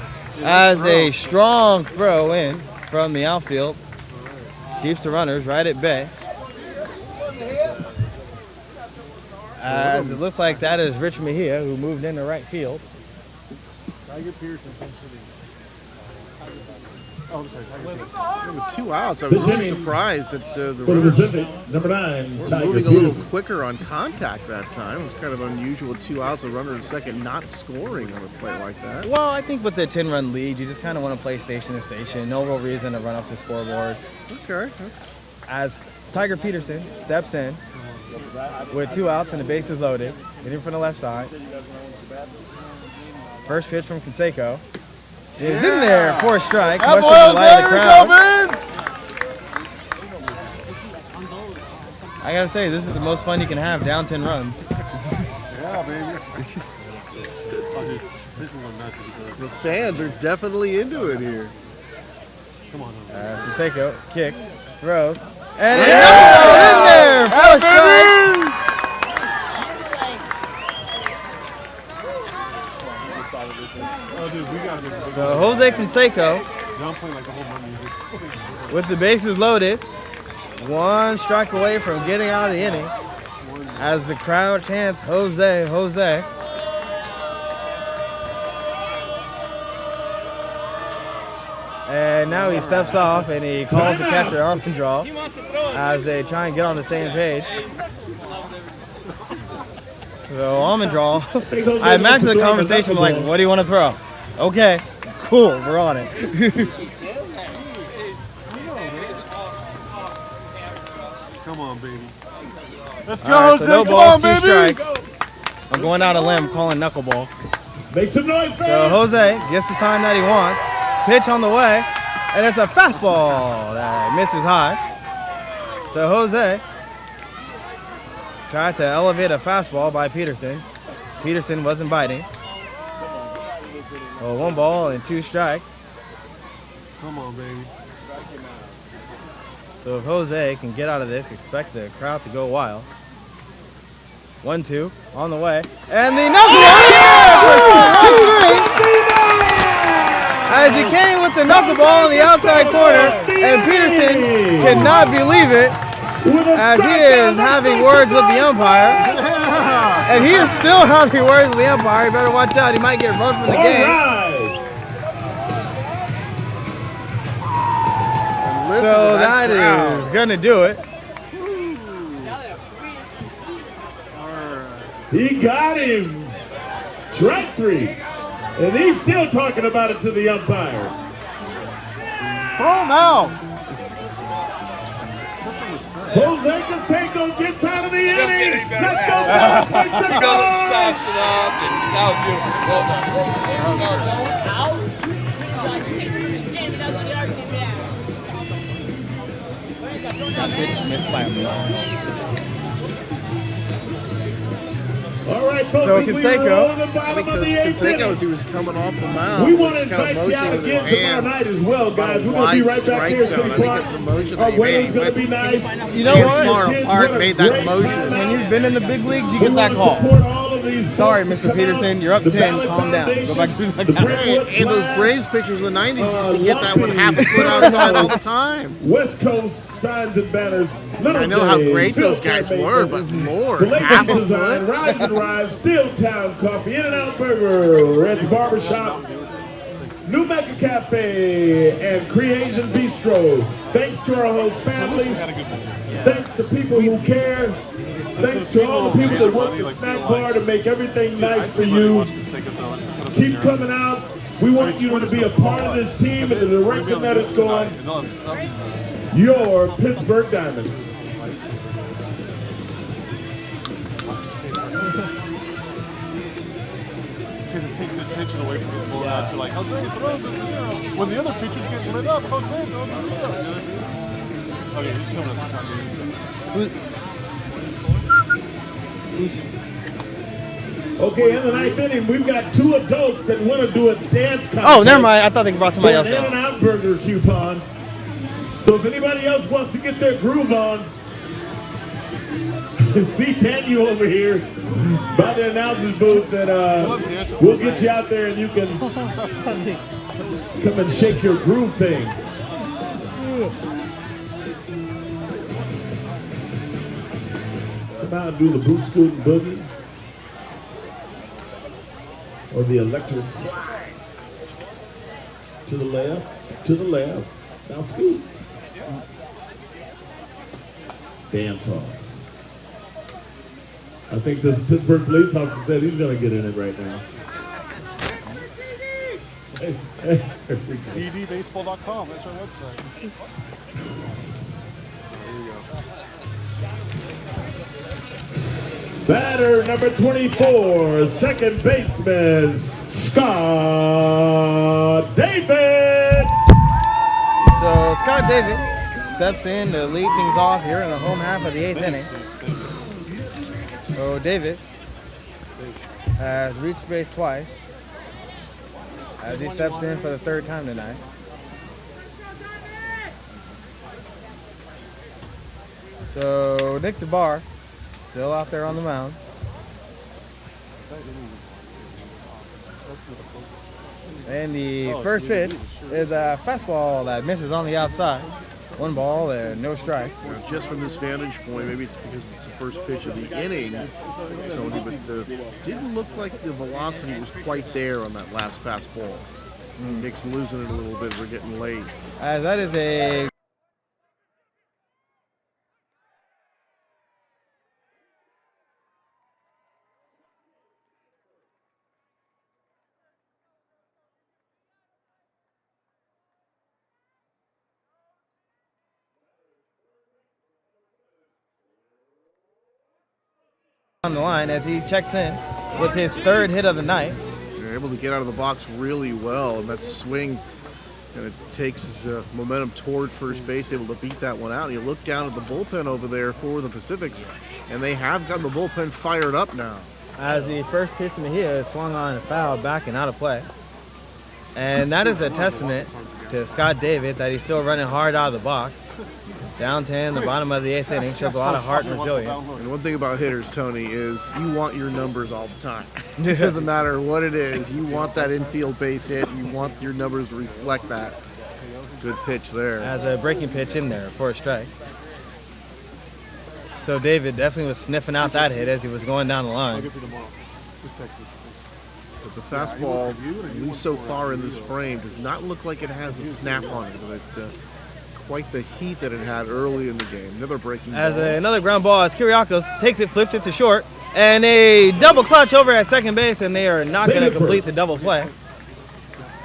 as a strong throw in from the outfield keeps the runners right at bay. As it looks like that is Rich Mejia, who moved into right field. Tiger Pearson comes to the. Oh, I'm sorry, Tiger Pearson. With 2 outs, I was really surprised that the For the runners Pacifics, number 9, were Tiger moving a little Pearson. quicker on contact that time. It was kind of unusual, 2 outs, a runner in second, not scoring on a play like that. Well, I think with the 10-run lead, you just kind of want to play station to station. No real reason to run up the scoreboard. Okay, that's As Tiger Peterson steps in with 2 outs and the bases loaded, hitting from the left side. First pitch from Canseco. Is in there for a strike. Much to the delight of the crowd. I gotta say, this is the most fun you can have down 10 runs. Yeah, baby. the fans are definitely into it here. Come on. Canseco kicks, throws, and it's in there for a strike. Oh, dude, we got this. So Jose Canseco, John playing like the whole money. with the bases loaded, 1 strike away from getting out of the inning. As the crowd chants, Jose, Jose. And now he steps off and he calls the catcher almond draw as they try and get on the same page. So almond draw. I imagine the conversation like, what do you want to throw? Okay, cool, we're on it. Come on, baby. Let's go, All right, Jose. so no Come balls, on, 2 baby. strikes. I'm going out a limb, calling knuckleball. Make some noise, So fans. Jose gets the sign that he wants. Pitch on the way, and it's a fastball that misses high. So Jose tried to elevate a fastball by Peterson. Peterson wasn't biting. Well, 1 ball and 2 strikes. Come on, baby. So if Jose can get out of this, expect the crowd to go wild. 1-2 on the way, and the knuckleball! As he came with the knuckleball in the outside corner, and Peterson cannot believe it, as he is having words with the umpire. And he is still having words with the umpire. You better watch out, he might get run from the game. So that is gonna do it. He got him. Strike 3. And he's still talking about it to the umpire. Throw him out. Jose Canseco gets out of the inning. Let's go. He goes and stops it up, and that was beautiful. That pitch missed by a mile. All right, So folks, we Canseco, are on the bottom of the 8th Canseco, inning. as he was coming off the mound, We want to was kind of invite you out motioning with again his tomorrow hands. night as well, guys. We're going to be right back here at City I think Park. it's the motion Our that he made. weather's going to be nice. You know Hands what? far apart, made that motion. When you've been in the big leagues, you We get that wanna call. support all of these Sorry, folks Mr. that come Peterson, out. you're up The 10. Ballot Calm down. Go back to Foundation, the the dugout. Brentwood And those Flag, Braves pictures in the 90s used to get that one Lottery. half a foot outside all the time. West Coast signs and banners. Little I know how J's, great those Phil guys Cameron, were, but Lord, the half latest a design, foot? Rise and Rise, Steeltown Coffee, In-N-Out Burger, Red's Barbershop, New Mecca Cafe, and Creation Bistro. Thanks to our host families. Thanks to people who care. Thanks to all the people that work the snack bar to make everything nice for you. Keep coming out. We want you to be a part of this team and the direction that it's going. Your Pittsburgh Diamonds. because it takes the attention away from people going out to like, Jose throws a 0. When the other pitcher's getting lit up, Jose throws a 0. You know what I mean? Okay, who's coming up? Okay, in the ninth inning, we've got 2 adults that want to do a dance contest. Oh, never mind. I thought they brought somebody else for an out. In-N-Out Burger coupon. So if anybody else wants to get their groove on, see Daniel over here by the announcer's booth that we'll get you out there and you can come and shake your groove thing. Come out and do the boot scooting boogie. Or the electric slide. To the left, to the left. Now scoot. Dance off. I think this Pittsburgh police officer said he's going to get in it right now. PDBaseball.com, that's our website. Batter number 24, second baseman, Scott David. So Scott David steps in to lead things off here in the home half of the 8th inning. So David has reached base twice as he steps in for the 3rd time tonight. So Nick DeBar still out there on the mound. And the first pitch is a fastball that misses on the outside. 1 ball and no strikes. Just from this vantage point, maybe it's because it's the first pitch of the inning, Tony, but didn't look like the velocity was quite there on that last fastball. Nick's losing it a little bit. We're getting late. That is a on the line as he checks in with his 3rd hit of the night. They're able to get out of the box really well, and that swing kind of takes his momentum toward first base, able to beat that one out. And you look down at the bullpen over there for the Pacifics, and they have gotten the bullpen fired up now. As the first pitch in the hit is swung on and foul back and out of play. And that is a testament to Scott David that he's still running hard out of the box. Down 10, the bottom of the 8th inning, shows a lot of heart and resilience. And one thing about hitters, Tony, is you want your numbers all the time. It doesn't matter what it is. You want that infield base hit. You want your numbers to reflect that. Good pitch there. As a breaking pitch in there for a strike. So David definitely was sniffing out that hit as he was going down the line. But the fastball, at least so far in this frame, does not look like it has the snap on it. But quite the heat that it had early in the game. Another breaking ball. Another ground ball as Kiriakos takes it, flips it to short, and a double clutch over at second base, and they are not going to complete the double play.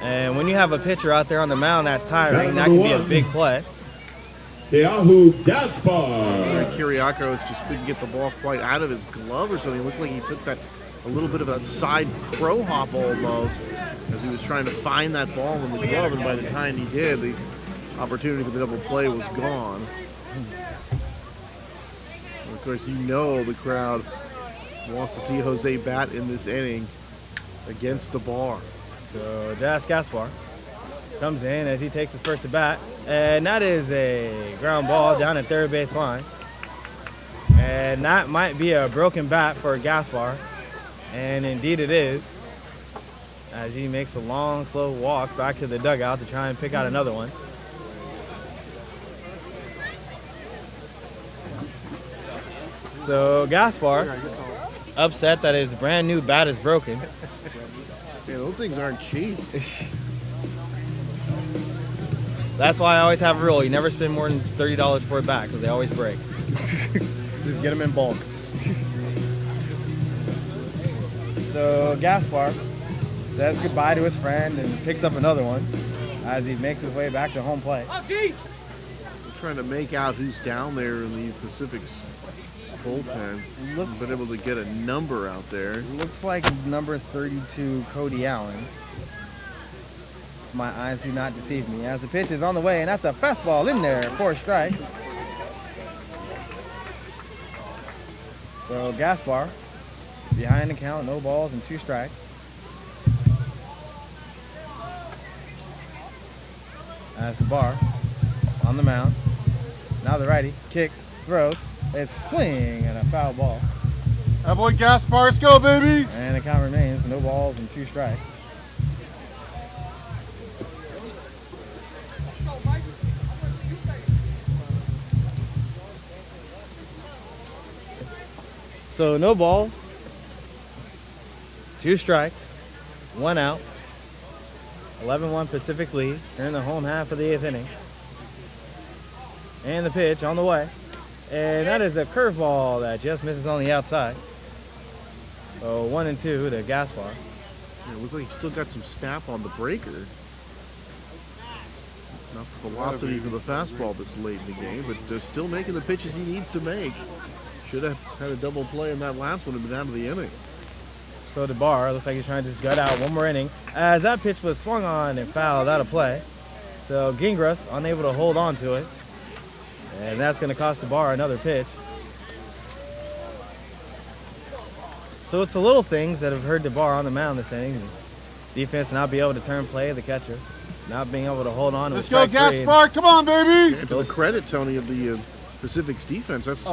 And when you have a pitcher out there on the mound that's tiring, that can be a big play. Yahoo Gaspar. Kiriakos just couldn't get the ball quite out of his glove or something. It looked like he took that a little bit of that side crow hop almost as he was trying to find that ball in the glove, and by the time he did, the opportunity for the double play was gone. And of course, you know the crowd wants to see Jose bat in this inning against the bar. So Jas Gaspar comes in as he takes his first at bat, and that is a ground ball down at third base line. And that might be a broken bat for Gaspar, and indeed it is, as he makes a long, slow walk back to the dugout to try and pick out another one. So Gaspar, upset that his brand new bat is broken. Yeah, those things aren't cheap. That's why I always have a rule. You never spend more than $30 for a bat because they always break. Just get them in bulk. So Gaspar says goodbye to his friend and picks up another one as he makes his way back to home plate. We're trying to make out who's down there in the Pacific's bullpen. Looks- Been able to get a number out there. Looks like number 32, Cody Allen. My eyes do not deceive me. As the pitch is on the way, and that's a fastball in there for a strike. So Gaspar behind the count, no balls and 2 strikes. As the bar on the mound. Now the righty kicks, throws, it's swing and a foul ball. That boy Gaspar, let's go, baby! And the count remains no balls and 2 strikes. So no balls, 2 strikes, 1 out. 11-1 Pacific lead. They're in the home half of the 8th inning. And the pitch on the way. And that is a curveball that just misses on the outside. So 1-2 to Gaspar. Yeah, it looks like he's still got some snap on the breaker. Not the velocity for the fastball this late in the game, but still making the pitches he needs to make. Should have had a double play in that last one and been out of the inning. So DeBar looks like he's trying to just gut out one more inning as that pitch was swung on and fouled out of play. So Gingras unable to hold on to it. And that's going to cost DeBar another pitch. So it's the little things that have hurt DeBar on the mound this inning. Defense not be able to turn play, the catcher not being able to hold on to Let's a go, strike 3. Gaspar! Come on, baby! And to the credit, Tony, of the Pacific's defense, that's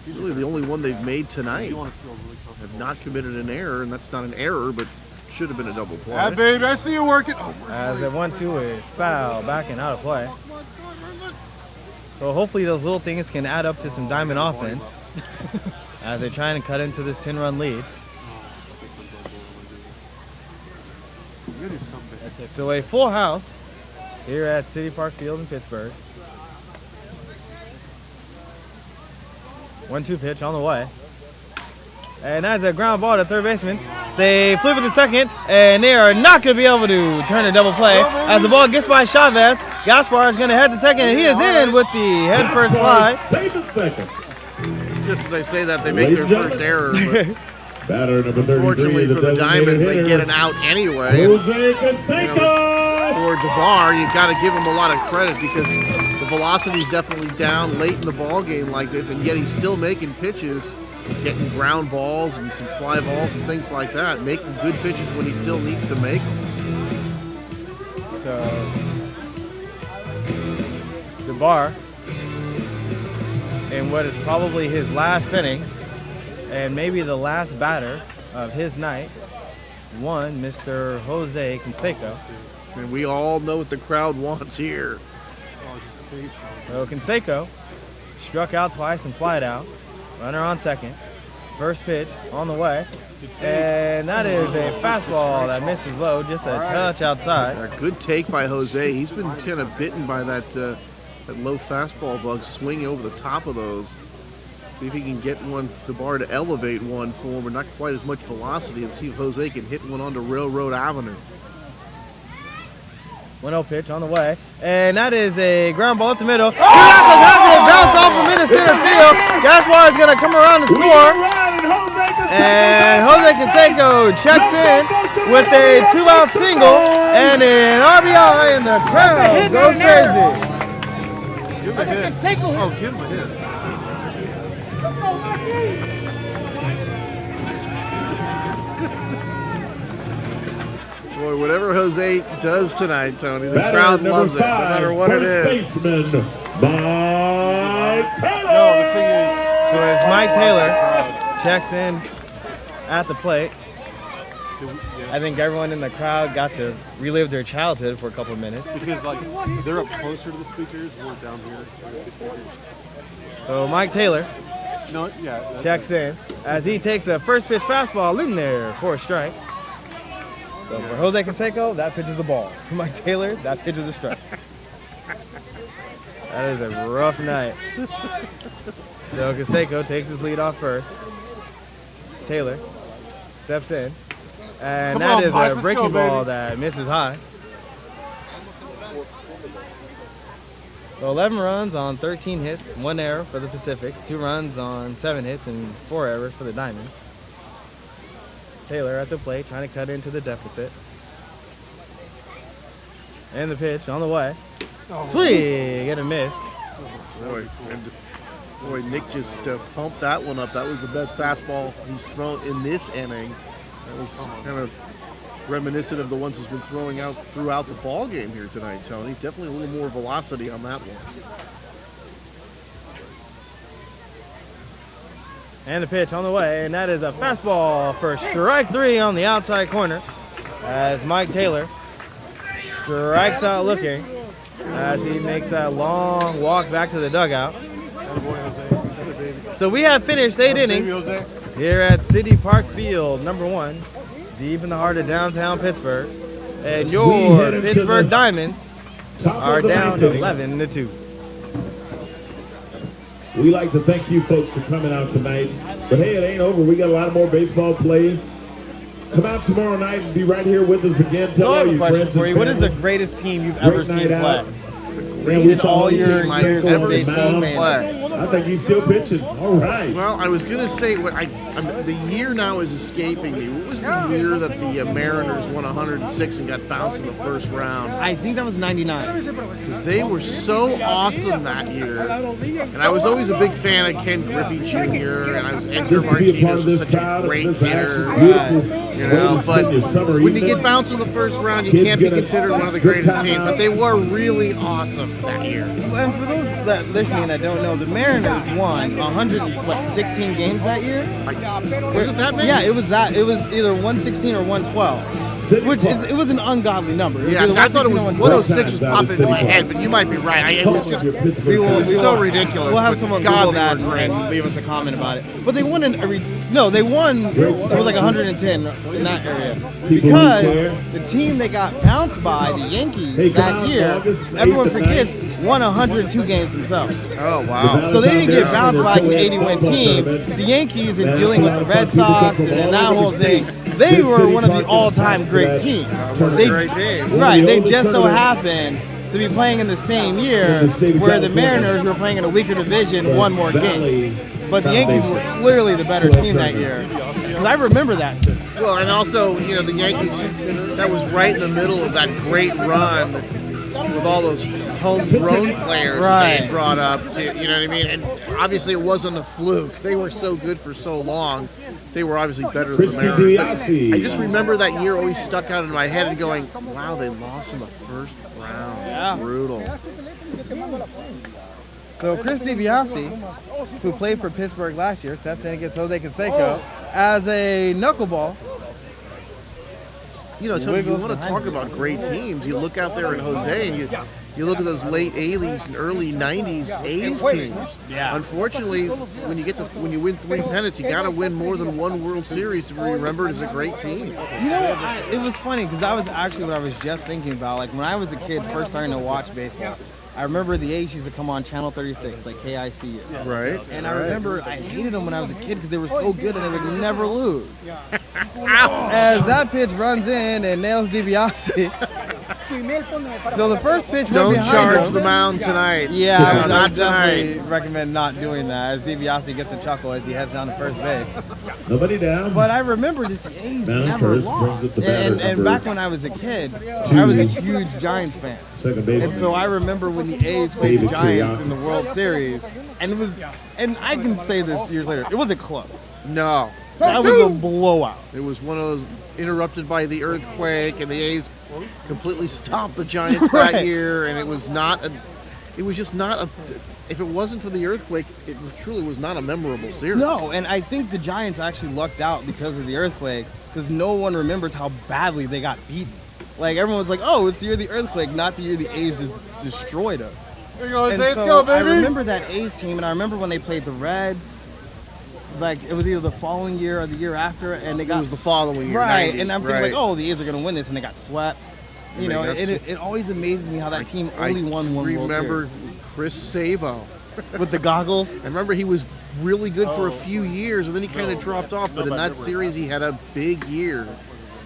really the only one they've made tonight. Have not committed an error, and that's not an error, but should have been a double play. Yeah, baby, I see you working. Oh, As the 1-2 is foul, backing out of play. So hopefully those little things can add up to some diamond offense as they're trying to cut into this 10-run lead. So a full house here at City Park Field in Pittsburgh. 1-2 pitch on the way. And that's a ground ball to third baseman. They flip it to second, and they are not going to be able to turn a double play. As the ball gets by Chavez, Gaspar is going to head to second, and he is in with the head first slide. Just as I say that, they make their first error. But Batter number 33, unfortunately for the Diamonds, they get an out anyway. Jose Canseco! For DeBar, you've got to give him a lot of credit because the velocity is definitely down late in the ball game like this, and yet he's still making pitches, getting ground balls and some fly balls and things like that, making good pitches when he still needs to make them. So DeBar, in what is probably his last inning, and maybe the last batter of his night, one Mr. Jose Canseco. And we all know what the crowd wants here. So Canseco struck out twice and flied out. Runner on second. First pitch on the way. And that is a fastball that misses low, just a touch outside. A good take by Jose. He's been kind of bitten by that low fastball bug, swinging over the top of those. See if he can get one to DeBar to elevate one for him, but not quite as much velocity, and see if Jose can hit one onto Railroad Avenue. 1-0 pitch on the way. And that is a ground ball up the middle. Kiriakos has it, bounce off from into center field. Gaspar is going to come around the score. And Jose Canseco checks in with a 2-out single and an RBI, and the crowd goes crazy. Give him a hit. Oh, give him a hit. Boy, whatever Jose does tonight, Tony, the crowd loves it, no matter what it is. Baseman, Mike Taylor. No, the thing is, So as Mike Taylor checks in at the plate, I think everyone in the crowd got to relive their childhood for a couple of minutes. because like they're up closer to the speakers, we're down here. So Mike Taylor No, yeah. checks in as he takes a first pitch fastball in there for a strike. So for Jose Canseco, that pitch is a ball. For Mike Taylor, that pitch is a strike. That is a rough night. So Canseco takes his lead off first. Taylor steps in. And Come that on, is Mike, a let's breaking go, ball baby. that misses high. So 11 runs on 13 hits, 1 error for the Pacifics, 2 runs on 7 hits, and 4 errors for the Diamonds. Taylor at the plate trying to cut into the deficit. And the pitch on the way. Sweet, get a miss. Boy, Nick just pumped that one up. That was the best fastball he's thrown in this inning. That was kind of reminiscent of the ones he's been throwing out throughout the ball game here tonight, Tony. Definitely a little more velocity on that one. And the pitch on the way, and that is a fastball for strike 3 on the outside corner as Mike Taylor strikes out looking as he makes that long walk back to the dugout. So we have finished 8 innings here at City Park Field, number 1, deep in the heart of downtown Pittsburgh. And your Pittsburgh Diamonds are down 11-2. We like to thank you folks for coming out tonight. But hey, it ain't over. We got a lot more baseball play. Come out tomorrow night and be right here with us again. Tell all your friends for you. What is the greatest team you've ever seen play? In all your years ever of seen play. I think he's still pitching. All right. Well, I was going to say, the year now is escaping me. What was the year that the Mariners won 106 and got bounced in the first round? I think that was 99. Because they were so awesome that year. And I was always a big fan of Ken Griffey Jr. and I was Edgar Martinez was such a great hitter. You know, but when you get bounced in the first round, you can't be considered one of the greatest teams. But they were really awesome that year. And for those that listening that don't know, the Mariners won 116 games that year. Was it that many? Yeah, it was that. It was either 116 or 112. Which it was an ungodly number. Yeah, I thought it was 106 was popping in my head, but you might be right. It was just so ridiculous. We'll have someone Google that and leave us a comment about it. But they won it was like 110 in that area. Because the team they got bounced by, the Yankees, that year, everyone forgets, won 102 games themselves. Oh, wow. So they didn't get bounced by an 80-win team. The Yankees, in dealing with the Red Sox and that whole thing, they were one of the all-time great teams. Right, they just so happened to be playing in the same year where the Mariners were playing in a weaker division, one more game. But the Yankees were clearly the better team that year. Because I remember that. Well, and also, you know, the Yankees, that was right in the middle of that great run with all those homegrown players they brought up. You know what I mean? And obviously it wasn't a fluke. They were so good for so long. They were obviously better than the Mariners. But I just remember that year always stuck out in my head and going, wow, they lost in the first round. Yeah. Brutal. So Chris DiBiase, who played for Pittsburgh last year, stepped in against Jose Canseco as a knuckleball. You know, Tony, you want to talk about great teams. You look out there in Jose and you look at those late 80s and early 90s A's teams. Yeah. Unfortunately, when you win 3 pennants, you got to win more than one World Series to be remembered as a great team. You know, it was funny because that was actually what I was just thinking about. Like when I was a kid, first starting to watch baseball, I remember the A's used to come on Channel 36, like KICU. Right. And I remember I hated them when I was a kid because they were so good and they would never lose. As that pitch runs in and nails DiBiase. So the first pitch don't went charge him. the mound tonight. Yeah, I would not definitely tonight. recommend not doing that as DiBiase gets a chuckle as he heads down to first base. Nobody down. But I remember just the A's never lost. And back when I was a kid, 2. I was a huge Giants fan. Second base. And so I remember when the A's played the Giants in the World Series, and it was, and I can say this years later, it wasn't close. No. That was a blowout. It was one of those interrupted by the earthquake, and the A's completely stopped the Giants that year, and it was just not a, if it wasn't for the earthquake, it truly was not a memorable series. No, and I think the Giants actually lucked out because of the earthquake, because no one remembers how badly they got beaten. Like, everyone was like, oh, it's the year of the earthquake, not the year the A's just destroyed us. There you go, And let's so go, baby. I remember that A's team, and I remember when they played the Reds, like, it was either the following year or the year after, and they got... It was the following year. Right, 90, and I'm thinking, like, oh, the A's are going to win this, and they got swept. You know, it always amazes me how that team only won one World Series. I remember Chris Sabo. With the goggles? I remember he was really good for a few years, and then he kind of dropped off, but in that series he had a big year.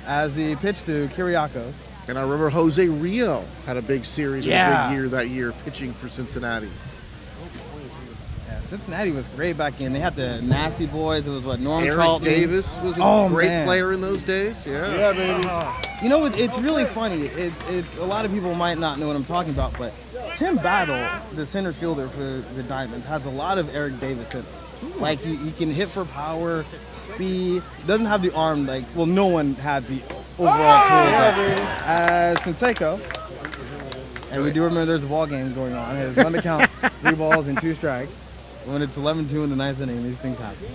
As the pitch to Kiriakos. And I remember Jose Rio had a big series, and a big year that year, pitching for Cincinnati. Yeah, Cincinnati was great back then. They had the Nasty Boys. It was Norm Eric Charlton. Davis was a great player in those days. Yeah, baby. You know, it's really funny. It's a lot of people might not know what I'm talking about, but Tim Battle, the center fielder for the Diamonds, has a lot of Eric Davis in it. Like he can hit for power, speed. Doesn't have the arm no one had the overall tools as Canseco. And we do remember there's a ball game going on. It's on the count, 3 balls and 2 strikes. When it's 11-2 in the 9th inning, these things happen.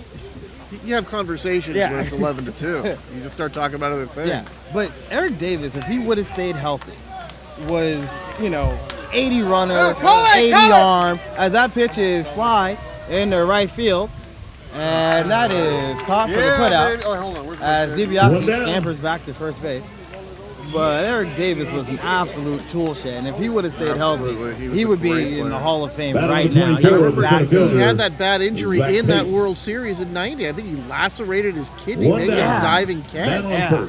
You have conversations when it's 11-2. You just start talking about other things. Yeah, but Eric Davis, if he would have stayed healthy, was 80 runner, 80 arm. As that pitch is fly into right field, and that is caught for the putout. As DiBiase scampers back to first base. But Eric Davis was an absolute tool shed, and if he would have stayed healthy, he would be in the Hall of Fame right now. He had that bad injury in that World Series in '90. I think he lacerated his kidney making a diving catch. Yeah.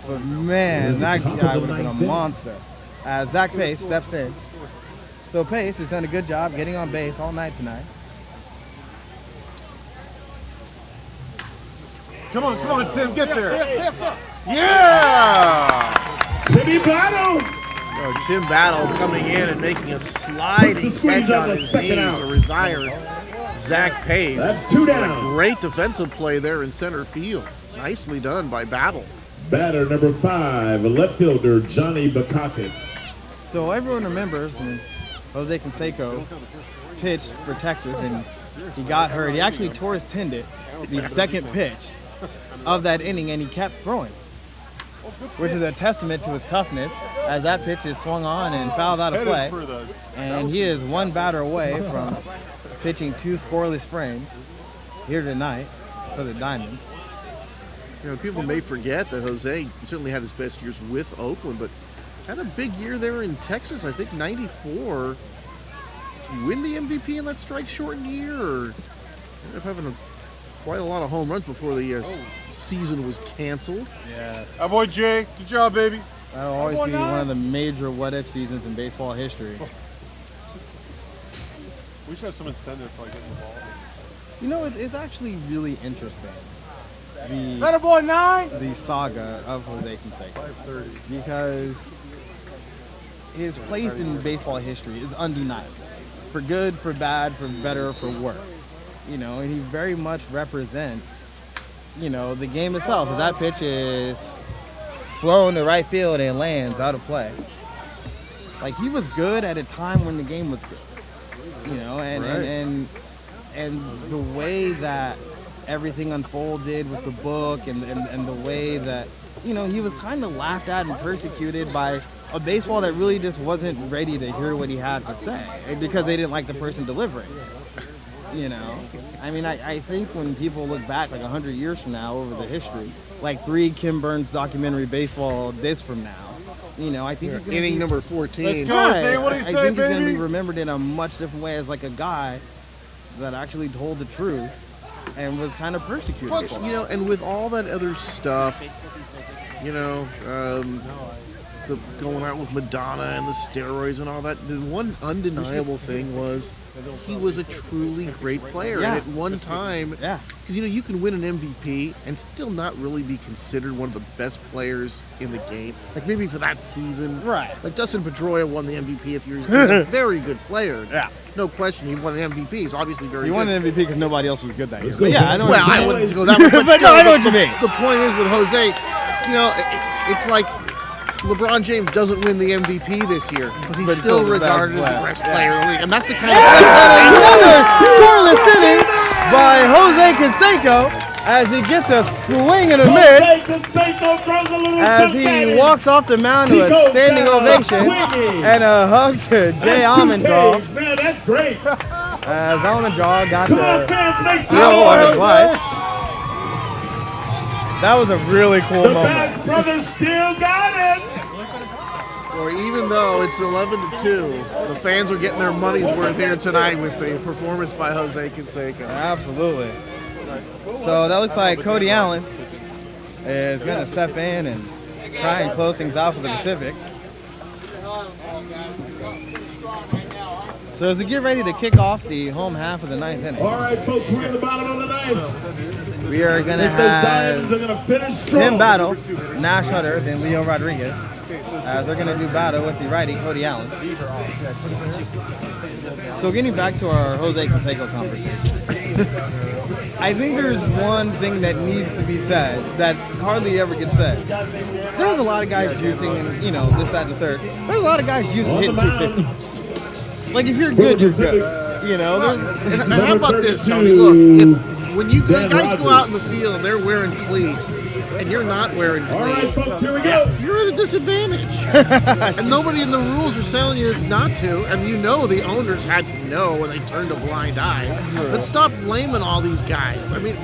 But man, that guy would have been a monster. As Zach Pace steps in. So Pace has done a good job getting on base all night tonight. Come on, Tim, get there. Yeah! Timmy Battle! Tim Battle coming in and making a sliding catch on his knees to retire Zach Pace. That's 2 down. Great defensive play there in center field. Nicely done by Battle. Batter number 5, left fielder Johnny Bakakis. So everyone remembers when Jose Canseco pitched for Texas and he got hurt. He actually tore his tendon the second pitch of that inning, and he kept throwing, which is a testament to his toughness, as that pitch is swung on and fouled out of play. And he is 1 batter away from pitching 2 scoreless frames here tonight for the Diamonds. People may forget that Jose certainly had his best years with Oakland, but had a big year there in Texas. I think '94. Did he win the MVP in that strike-shortened year, or ended up having quite a lot of home runs before the season was canceled? Yeah. Our boy Jay, good job, baby. That'll always be one of the major what-if seasons in baseball history. We should have some incentive for getting the ball. You know, it's actually really interesting. Better boy 9. The saga of Jose Canseco, because his place in baseball history is undeniable, for good, for bad, for better, for worse. And he very much represents, the game itself. As that pitch is flown to right field and lands out of play. Like, he was good at a time when the game was good, and the way that everything unfolded with the book and the way that, he was kind of laughed at and persecuted by a baseball that really just wasn't ready to hear what he had to say because they didn't like the person delivering. I think when people look back 100 years from now over the history, 3 Kim Burns documentary baseball this from now, I think he's going inning number 14. Let's go, Jay. What do you say, I think baby? he's going to be remembered in a much different way as a guy that actually told the truth and was kind of persecuted. Well, and with all that other stuff, the going out with Madonna and the steroids and all that, the one undeniable thing was he was a truly great player. Yeah. And at one time, because you can win an MVP and still not really be considered one of the best players in the game. Maybe for that season. Right. Dustin Pedroia won the MVP if he's a very good player. Yeah. No question, he won an MVP. He's obviously very good. He won an MVP because nobody else was good that year. But yeah, I know. Well, I wouldn't go that much. But no, I know what you mean. The point is with Jose, it's like LeBron James doesn't win the MVP this year, but he's still regarded as the best player in the league. And that's the kind of another scoreless inning by Jose Canseco as he gets a swing and a miss as he walks off the mound to a standing ovation and a hug to Jay Almondraw. Man, that's great. As Almondraw got the thrill of his life. That was a really cool moment. Brothers still got it. Or even though it's 11-2, the fans are getting their money's worth here tonight with the performance by Jose Canseco. Absolutely. So that looks like Cody Allen is going to step in and try and close things out for the Pacifics. So as we get ready to kick off the home half of the 9th inning. All right, folks, we're in the bottom of the 9th. We are going to have Tim Battle, Nash Hutters, and Leo Rodriguez. As they're going to do battle with the righty, Cody Allen. So getting back to our Jose Canseco conversation. I think there's one thing that needs to be said that hardly ever gets said. There's a lot of guys juicing and, this, that, and the third. There's a lot of guys juicing hitting 250. Like, if you're good, you're good. And how about this, Tony? Look, when you guys go out in the field and they're wearing cleats, and you're not wearing cleats, all right, folks, here we go. You're at a disadvantage. And nobody in the rules are telling you not to, and the owners had to know when they turned a blind eye. Let's stop blaming all these guys. I mean,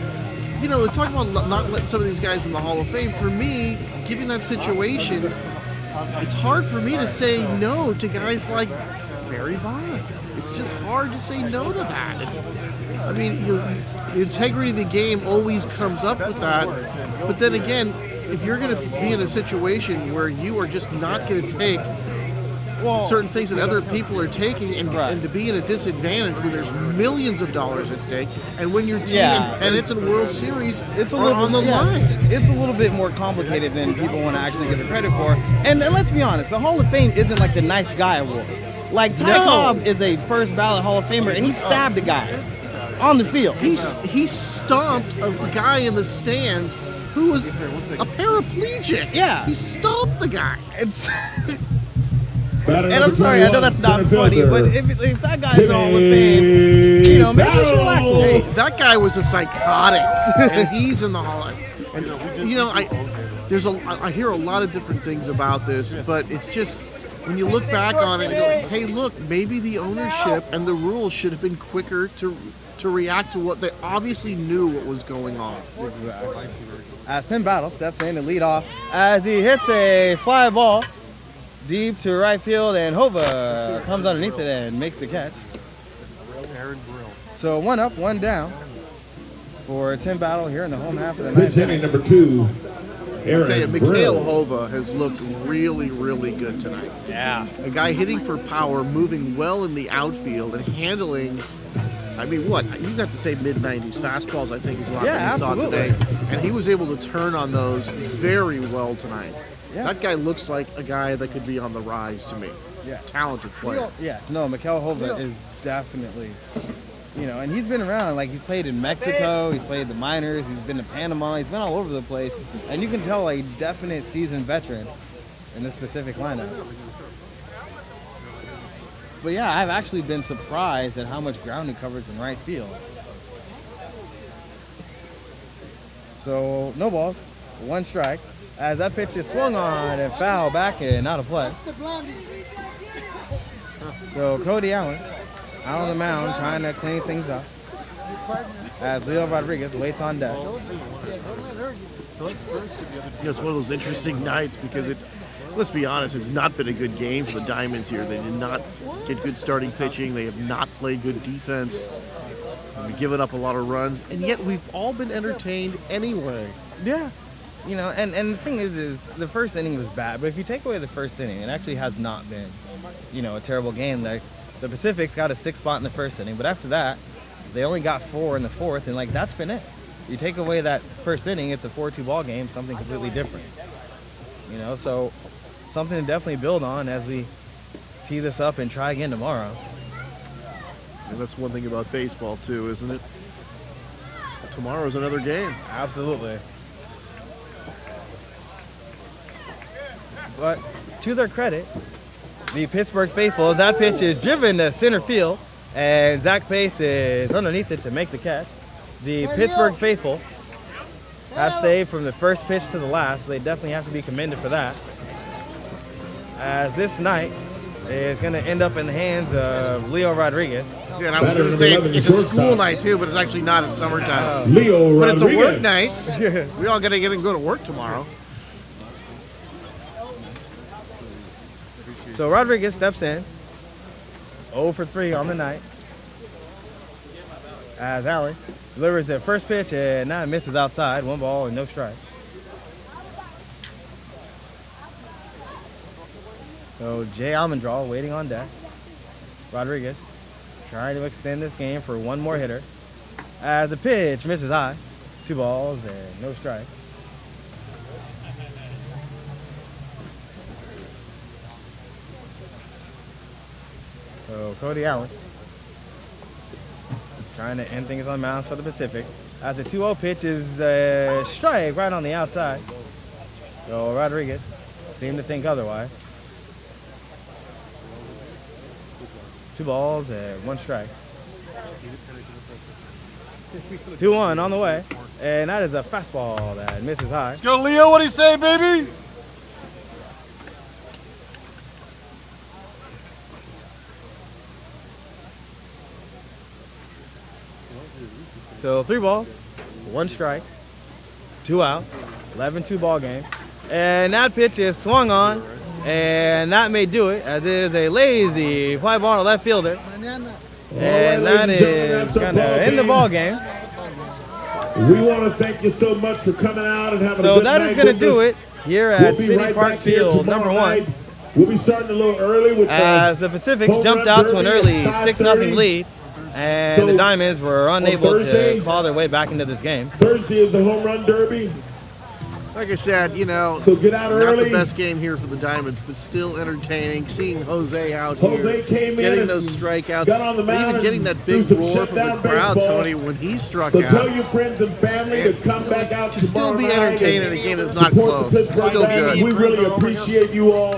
talking about not letting some of these guys in the Hall of Fame, for me, given that situation, it's hard for me to say no to guys like Barry Bonds. It's just hard to say no to that. I mean, the integrity of the game always comes up with that. But then again, if you're going to be in a situation where you are just not going to take certain things that other people are taking and to be in a disadvantage where there's millions of dollars at stake, and when your team and it's a World Series, it's a little on the line. It's a little bit more complicated than people want to actually give it credit for. And let's be honest, the Hall of Fame isn't like the nice guy award. Like, Ty Cobb is a first ballot Hall of Famer, and he stabbed a guy on the field. He stomped a guy in the stands who was a paraplegic. Yeah. He stomped the guy. And I'm sorry, I know that's not funny, but if that guy's in the Hall of Fame, maybe we should relax. Hey, that guy was a psychotic, and he's in the Hall of Fame. And, I hear a lot of different things about this, but it's just, when you look back on it and go, hey, look, maybe the ownership and the rules should have been quicker to react to what they obviously knew what was going on. Exactly. As Tim Battle steps in to lead off as he hits a fly ball deep to right field, and Hova comes underneath it and makes the catch. So 1 up, 1 down for Tim Battle here in the home half of the 9th inning. Number 2. I'll tell you, Mikhail Hova has looked really, really good tonight. Yeah. A guy hitting for power, moving well in the outfield, and handling, I mean, what? You'd have to say mid-90s fastballs, I think, is a lot that we saw today. And he was able to turn on those very well tonight. Yeah. That guy looks like a guy that could be on the rise to me. Yeah. Talented player. Mikhail Hova is definitely, and he's been around. Like, he's played in Mexico, he's played the minors, he's been to Panama, he's been all over the place. And you can tell a definite seasoned veteran in this specific lineup. But yeah, I've actually been surprised at how much ground he covers in right field. So, no balls, 1 strike. As that pitch is swung on and foul back and out of play. So Cody Allen out on the mound trying to clean things up. As Leo Rodriguez waits on deck. It's one of those interesting nights because let's be honest, it's not been a good game for the Diamonds here. They did not get good starting pitching. They have not played good defense. We've given up a lot of runs, and yet we've all been entertained anyway. Yeah. And the thing is the first inning was bad, but if you take away the first inning, it actually has not been, a terrible game. Like, the Pacifics got a 6 spot in the first inning, but after that, they only got 4 in the 4th, and that's been it. You take away that first inning, it's a 4-2 ball game, something completely different. So something to definitely build on as we tee this up and try again tomorrow. And that's one thing about baseball too, isn't it? Tomorrow's another game. Absolutely. But to their credit, the Pittsburgh faithful, that pitch is driven to center field, and Zach Pace is underneath it to make the catch. The Pittsburgh faithful have stayed from the first pitch to the last. They definitely have to be commended for that. As this night is going to end up in the hands of Leo Rodriguez. Yeah, and I was going to say it's a school night too, but it's actually not. It's summertime. Leo but Rodriguez. It's a work night. We all got to get and go to work tomorrow. So Rodriguez steps in, 0 for 3 on the night. As Allen delivers the first pitch and now misses outside, 1 ball and no strike. So Jay Almondral waiting on deck. Rodriguez trying to extend this game for one more hitter. As the pitch misses high. 2 balls and no strike. So Cody Allen trying to end things on mound for the Pacific. As the 2-0 pitch is a strike right on the outside. So Rodriguez seemed to think otherwise. 2 balls and 1 strike. 2-1 on the way. And that is a fastball that misses high. Let's go, Leo. What do you say, baby? So 3 balls, 1 strike, 2 outs, 11-2 ball game. And that pitch is swung on, and that may do it, as it is a lazy fly ball to left fielder. And that is going to end the ball game. We want to thank you so much for coming out and having a So good night. that is going to do it here at City Park Field, number 1. We'll be starting a little early with as the Pacifics jumped out to an early 6-0 lead, and the Diamonds were unable to claw their way back into this game. Thursday is the home run derby. Like I said, you know, so get out not early. The best game here for the Diamonds, but still entertaining. Seeing Jose out here, came getting in those strikeouts, got on the but even getting that big roar from the crowd, Tony, when he struck so out. Tell your friends and family to come back out to still be entertaining in a game that's not close. Still good. We really appreciate you all.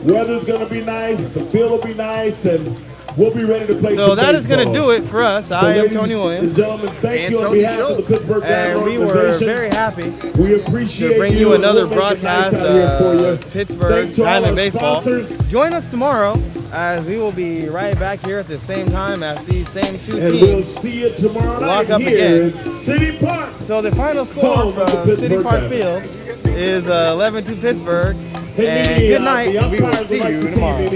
Weather's going to be nice. The field will be nice, and we'll be ready to play. So that is going to do it for us. I am Tony Williams. And gentlemen, thank you on behalf of the Pittsburgh Diamonds and we were very happy we appreciate to bring you another we'll broadcast of Pittsburgh Diamond Baseball. Join us tomorrow, as we will be right back here at the same time as these same 2 teams. And we'll see you tomorrow night lock up here again. at City Park. So the final score from City Park Field is 11-2 Pittsburgh. And good night. We will see you tomorrow.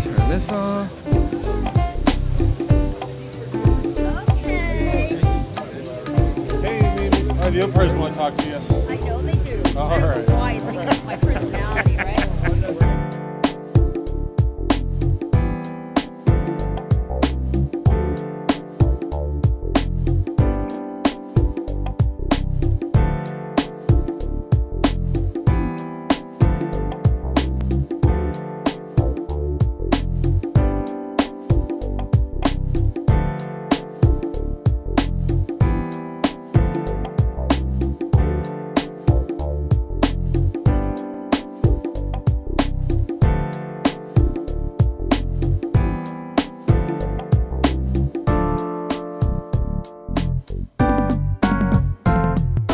Turn this on. Hey, maybe. The other person want to talk to you.